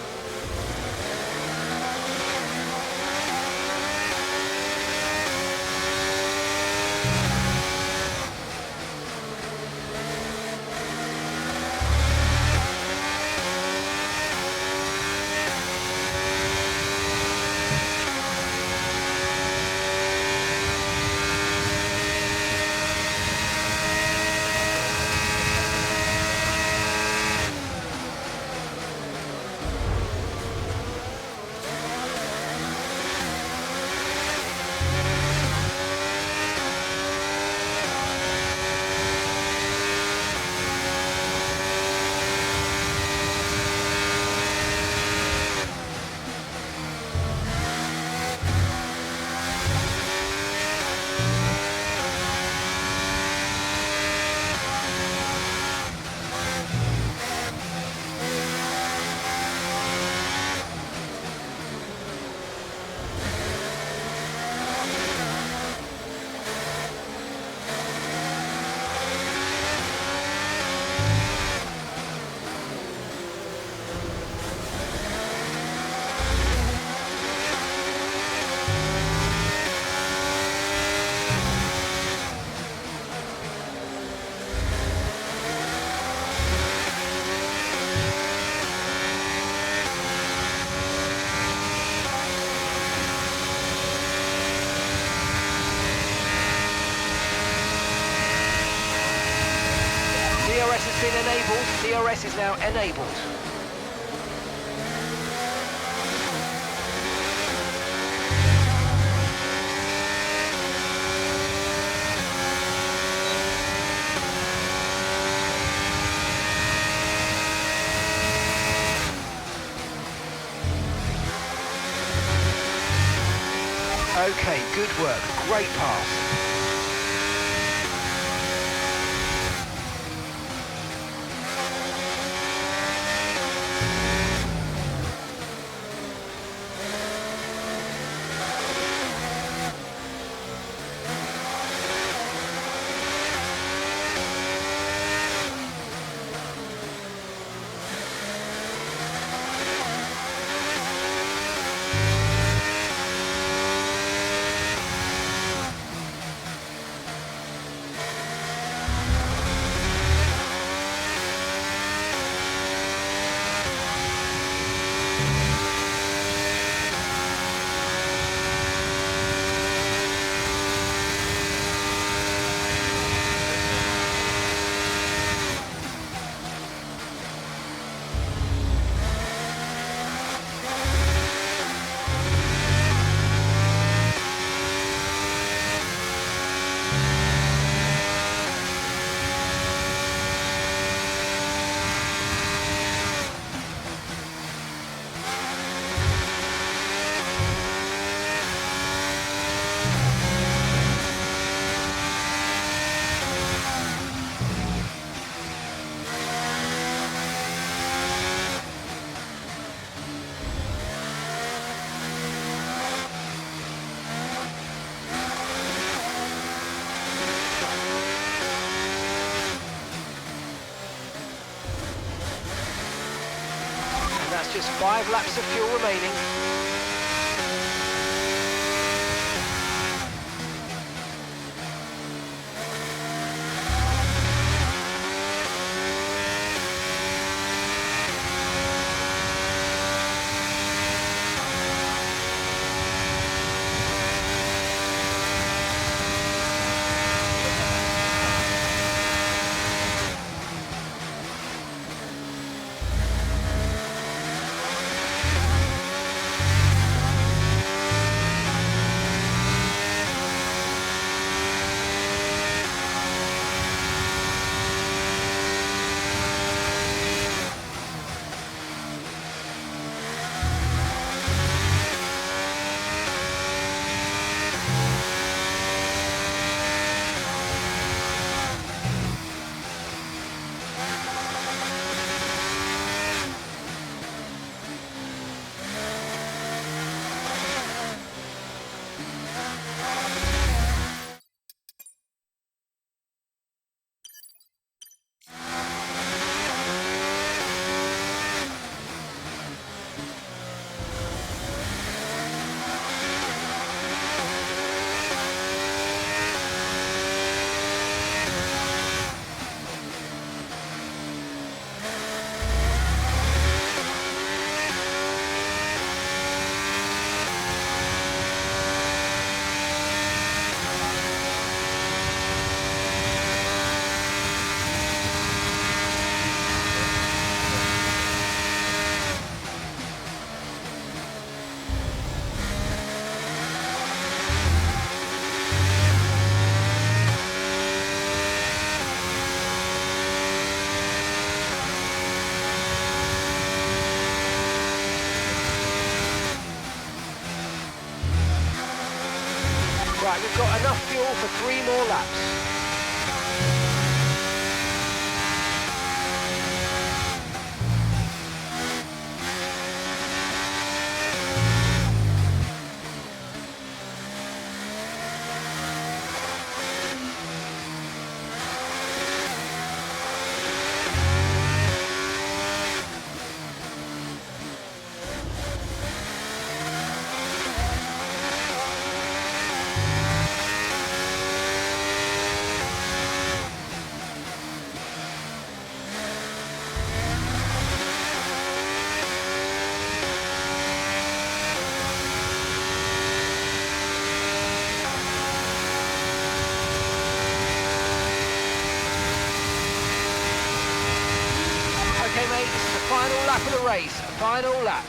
Speaker 7: been enabled. DRS is now enabled. Okay, good work. Great pass. That's just 5 laps of fuel remaining. Right, we've got enough fuel for 3 more laps.
Speaker 5: final lap of the race. Final lap.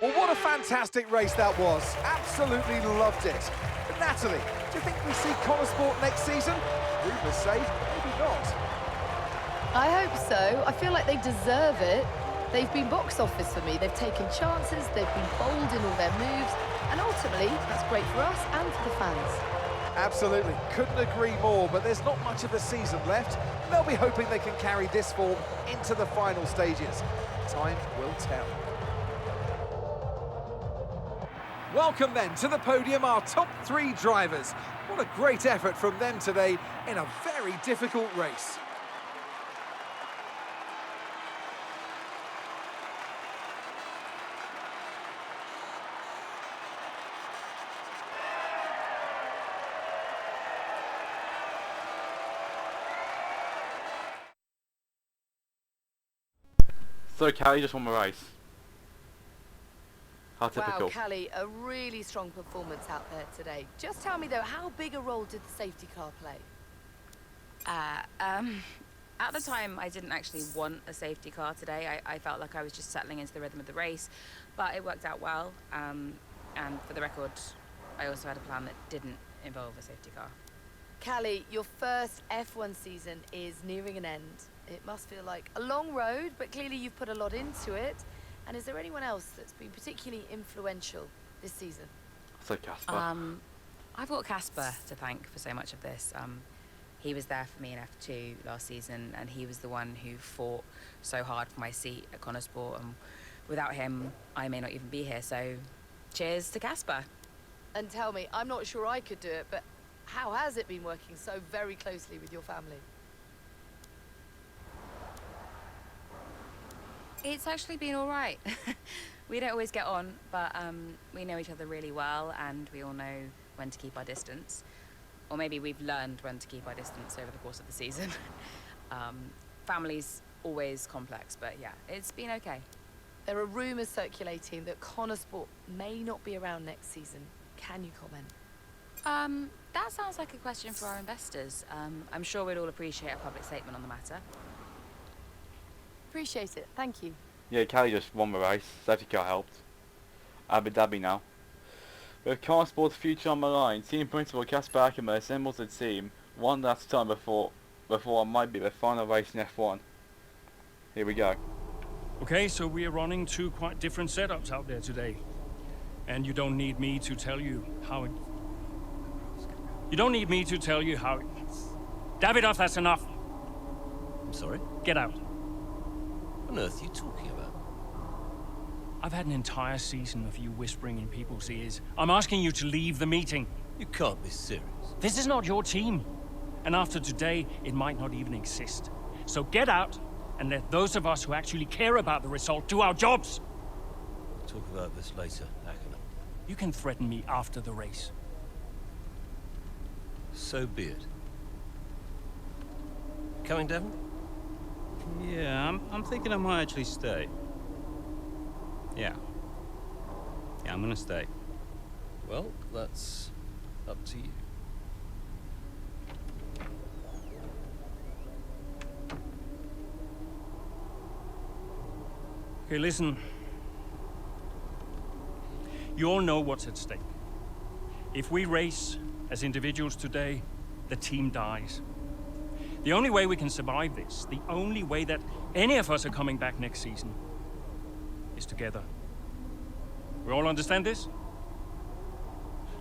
Speaker 5: Well, what a fantastic race that was. Absolutely loved it. But Natalie, do you think we see Connor Sport next season? Rumours say maybe not.
Speaker 8: I hope so. I feel like they deserve it. They've been box office for me. They've taken chances, they've been bold in all their moves, and ultimately, that's great for us and for the fans.
Speaker 5: Absolutely, couldn't agree more, but there's not much of a season left. They'll be hoping they can carry this form into the final stages. Time will tell. Welcome then to the podium, our top three drivers. What a great effort from them today in a very difficult race.
Speaker 1: So Callie just won the race. How typical.
Speaker 8: Wow, Callie, a really strong performance out there today. Just tell me though, how big a role did the safety car play?
Speaker 3: At the time, I didn't actually want a safety car today. I felt like I was just settling into the rhythm of the race, but it worked out well. And for the record, I also had a plan that didn't involve a safety car.
Speaker 8: Callie, your first F1 season is nearing an end. It must feel like a long road, but clearly you've put a lot into it. And is there anyone else that's been particularly influential this season?
Speaker 1: So Casper.
Speaker 3: I've got Casper to thank for so much of this. He was there for me in F2 last season, and he was the one who fought so hard for my seat at Connor Sport, and without him, I may not even be here, so cheers to Casper.
Speaker 8: And tell me, I'm not sure I could do it, but how has it been working so very closely with your family?
Speaker 3: It's actually been all right. We don't always get on, but we know each other really well, and we all know when to keep our distance. Or maybe we've learned when to keep our distance over the course of the season. Family's always complex, but yeah, it's been okay.
Speaker 8: There are rumours circulating that Connor Sport may not be around next season. Can you comment?
Speaker 3: That sounds like a question for our investors. I'm sure we'd all appreciate a public statement on the matter.
Speaker 8: Appreciate it, thank you.
Speaker 1: Yeah, Callie just won the race. Safety car helped. Abu Dhabi now. With Connor Sport's future on the line, team principal Casper Ackerman assembles the team one last time before what might be the final race in F1. Here we go.
Speaker 12: Okay, so we are running two quite different setups out there today. And you don't need me to tell you how it... You don't need me to tell you how it... Davidoff, that's enough.
Speaker 4: I'm sorry?
Speaker 12: Get out.
Speaker 4: What on earth are you talking about?
Speaker 12: I've had an entire season of you whispering in people's ears. I'm asking you to leave the meeting.
Speaker 4: You can't be serious.
Speaker 12: This is not your team. And after today, it might not even exist. So get out and let those of us who actually care about the result do our jobs.
Speaker 4: We'll talk about this later, Ackerman.
Speaker 12: You can threaten me after the race.
Speaker 4: So be it. Coming, Devon?
Speaker 9: Yeah, I'm thinking I might actually stay. Yeah, I'm gonna stay.
Speaker 4: Well, that's up to you.
Speaker 12: Okay, listen. You all know what's at stake. If we race as individuals today, the team dies. The only way we can survive this, the only way that any of us are coming back next season, is together. We all understand this?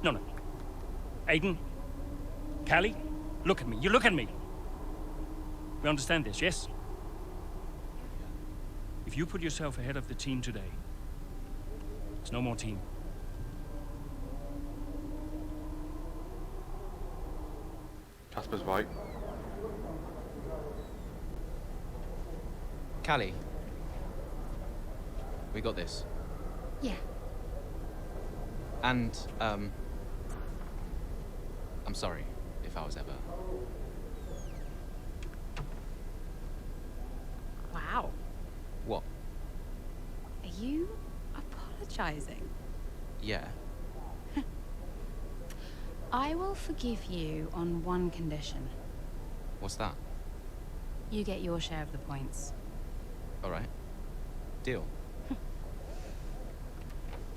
Speaker 12: No. Aiden, Callie, look at me. You look at me. We understand this, yes? If you put yourself ahead of the team today, there's no more team.
Speaker 1: Casper's right.
Speaker 20: Callie, we got this.
Speaker 3: Yeah.
Speaker 20: And, I'm sorry if I was ever...
Speaker 3: Wow.
Speaker 20: What?
Speaker 3: Are you apologizing?
Speaker 20: Yeah.
Speaker 3: I will forgive you on one condition.
Speaker 20: What's that?
Speaker 3: You get your share of the points.
Speaker 20: All right. Deal.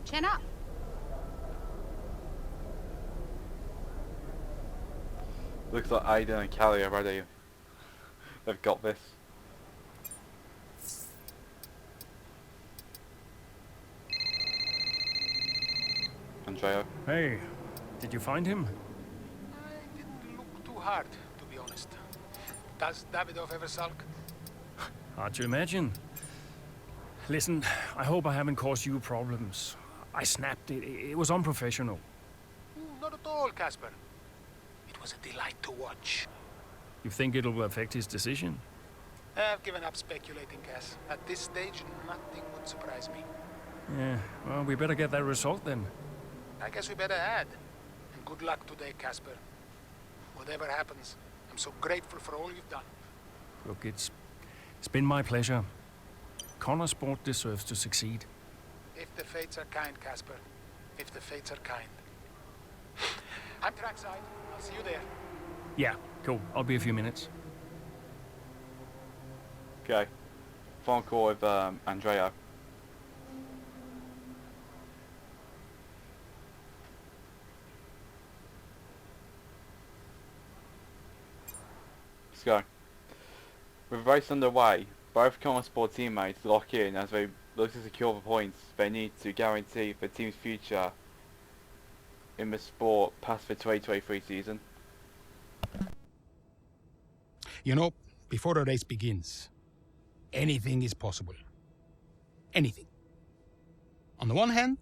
Speaker 3: Chin up.
Speaker 1: Looks like Aiden and Callie are ready. They've got this. Andrea.
Speaker 12: Hey, did you find him?
Speaker 13: I didn't look too hard, to be honest. Does Davidov ever sulk?
Speaker 12: Hard to imagine. Listen, I hope I haven't caused you problems. I snapped it. It was unprofessional.
Speaker 13: Not at all, Casper. It was a delight to watch.
Speaker 12: You think it'll affect his decision?
Speaker 13: I've given up speculating, Cass. At this stage, nothing would surprise me.
Speaker 12: Yeah, well, we better get that result then.
Speaker 13: I guess we better add. And good luck today, Casper. Whatever happens, I'm so grateful for all you've done.
Speaker 12: Look, it's been my pleasure. Connor Sport deserves to succeed.
Speaker 13: If the fates are kind, Casper. If the fates are kind. I'm trackside. I'll see you there.
Speaker 12: Yeah, cool. I'll be a few minutes.
Speaker 1: Okay. Phone call with Andrea. Let's go. With the race underway, both Connor Sport teammates lock in as they look to secure the points they need to guarantee the team's future in the sport past the 2023 season.
Speaker 11: You know, before a race begins, anything is possible. Anything. On the one hand,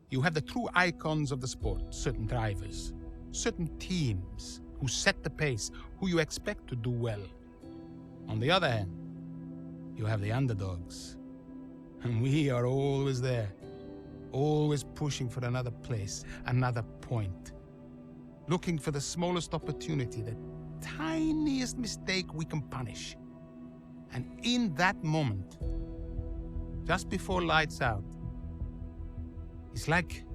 Speaker 11: you have the true icons of the sport, certain drivers, certain teams who set the pace, who you expect to do well. On the other hand, you have the underdogs. And we are always there, always pushing for another place, another point. Looking for the smallest opportunity, the tiniest mistake we can punish. And in that moment, just before lights out, it's like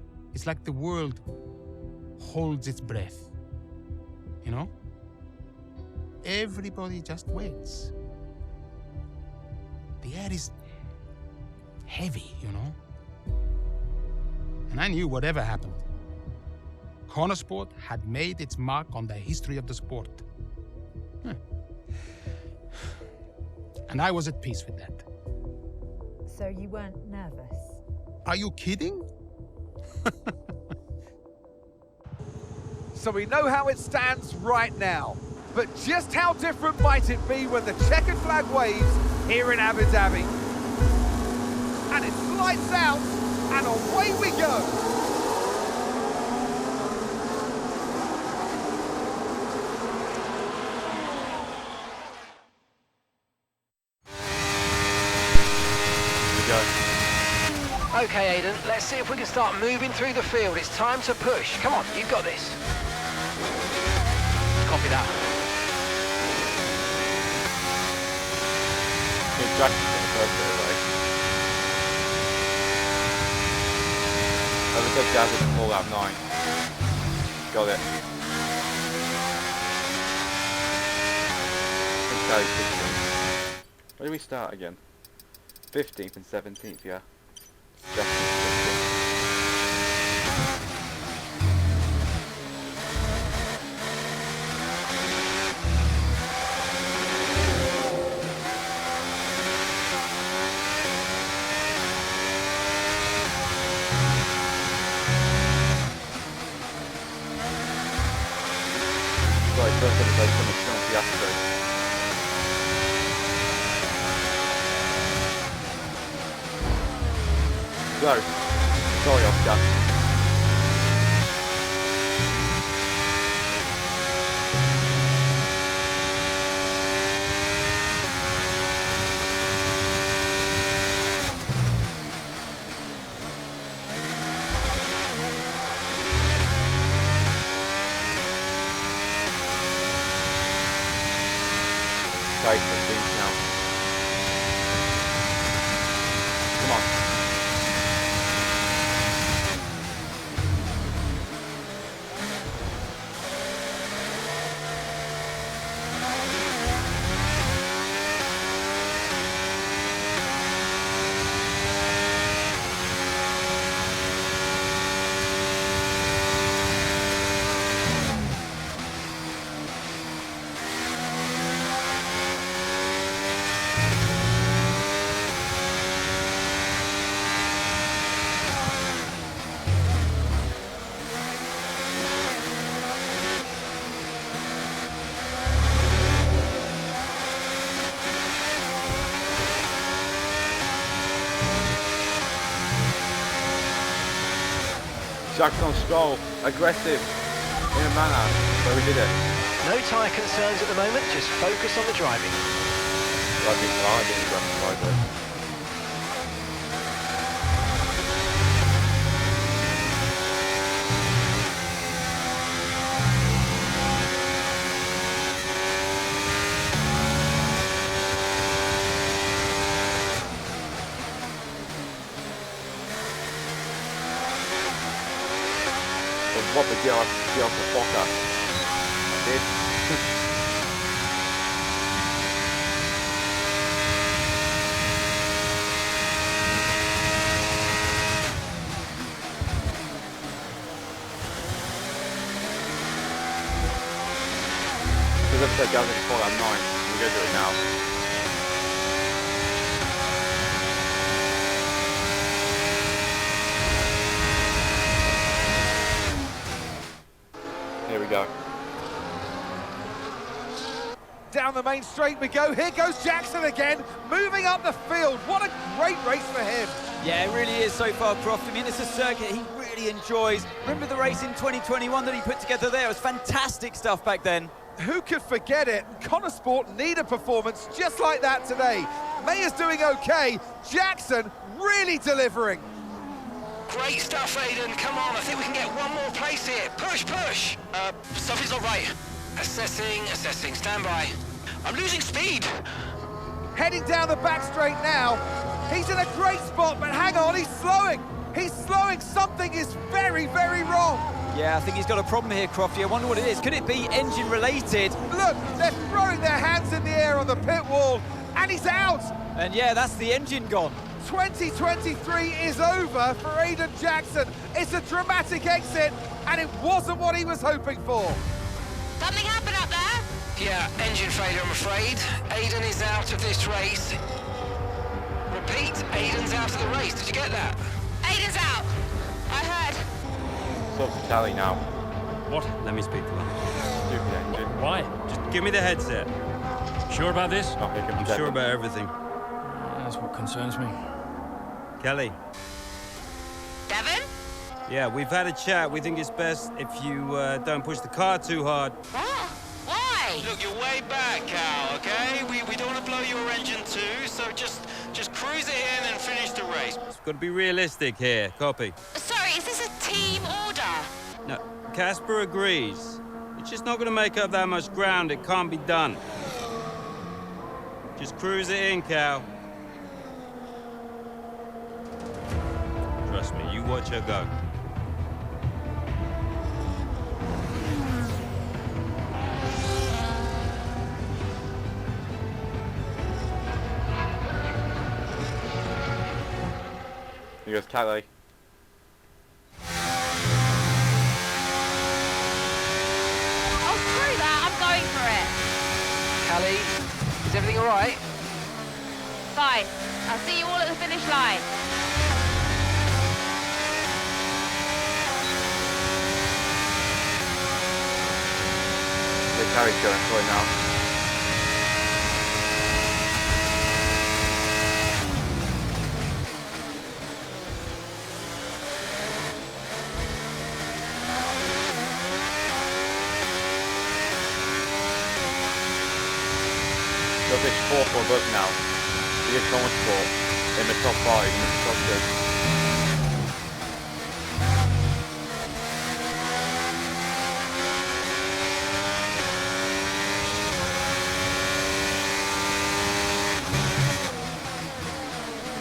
Speaker 11: the world holds its breath. You know? Everybody just waits. The air is heavy, you know? And I knew whatever happened, Connor Sport had made its mark on the history of the sport. And I was at peace with that.
Speaker 2: So you weren't nervous?
Speaker 11: Are you kidding?
Speaker 5: So we know how it stands right now. But just how different might it be when the checkered flag waves here in Abu Dhabi? And it's lights out, and away we go.
Speaker 7: Okay, Aiden, let's see if we can start moving through the field. It's time to push. Come on, you've got this. Copy that.
Speaker 1: Overtake Gazza in full lap 9. Got it. Okay, 16th. Where do we start again? 15th and 17th, yeah. Jackson's 15th. Right, first ever place on the Sean Fiasco. Go. Sorry, Oscar. Okay, 15 now. Come on. Jackson Stroll, aggressive in a manner, but we did it.
Speaker 7: No tyre concerns at the moment, just focus on the driving.
Speaker 1: Driving hard, didn't grab the what the get off the fuck up. I did. Because I've said Gavin before I'm 9. We're going to do it now. Here we go.
Speaker 5: Down the main straight we go. Here goes Jackson again, moving up the field. What a great race for him.
Speaker 6: Yeah, it really is so far, Croft. I mean, it's a circuit he really enjoys. Remember the race in 2021 that he put together there? It was fantastic stuff back then.
Speaker 5: Who could forget it? Connor Sport need a performance just like that today. Mayer's doing okay. Jackson really delivering.
Speaker 7: Great stuff, Aidan. Come on, I think we can get one more place here. Push, push. Something's not right. Assessing, stand by. I'm losing speed.
Speaker 5: Heading down the back straight now. He's in a great spot, but hang on, he's slowing. He's slowing. Something is very, very wrong.
Speaker 6: Yeah, I think he's got a problem here, Crofty. I wonder what it is. Could it be engine related?
Speaker 5: Look, they're throwing their hands in the air on the pit wall, and he's out.
Speaker 6: And yeah, that's the engine gone.
Speaker 5: 2023 is over for Aidan Jackson. It's a dramatic exit, and it wasn't what he was hoping for.
Speaker 10: Something happened up there?
Speaker 7: Yeah, engine failure, I'm afraid. Aidan is out of this race. Repeat, Aidan's out of the race. Did you get that?
Speaker 10: Aidan's out. I heard.
Speaker 1: Talk to Tally now.
Speaker 9: What? Let me speak to her.
Speaker 1: Stupid engine.
Speaker 12: Why?
Speaker 9: Just give me the headset.
Speaker 12: Sure about this?
Speaker 9: I'm sure about everything.
Speaker 12: That's what concerns me.
Speaker 9: Kelly.
Speaker 10: Devon?
Speaker 9: Yeah, we've had a chat. We think it's best if you don't push the car too hard.
Speaker 10: What? Why?
Speaker 17: Look, you're way back, Cal, okay? We don't want to blow your engine too, so just cruise it in and finish the race.
Speaker 9: It's got to be realistic here. Copy.
Speaker 10: Sorry, is this a team order?
Speaker 9: No, Casper agrees. It's just not going to make up that much ground. It can't be done. Just cruise it in, Cal. Trust me, you watch her go.
Speaker 1: Here goes Callie.
Speaker 10: Oh, screw that. I'm going for it.
Speaker 7: Callie, is everything alright?
Speaker 10: Fine. I'll see you all at the finish line.
Speaker 1: The Callie's going for it now. They'll finish 4th or above now. He gets Thomas Sport in the top 5, in the top 6.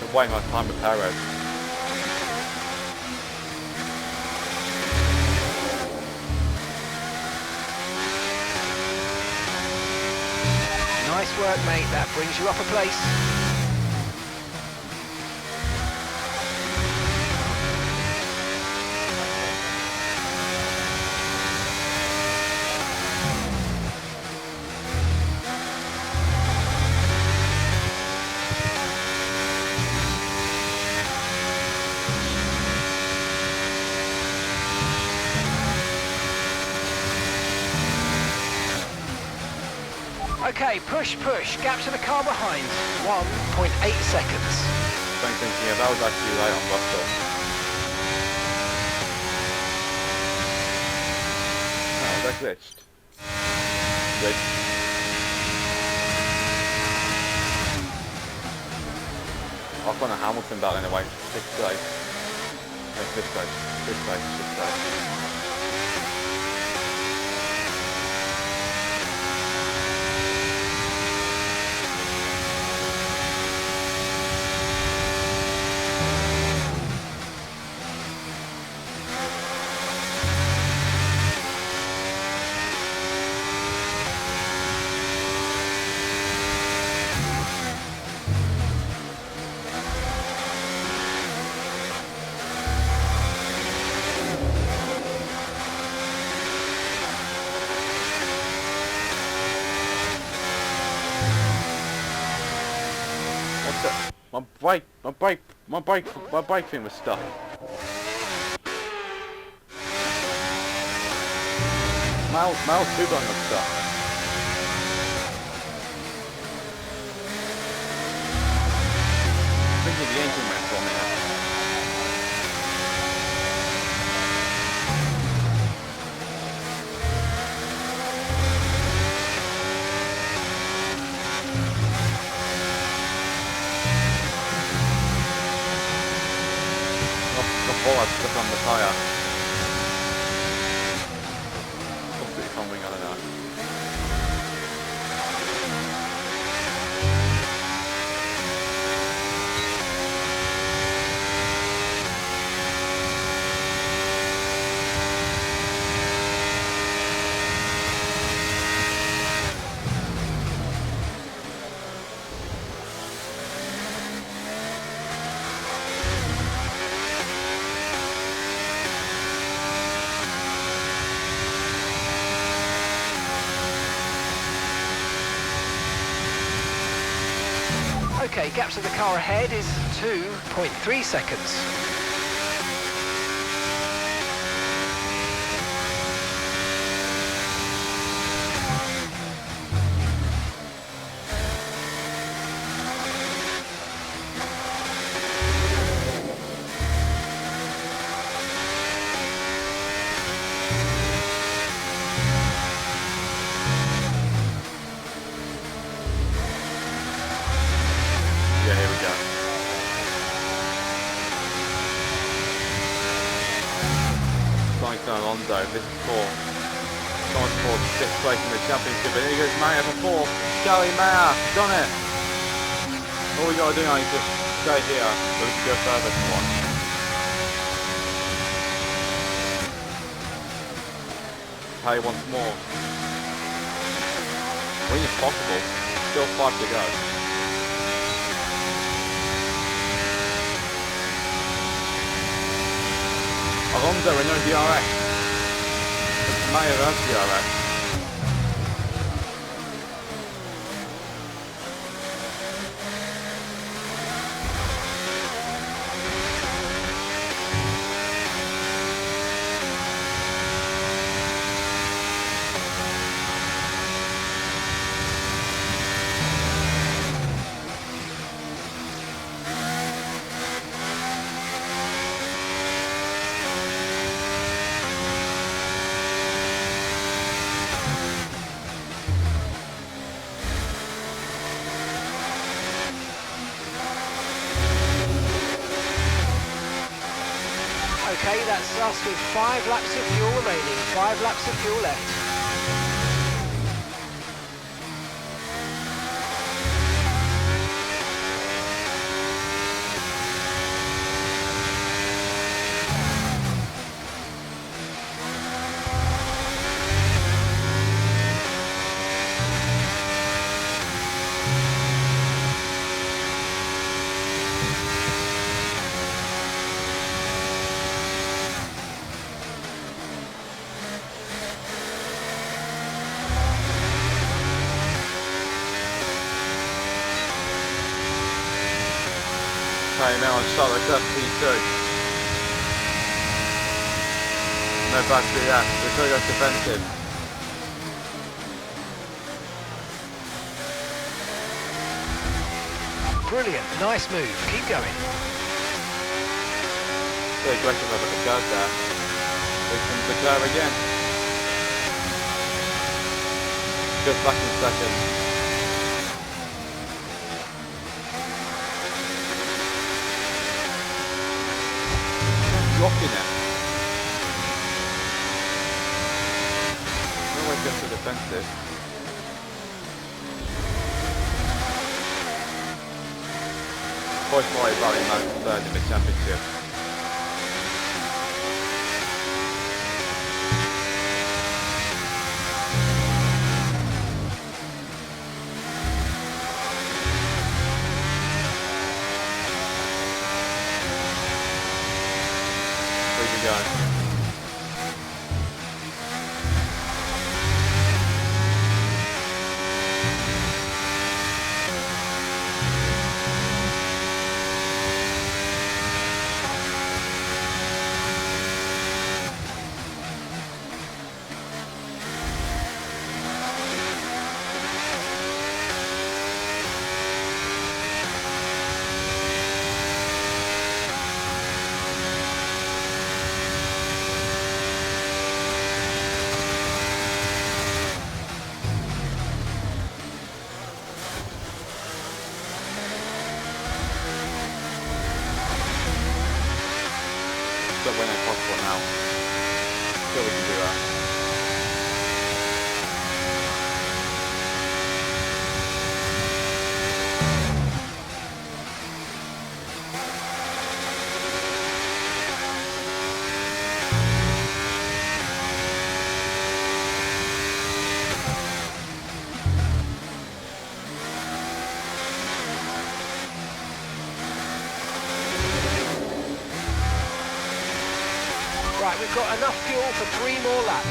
Speaker 1: They're waiting on time with Perez.
Speaker 7: Nice work, mate. That brings you up a place. Okay, push, push. Gap to the car behind. 1.8 seconds.
Speaker 1: Thanks, yeah, that was actually right on Butler. Oh, that glitched. Glitched. Off on a Hamilton battle anyway. 6th place. No, 5th place. 5th place. 5th place. My brake thing was stuck. Miles 2 gun was stuck. I think the engine went for me. I stuck on the tyre. Completely fumbling, I don't know.
Speaker 7: Okay, gap to the car ahead is 2.3 seconds.
Speaker 1: Yeah, here we go. Alonso, this is 4th. Thomas Ford, 6th place in the championship, and here goes Maya for 4th. Charlie Maya, done it! All we gotta do now is just stay here, but we can go further if we want. Hey, once more. Win is possible. Still 5 to go. Alonso with no DRS. Mayer has DRS.
Speaker 7: Okay, that's us with 5 laps of fuel remaining, 5 laps of fuel left.
Speaker 1: Okay, now on start like that P2. No battery left, we're going to go defensive.
Speaker 7: Brilliant, nice move, keep going.
Speaker 1: Very aggressive over the guard there. Here comes the car again. Just back in second. Blocking it. No way just to defensive. Boy fly rally mode third in the championship. When it's possible now. So we can do that.
Speaker 7: Right, we've got enough fuel for 3 more laps.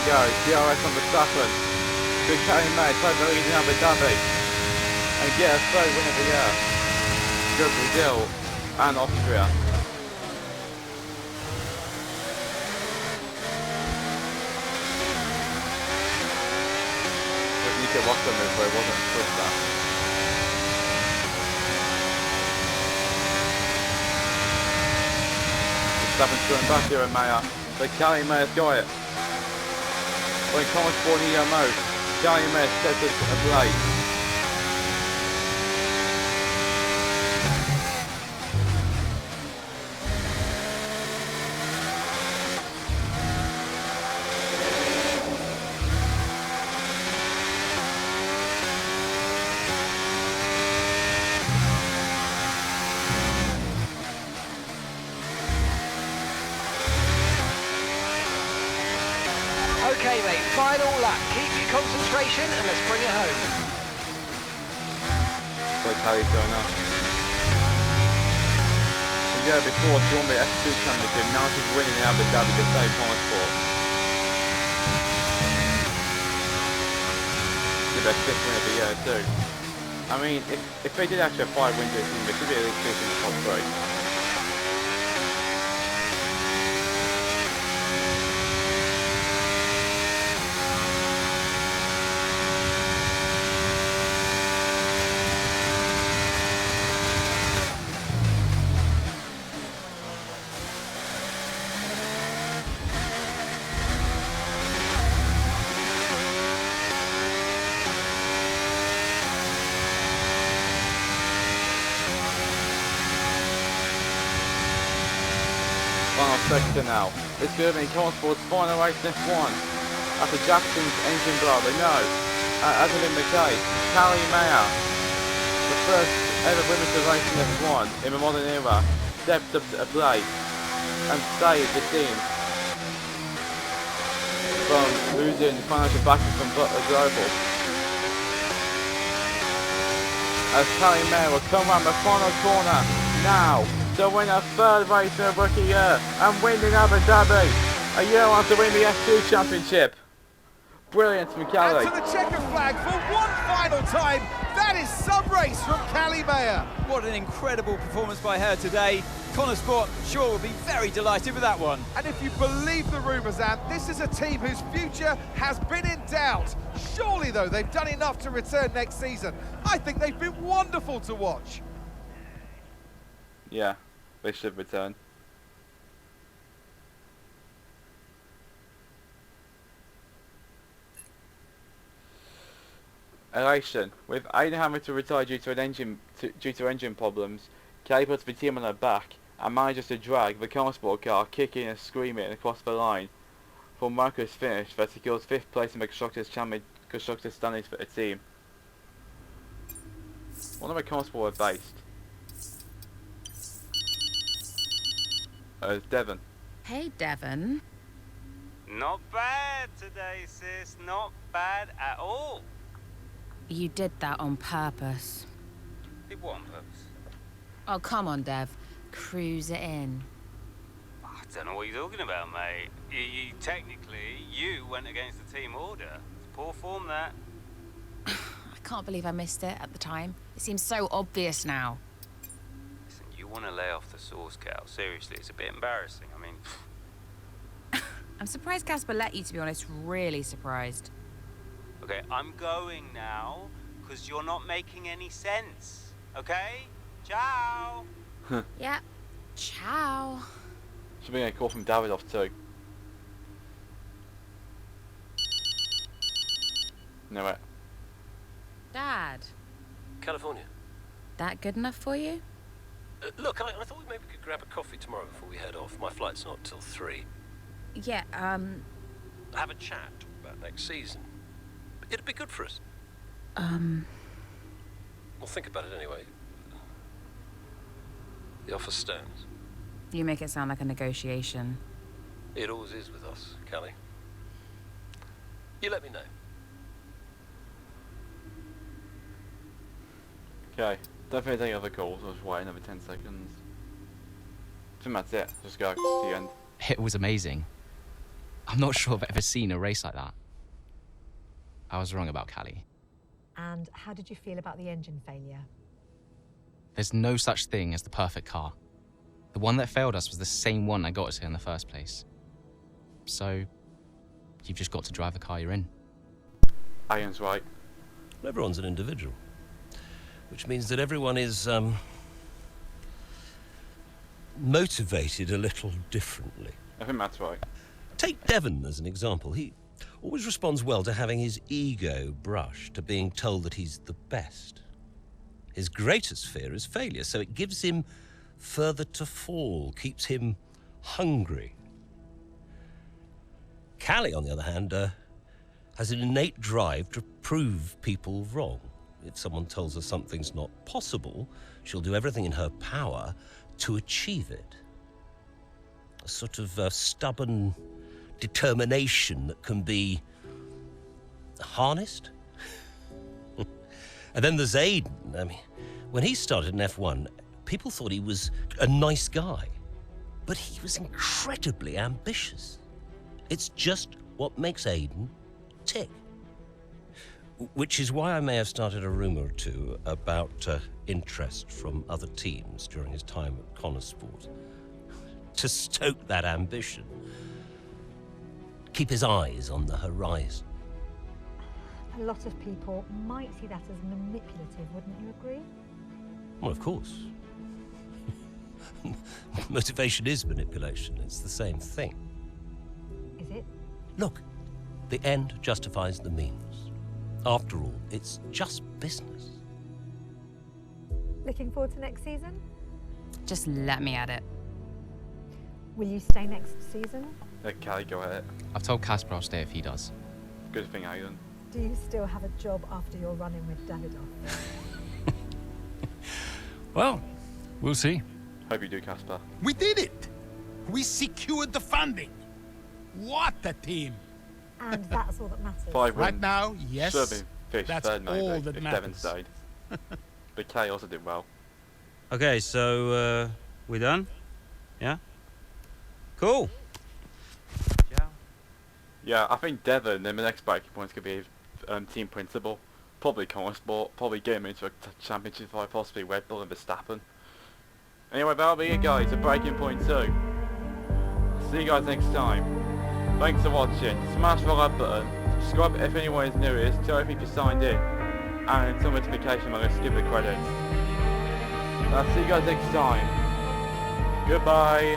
Speaker 1: Go, DRS on Verstappen. Good carrying mate, try to lead in Abu Dhabi. And get a third win of the year. Good Brazil and Austria. But Nico Rosberg move where it wasn't good that. Verstappen's going back here in Maya. But carrying Mayor's got it. When Common Sport in mode, Charlie Mayer sets us ablaze.
Speaker 7: final lap. Keep your concentration and let's bring it home.
Speaker 1: Like Harry's going up. Yeah, before she won the F2 championship, now she's winning in Abu Dhabi to save Motorsport. The best fifth win of the year too. I mean, if they did actually have 5 wins this season, they should be at least in the top 3. Final sector now. It's going to be Motorsport's final race in F1. After Jackson's engine blow, they know. As has been the case, Callie Mayer, the first ever women to race in F1 in the modern era, stepped up to the plate and saved the team from losing financial backing from Butler Global. As Callie Mayer will come around the final corner now to win a 3rd race in a rookie year and win in Abu Dhabi, a year on to win the F2 championship. Brilliant from Callie.
Speaker 5: And to the checker flag for one final time. That is some race from Callie Mayer.
Speaker 6: What an incredible performance by her today. Connor Sport sure will be very delighted with that one.
Speaker 5: And if you believe the rumours, Ant, this is a team whose future has been in doubt. Surely, though, they've done enough to return next season. I think they've been wonderful to watch.
Speaker 1: Yeah, they should return. Elation. With Aiden having to retire due to engine problems, Kelly puts the team on her back and manages to drag the Motorsport car kicking and screaming across the line for Marco's finish that secures 5th place in the Constructors' standings for the team. One of the Motorsport are based. Devon.
Speaker 3: Hey, Devon.
Speaker 9: Not bad today, sis. Not bad at all.
Speaker 3: You did that on purpose.
Speaker 9: Did what on purpose?
Speaker 3: Oh, come on, Dev. Cruise it in.
Speaker 9: I don't know what you're talking about, mate. Technically, you went against the team order. It's poor form, that.
Speaker 3: I can't believe I missed it at the time. It seems so obvious now.
Speaker 9: Listen, you want to lay off the sauce, Cal. Seriously, it's a bit embarrassing. I mean...
Speaker 3: I'm surprised Casper let you, to be honest. Really surprised.
Speaker 9: Okay, I'm going now, because you're not making any sense. Okay? Ciao!
Speaker 3: Yeah. Ciao.
Speaker 1: Should be a call from Davidoff too. No way.
Speaker 3: Dad.
Speaker 17: California.
Speaker 3: That good enough for you?
Speaker 17: Look, I thought we maybe could grab a coffee tomorrow before we head off. My flight's not till 3.
Speaker 3: Yeah,
Speaker 17: Have a chat about next season. It'd be good for us.
Speaker 3: Well,
Speaker 17: think about it anyway. The offer stands.
Speaker 3: You make it sound like a negotiation.
Speaker 17: It always is with us, Callie. You let me know.
Speaker 1: Okay, definitely taking other calls. I'll just wait another 10 seconds. I think that's it. Just go to the end.
Speaker 19: It was amazing. I'm not sure I've ever seen a race like that. I was wrong about Callie.
Speaker 2: And how did you feel about the engine failure?
Speaker 19: There's no such thing as the perfect car. The one that failed us was the same one that got us here in the first place. So, you've just got to drive the car you're in.
Speaker 1: Iron's right.
Speaker 4: Everyone's an individual. Which means that everyone is, motivated a little differently.
Speaker 1: I think that's right.
Speaker 4: Take Devon as an example. He always responds well to having his ego brushed, to being told that he's the best. His greatest fear is failure, so it gives him further to fall, keeps him hungry. Callie, on the other hand, has an innate drive to prove people wrong. If someone tells her something's not possible, she'll do everything in her power to achieve it. A sort of stubborn determination that can be harnessed. And then there's Aiden. I mean, when he started in F1, people thought he was a nice guy. But he was incredibly ambitious. It's just what makes Aiden tick. Which is why I may have started a rumour or two about interest from other teams during his time at Connosport. To stoke that ambition. Keep his eyes on the horizon.
Speaker 2: A lot of people might see that as manipulative, wouldn't you agree?
Speaker 4: Well, of course. Motivation is manipulation. It's the same thing.
Speaker 2: Is it?
Speaker 4: Look, the end justifies the means. After all, it's just business.
Speaker 2: Looking forward to next season?
Speaker 3: Just let me at it.
Speaker 2: Will you stay next season?
Speaker 1: Let Callie go at it.
Speaker 19: I've told Casper I'll stay if he does.
Speaker 1: Good thing, Aiden.
Speaker 2: Do you still have a job after your run-in with Davidoff?
Speaker 12: Well, we'll see.
Speaker 1: Hope you do, Casper.
Speaker 11: We did it! We secured the funding! What a team!
Speaker 2: And that's all that matters.
Speaker 1: 5
Speaker 11: Right
Speaker 1: wins.
Speaker 11: now, yes,
Speaker 1: Should have been finished
Speaker 11: that's
Speaker 1: third, maybe,
Speaker 11: all that
Speaker 1: if
Speaker 11: matters.
Speaker 1: Devon stayed. But Callie also did well.
Speaker 9: Okay, so we done? Yeah? Cool.
Speaker 1: Yeah, I think Devon, then the next breaking point is going to be team principal. Probably Connosport, probably get him into a championship fight, possibly Red Bull and Verstappen. Anyway, that'll be it, guys, a breaking point 2. See you guys next time. Thanks for watching. Smash the like button, subscribe if anyone is newest, tell if you signed in, and some notification when I skip the credits. I'll see you guys next time. Goodbye.